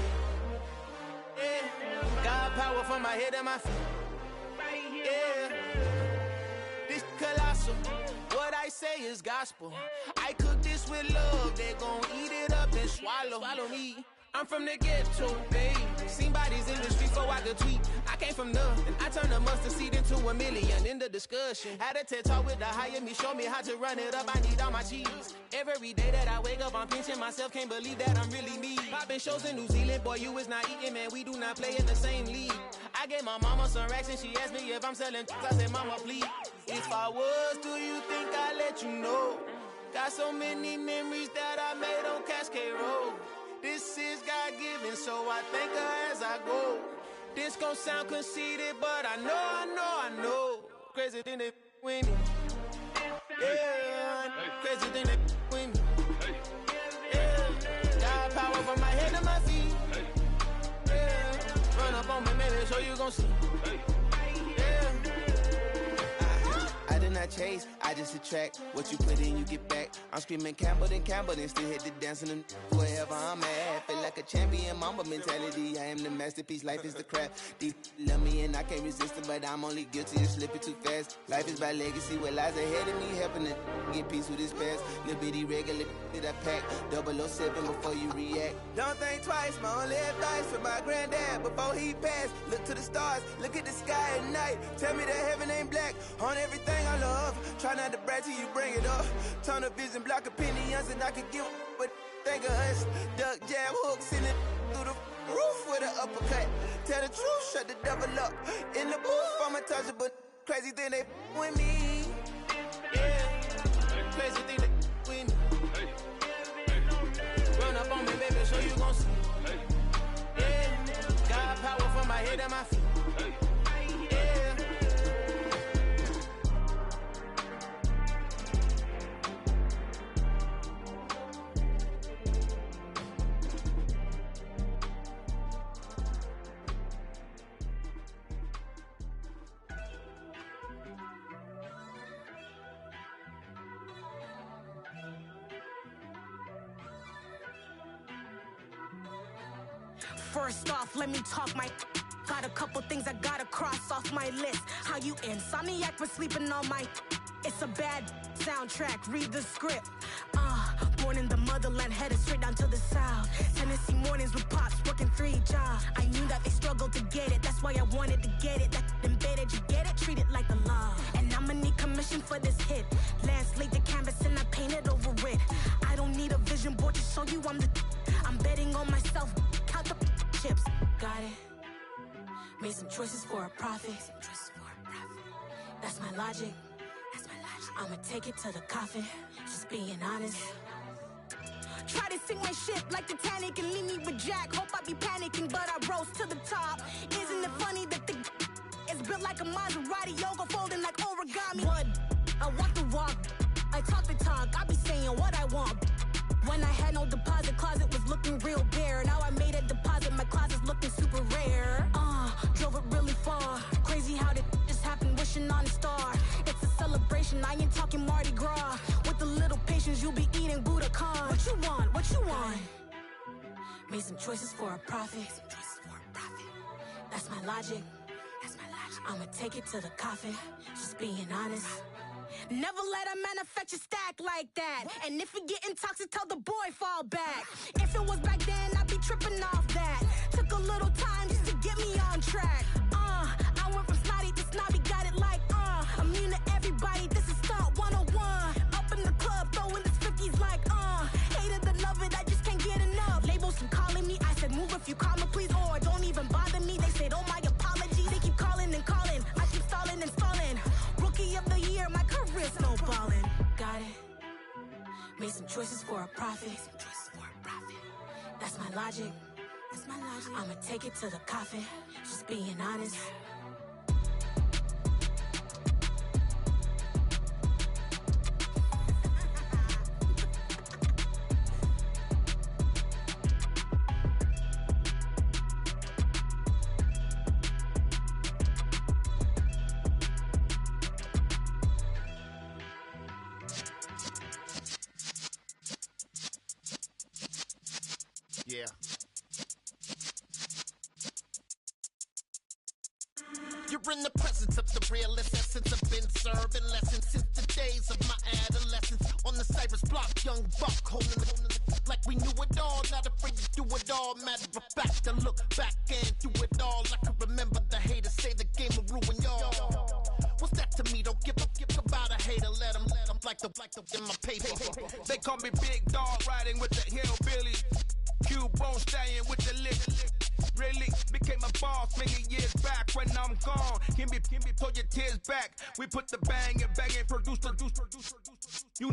Yeah, God power from my head and my feet. Yeah. Colossal. What I say is gospel. I cook this with love. They gon' eat it up and swallow me. I'm from the ghetto, babe. Seen bodies in the streets so I could tweet. I came from nothing. I turned a mustard seed into $1 million in the discussion. Had a TED talk with the higher me, show me how to run it up. I need all my cheese. Every day that I wake up, I'm pinching myself. Can't believe that I'm really me. Popping shows in New Zealand, boy, you is not eating, man. We do not play in the same league. I gave my mama some racks and she asked me if I'm selling. I said, mama, please. If I was, do you think I'd let you know? Got so many memories that I made on Cascade Road. This is God-given, so I thank her as I go. This gon' sound conceited, but I know. Crazy thing they with me. Yeah, crazy thing they with me. Yeah, got power from my head to my feet. Yeah, run up on me, maybe, so you gon' see. I did not chase, I just attract. What you put in, you get back. I'm screaming Campbell, then still hit the dancing and wherever I'm at. Feel like a champion, mamba mentality. I am the masterpiece, life is the craft. Deep love me and I can't resist it, but I'm only guilty of slipping too fast. Life is by legacy, what lies ahead of me, helping to get peace with this past. Little bitty regular that I pack, 007 before you react. Don't think twice, my only advice for my granddad before he passed. Look to the stars, look at the sky at night. Tell me that heaven ain't black on everything I love. Try not to brag till you bring it up. Tunnel vision, block opinions, and I could give but think of us. Duck, jab, hooks in it through the roof with an uppercut. Tell the truth, shut the devil up. In the booth, I'm untouchable. Crazy thing they with me. Yeah, crazy thing they with me. Run up on me, baby, so you gon' see. Yeah, got power from my head and my feet. First off, let me talk my. Got a couple things I gotta cross off my list. How you insomniac for sleeping on my. It's a bad soundtrack, read the script. Born in the motherland, headed straight down to the south. Tennessee mornings with pops, working 3 jobs. I knew that they struggled to get it, that's why I wanted to get it. That embedded, you get it, treat it like the law. And I'ma need commission for this hit. Lance laid the canvas and I painted over it. I don't need a vision board to show you I'm the. I'm betting on myself, count the chips. Got it. Made some choices for a profit. That's my logic. I'ma take it to the coffin. Just being honest. Try to sink my ship like Titanic and leave me with Jack. Hope I be panicking, but I rose to the top. Isn't it funny that the is built like a Maserati, yoga folding like origami? What? I walk the walk. I talk the talk. I be saying what I want. When I had no deposit, closet was looking real bare. Now I made a deposit, my closet's looking super rare. Drove it really far. Crazy how did just happen, wishing on a star. It's a celebration, I ain't talking Mardi Gras. With a little patience, you'll be eating Budokan. What you want? What you want? Made some choices for a profit. That's my logic. I'ma take it to the coffin. Just being honest. Never let a manufacture stack like that. And if we getting toxic, tell the boy fall back. If it was back then, I'd be tripping off that. Took a little time just to get me on track. I went from snotty to snobby, got it like immune to everybody, this is Stunt 101. Up in the club, throwing this 50s like hated to love it, I just can't get enough. Labels keep calling me, I said move if you call me please, or don't even bother me. They said oh my apologies, they keep calling and calling. I keep stalling and stalling. Rookie of the year, my career snowballing. Got it. Made some choices for a profit. That's my logic. I'ma take it to the coffin. Just being honest. Yeah. You're in the presence of the realest essence. I've been serving lessons since the days of my adolescence. On the Cypress block, young buck holding the like we knew it all. Not afraid to do it all. Matter of fact, I look back and through it all. I can remember the haters say the game will ruin y'all. What's that to me? Don't give about a hater. Let them like the in my paper. They call me Big Dog, riding with the hillbilly. Q-Bone stallion with the lick. Really became a boss many years back. When I'm gone, can be pull your tears back. We put the bang and produce. You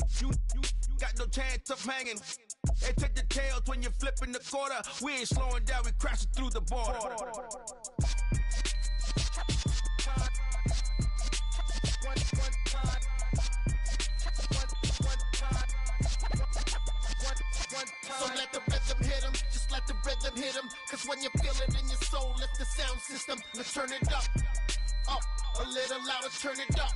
got no chance of hanging. They take the tails when you're flipping the quarter. We ain't slowing down, we crashing through the border. So let the rhythm hit him, just let the rhythm hit him. Cause when you feel it in your soul, lift the sound system. Let's turn it up, a little louder, turn it up,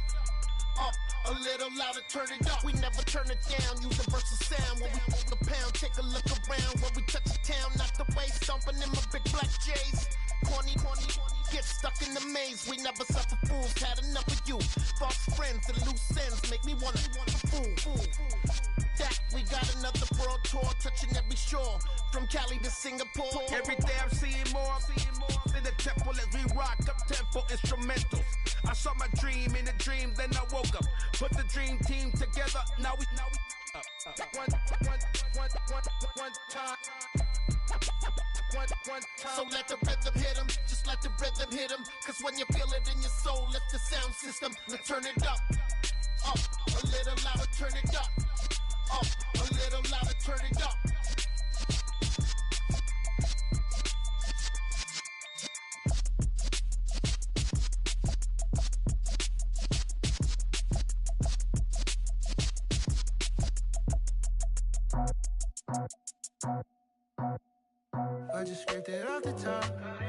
a little louder, turn it up. We never turn it down, universal sound. When we walk a pound, take a look around. When we touch the town, knock the way, stomping in my big black J's. Corny, get stuck in the maze. We never suffer fools, had enough of you. False friends and loose ends make me wanna fool. That we got another world tour, touching every shore, from Cali to Singapore. Every day I'm seeing more in the temple as we rock up tempo instrumentals. I saw my dream in a dream, then I woke up. Put the dream team together, now we one time. So let the rhythm hit him, just let the rhythm hit him. Cause when you feel it in your soul, lift the sound system. Let's turn it up, a little louder, turn it up, a little louder, turn it up. I just scraped it off the top,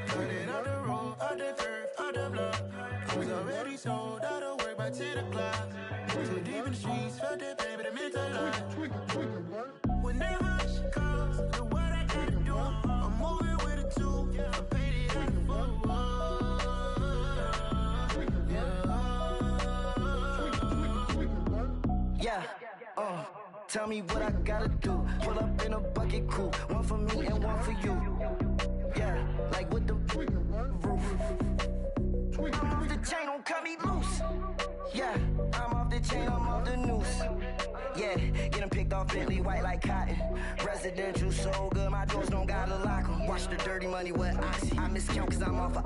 cut it out the road, out the curve, out the block. I was already sold, out of work by 10 o'clock. Too deep in the streets, felt that baby, the mental lie. Whenever she calls, the what I gotta do, I'm moving with a two, I paid it out the full. Yeah, tell me what I gotta do. Pull up in a bucket crew, one for me and one for you. Yeah, like with the roof. I'm off the chain, don't cut me loose. Yeah, I'm off the chain, I'm off the noose. Yeah, get them picked off Bentley, white like cotton. Residential so good, my doors don't gotta lock them. Watch the dirty money with Oxy. I miscount cause I'm off a...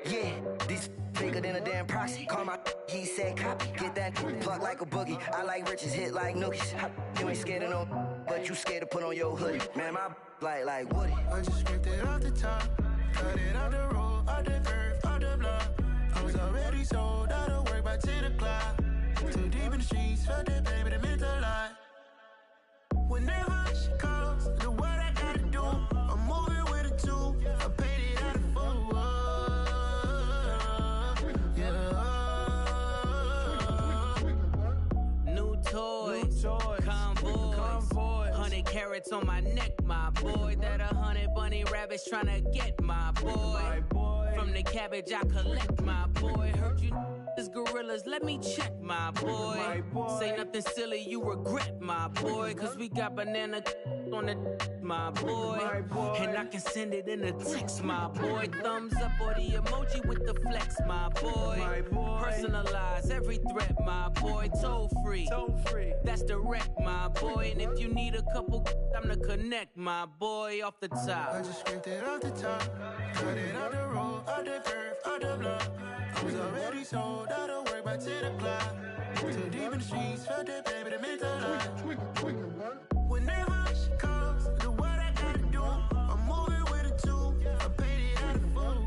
Yeah, these bigger than a damn proxy. Call my he said copy. Get that plug like a boogie. I like riches, hit like nookies. You ain't scared of no, but you scared to put on your hoodie. Man, my like Woody. I just scraped it off the top, cut it out the road, out the curve, out the block. I was already sold, out of work by 10 o'clock. Too deep in the streets, felt that baby, the mental lie. Whenever she calls, the what I gotta do, I'm moving with a two, I paid it out of full. New toys, convoys, 100 carats on my neck, my boy. That 100 bunny rabbits tryna get my boy. From the cabbage I collect, my boy. Heard you is gorillas, let me check, my boy. Say nothing silly, you regret, my boy. Cause we got banana on the my boy. And I can send it in a text, my boy. Thumbs up or the emoji with the flex, my boy. Personalize every threat, my boy. Toll free, that's direct, my boy. And if you need a couple, I'm to connect, my boy, off the top. I just scraped it off the top, cut it out the road, out the curve, out the block. I was already sold, out of work by 10 o'clock. Too deep in the streets, felt that baby, the mental lie. Whenever she calls, the what I gotta do, I'm moving with a two, I paid it out of full.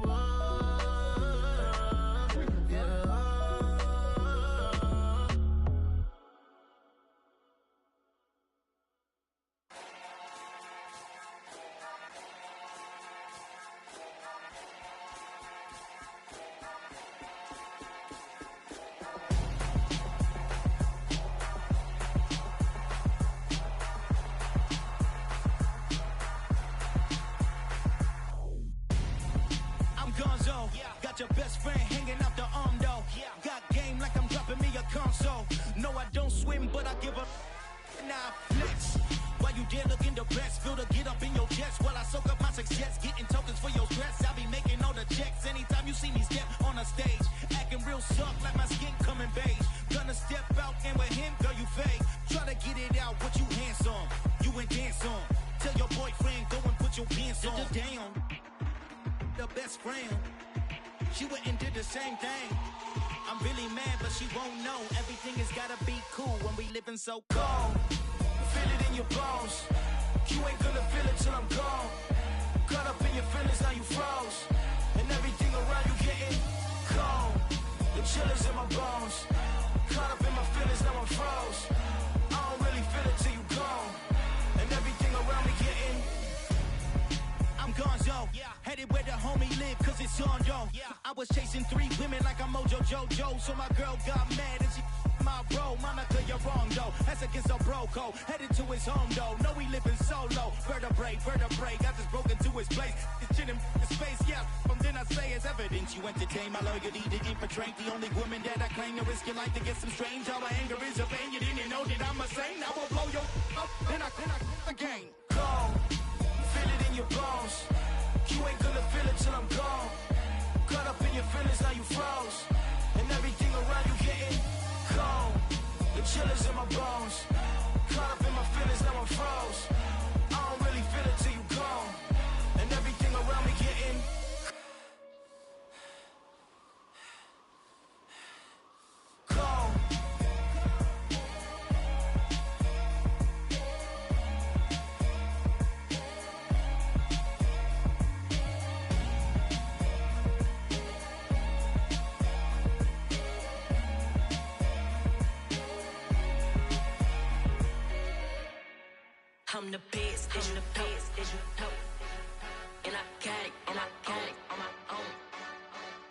friend. She went and did the same thing. I'm really mad, but she won't know. Everything has gotta be cool when we living so cold. Feel it in your bones. You ain't gonna feel it till I'm gone. Caught up in your feelings, now you froze. And everything around you getting cold. The chill is in my bones. Caught up in my feelings, now I'm froze. I don't really feel it till you gone. And everything around me getting I'm gonzo, headed where the homie live, cause it's on, yo. I was chasing 3 women like I'm Mojo Jojo, so my girl got mad and she my bro. Monica, you're wrong, though. That's against a bro code. Headed to his home, though. No, he living solo. Vertebrae. I just broke into his place. It's shit in his face, yeah. From then I say it's evidence. You entertain my loyalty to infiltrate the only woman that I claim to risk your life to get some strange. How my anger is a pain. You didn't know that I'm a saint. I will blow your up, then I again. Go. Feel it in your bones. You ain't gonna feel it till I'm gone. Caught up in your feelings, now you froze. And everything around you getting cold. The chill is in my bones. Caught up in my feelings, now I'm froze. I don't really feel it till you gone. And everything around me getting cold. I'm the best, I'm the best, as you know. And I got it, and I got it on my own.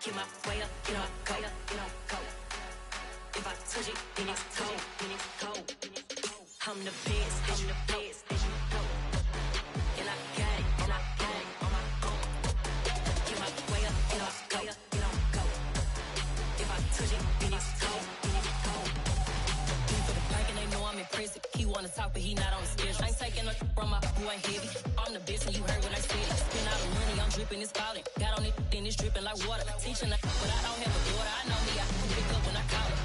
Get my way up, get my go, get my go. If I touch it, then it's cold, then it's cold. I'm the best, I'm the best, as you know. And I got it, and I got it on my own. Get my way up, get my go, get my go. If I touch it, then it's cold, then it's cold. He for the bike and they know I'm impressive. He wanna talk, but he not on the schedule. I ain't taking a from my boy heavy. I'm the best and you heard what I said. Spend all the money, I'm dripping, it's falling. Got on it, then it's dripping like water. Teaching but I don't have a daughter. I know me, I can pick up when I call it.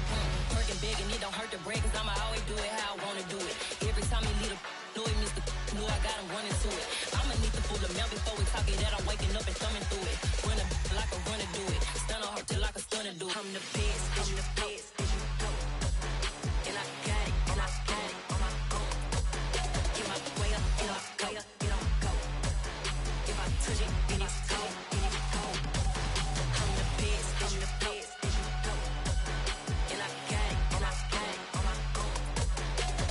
Working big and it don't hurt the break, cause I'ma always do it how I wanna do it. Every time he lead a know he missed the know I got him running to it. I'ma need the full amount before we talk it that I'm waking up and thumbing through it. Run a like a runner do it. Stun on her till like a stunner do it. I'm the best, I'm the best, as you know. And I got it, and I got it on my own. Get my way up, get my go, get on go. If I touch it, then it's cold, then it's cold. I'm the best, I'm the best, as you know. And I got it, and I got it on my own.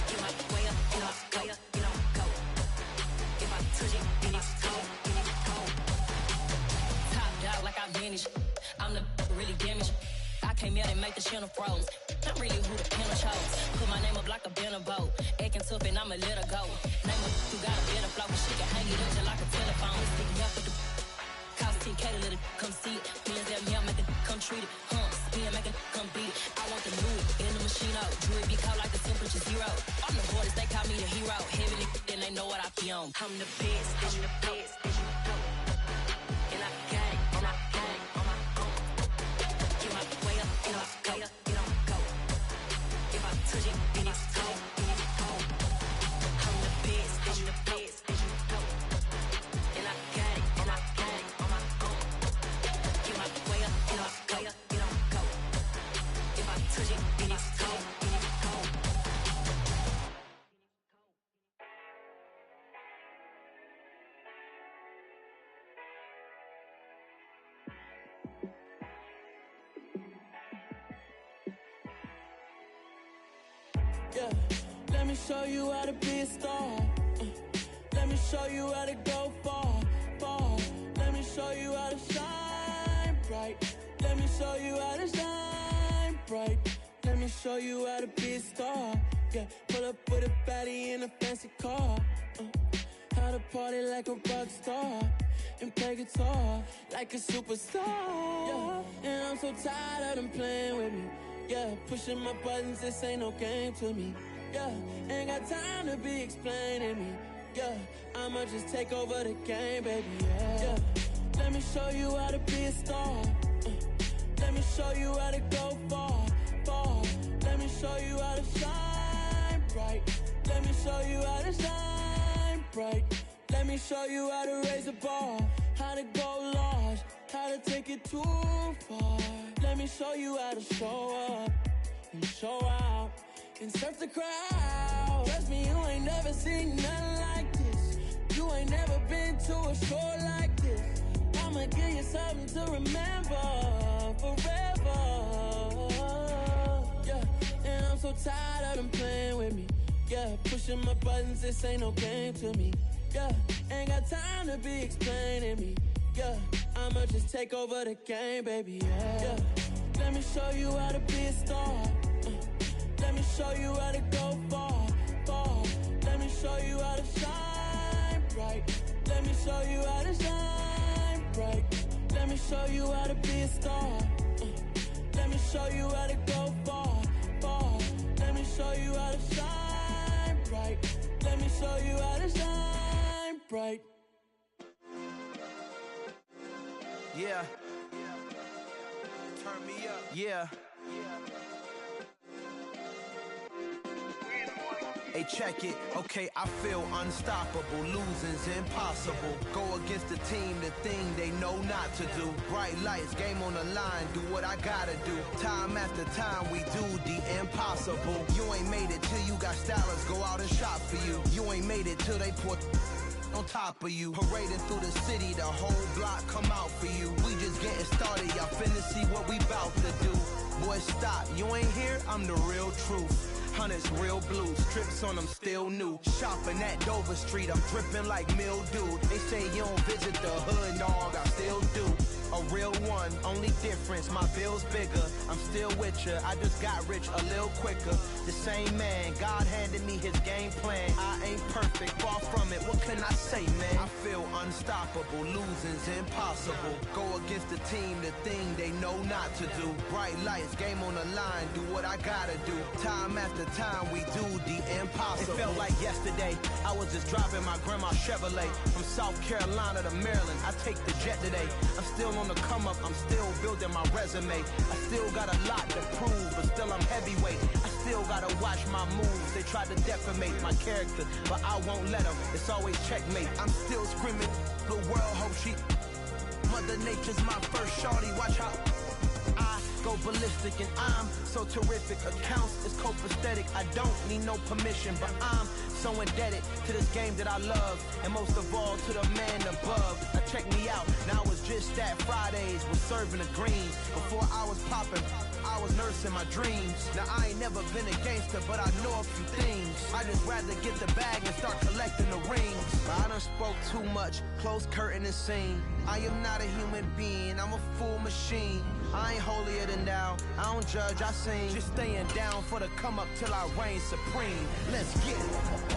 Get my way up, get my go, get on go. If I touch it, then it's cold, then it's cold. Top dog like I manage. I'm the really damaged. I came out and make the channel froze. I'm really who the panel chose. Put my name up like a banner boat. Acting tough and I'ma let her go. Name her who got a better flow, but she can hang it up just like a telephone. Sticking up with the cost 10K to let it come see it. Feelings that me, I make it come treat it. Spin, make it come beat it. I want the new in the machine out. Jewelry be cold like the temperature 0. I'm the hardest, they call me the hero. Heavily, then they know what I be on. I'm the best, I'm the best, as you know. And I got it, and I got it on my own. Get my way up, get my go, get on go. If I touch it, then it's cold, then it's cold. I'm the best, I'm the best, as you know. And I got it, and I got it on my own. Get my way up, get my go, get on go. If I touch it, then it's cold, then it's cold. Yeah, let me show you how to be a star. Let me show you how to go far, far. Let me show you how to shine bright. Let me show you how to shine bright. Let me show you how to be a star. Yeah, pull up with a baddie in a fancy car. How to party like a rock star and play guitar like a superstar. Yeah, and I'm so tired of them playing with me. Yeah, pushing my buttons, this ain't no game to me. Yeah, ain't got time to be explaining me. Yeah, I'ma just take over the game, baby. Yeah, let me show you how to be a star. Let me show you how to go far, far. Let me show you how to shine bright. Let me show you how to shine bright. Let me show you how to raise a bar. how to go large, how to take it too far. Let me show you how to show up and show out and surf the crowd. Trust me, you ain't never seen nothing like this. You ain't never been to a show like this. I'ma give you something to remember forever. Yeah, and I'm so tired of them playing with me. Yeah, pushing my buttons, this ain't no game to me. Yeah, ain't got time to be explaining me. Yeah, I'ma just take over the game, baby. Yeah, let me show you how to be a star. Let me show you how to go far, far. Let me show you how to shine bright. Let me show you how to shine bright. Let me show you how to be a star. Let me show you how to go far, far. Let me show you how to shine bright. Let me show you how to shine bright. Yeah. Turn me up. Yeah. Hey, check it. Okay, I feel unstoppable. Losing's impossible. Go against the team, the thing they know not to do. Bright lights, game on the line, do what I gotta do. Time after time, we do the impossible. You ain't made it till you got stylists go out and shop for you. You ain't made it till they put on top of you. Parading through the city, the whole block come out for you. We just getting started, y'all finna see what we bout to do. Boy, stop, you ain't here, I'm the real truth. Hunters, real blue, strips on them still new. Shopping at Dover Street, I'm dripping like mildew. They say you don't visit the hood, dog, I still do. A real one, only difference, my bill's bigger. I'm still with ya, I just got rich a little quicker. The same man, God handed me his game plan. I ain't perfect, far from it, what can I say, man? I feel unstoppable, losing's impossible. Go against the team, the thing they know not to do. Bright lights, game on the line, do what I gotta do. Time after time, we do the impossible. It felt like yesterday, I was just driving my grandma's Chevrolet. From South Carolina to Maryland, I take the jet today. I'm still on the come up, I'm still building my resume. I still got a lot to prove, but still I'm heavyweight. I still gotta watch my moves. They tried to defamate my character, but I won't let them. It's always checkmate. I'm still screaming, the world hope she. Mother Nature's my first shorty, watch how I go ballistic, and I'm so terrific. Accounts is copacetic. I don't need no permission, but I'm so indebted to this game that I love, and most of all to the man above. Now check me out, now it's just that Fridays was serving the greens. Before I was popping, I was nursing my dreams. Now I ain't never been a gangster, but I know a few things. I just rather get the bag and start collecting the rings. But I done spoke too much, close curtain and scene. I am not a human being, I'm a full machine. I ain't holier than thou, I don't judge, I sing. Just staying down for the come up till I reign supreme. Let's get it.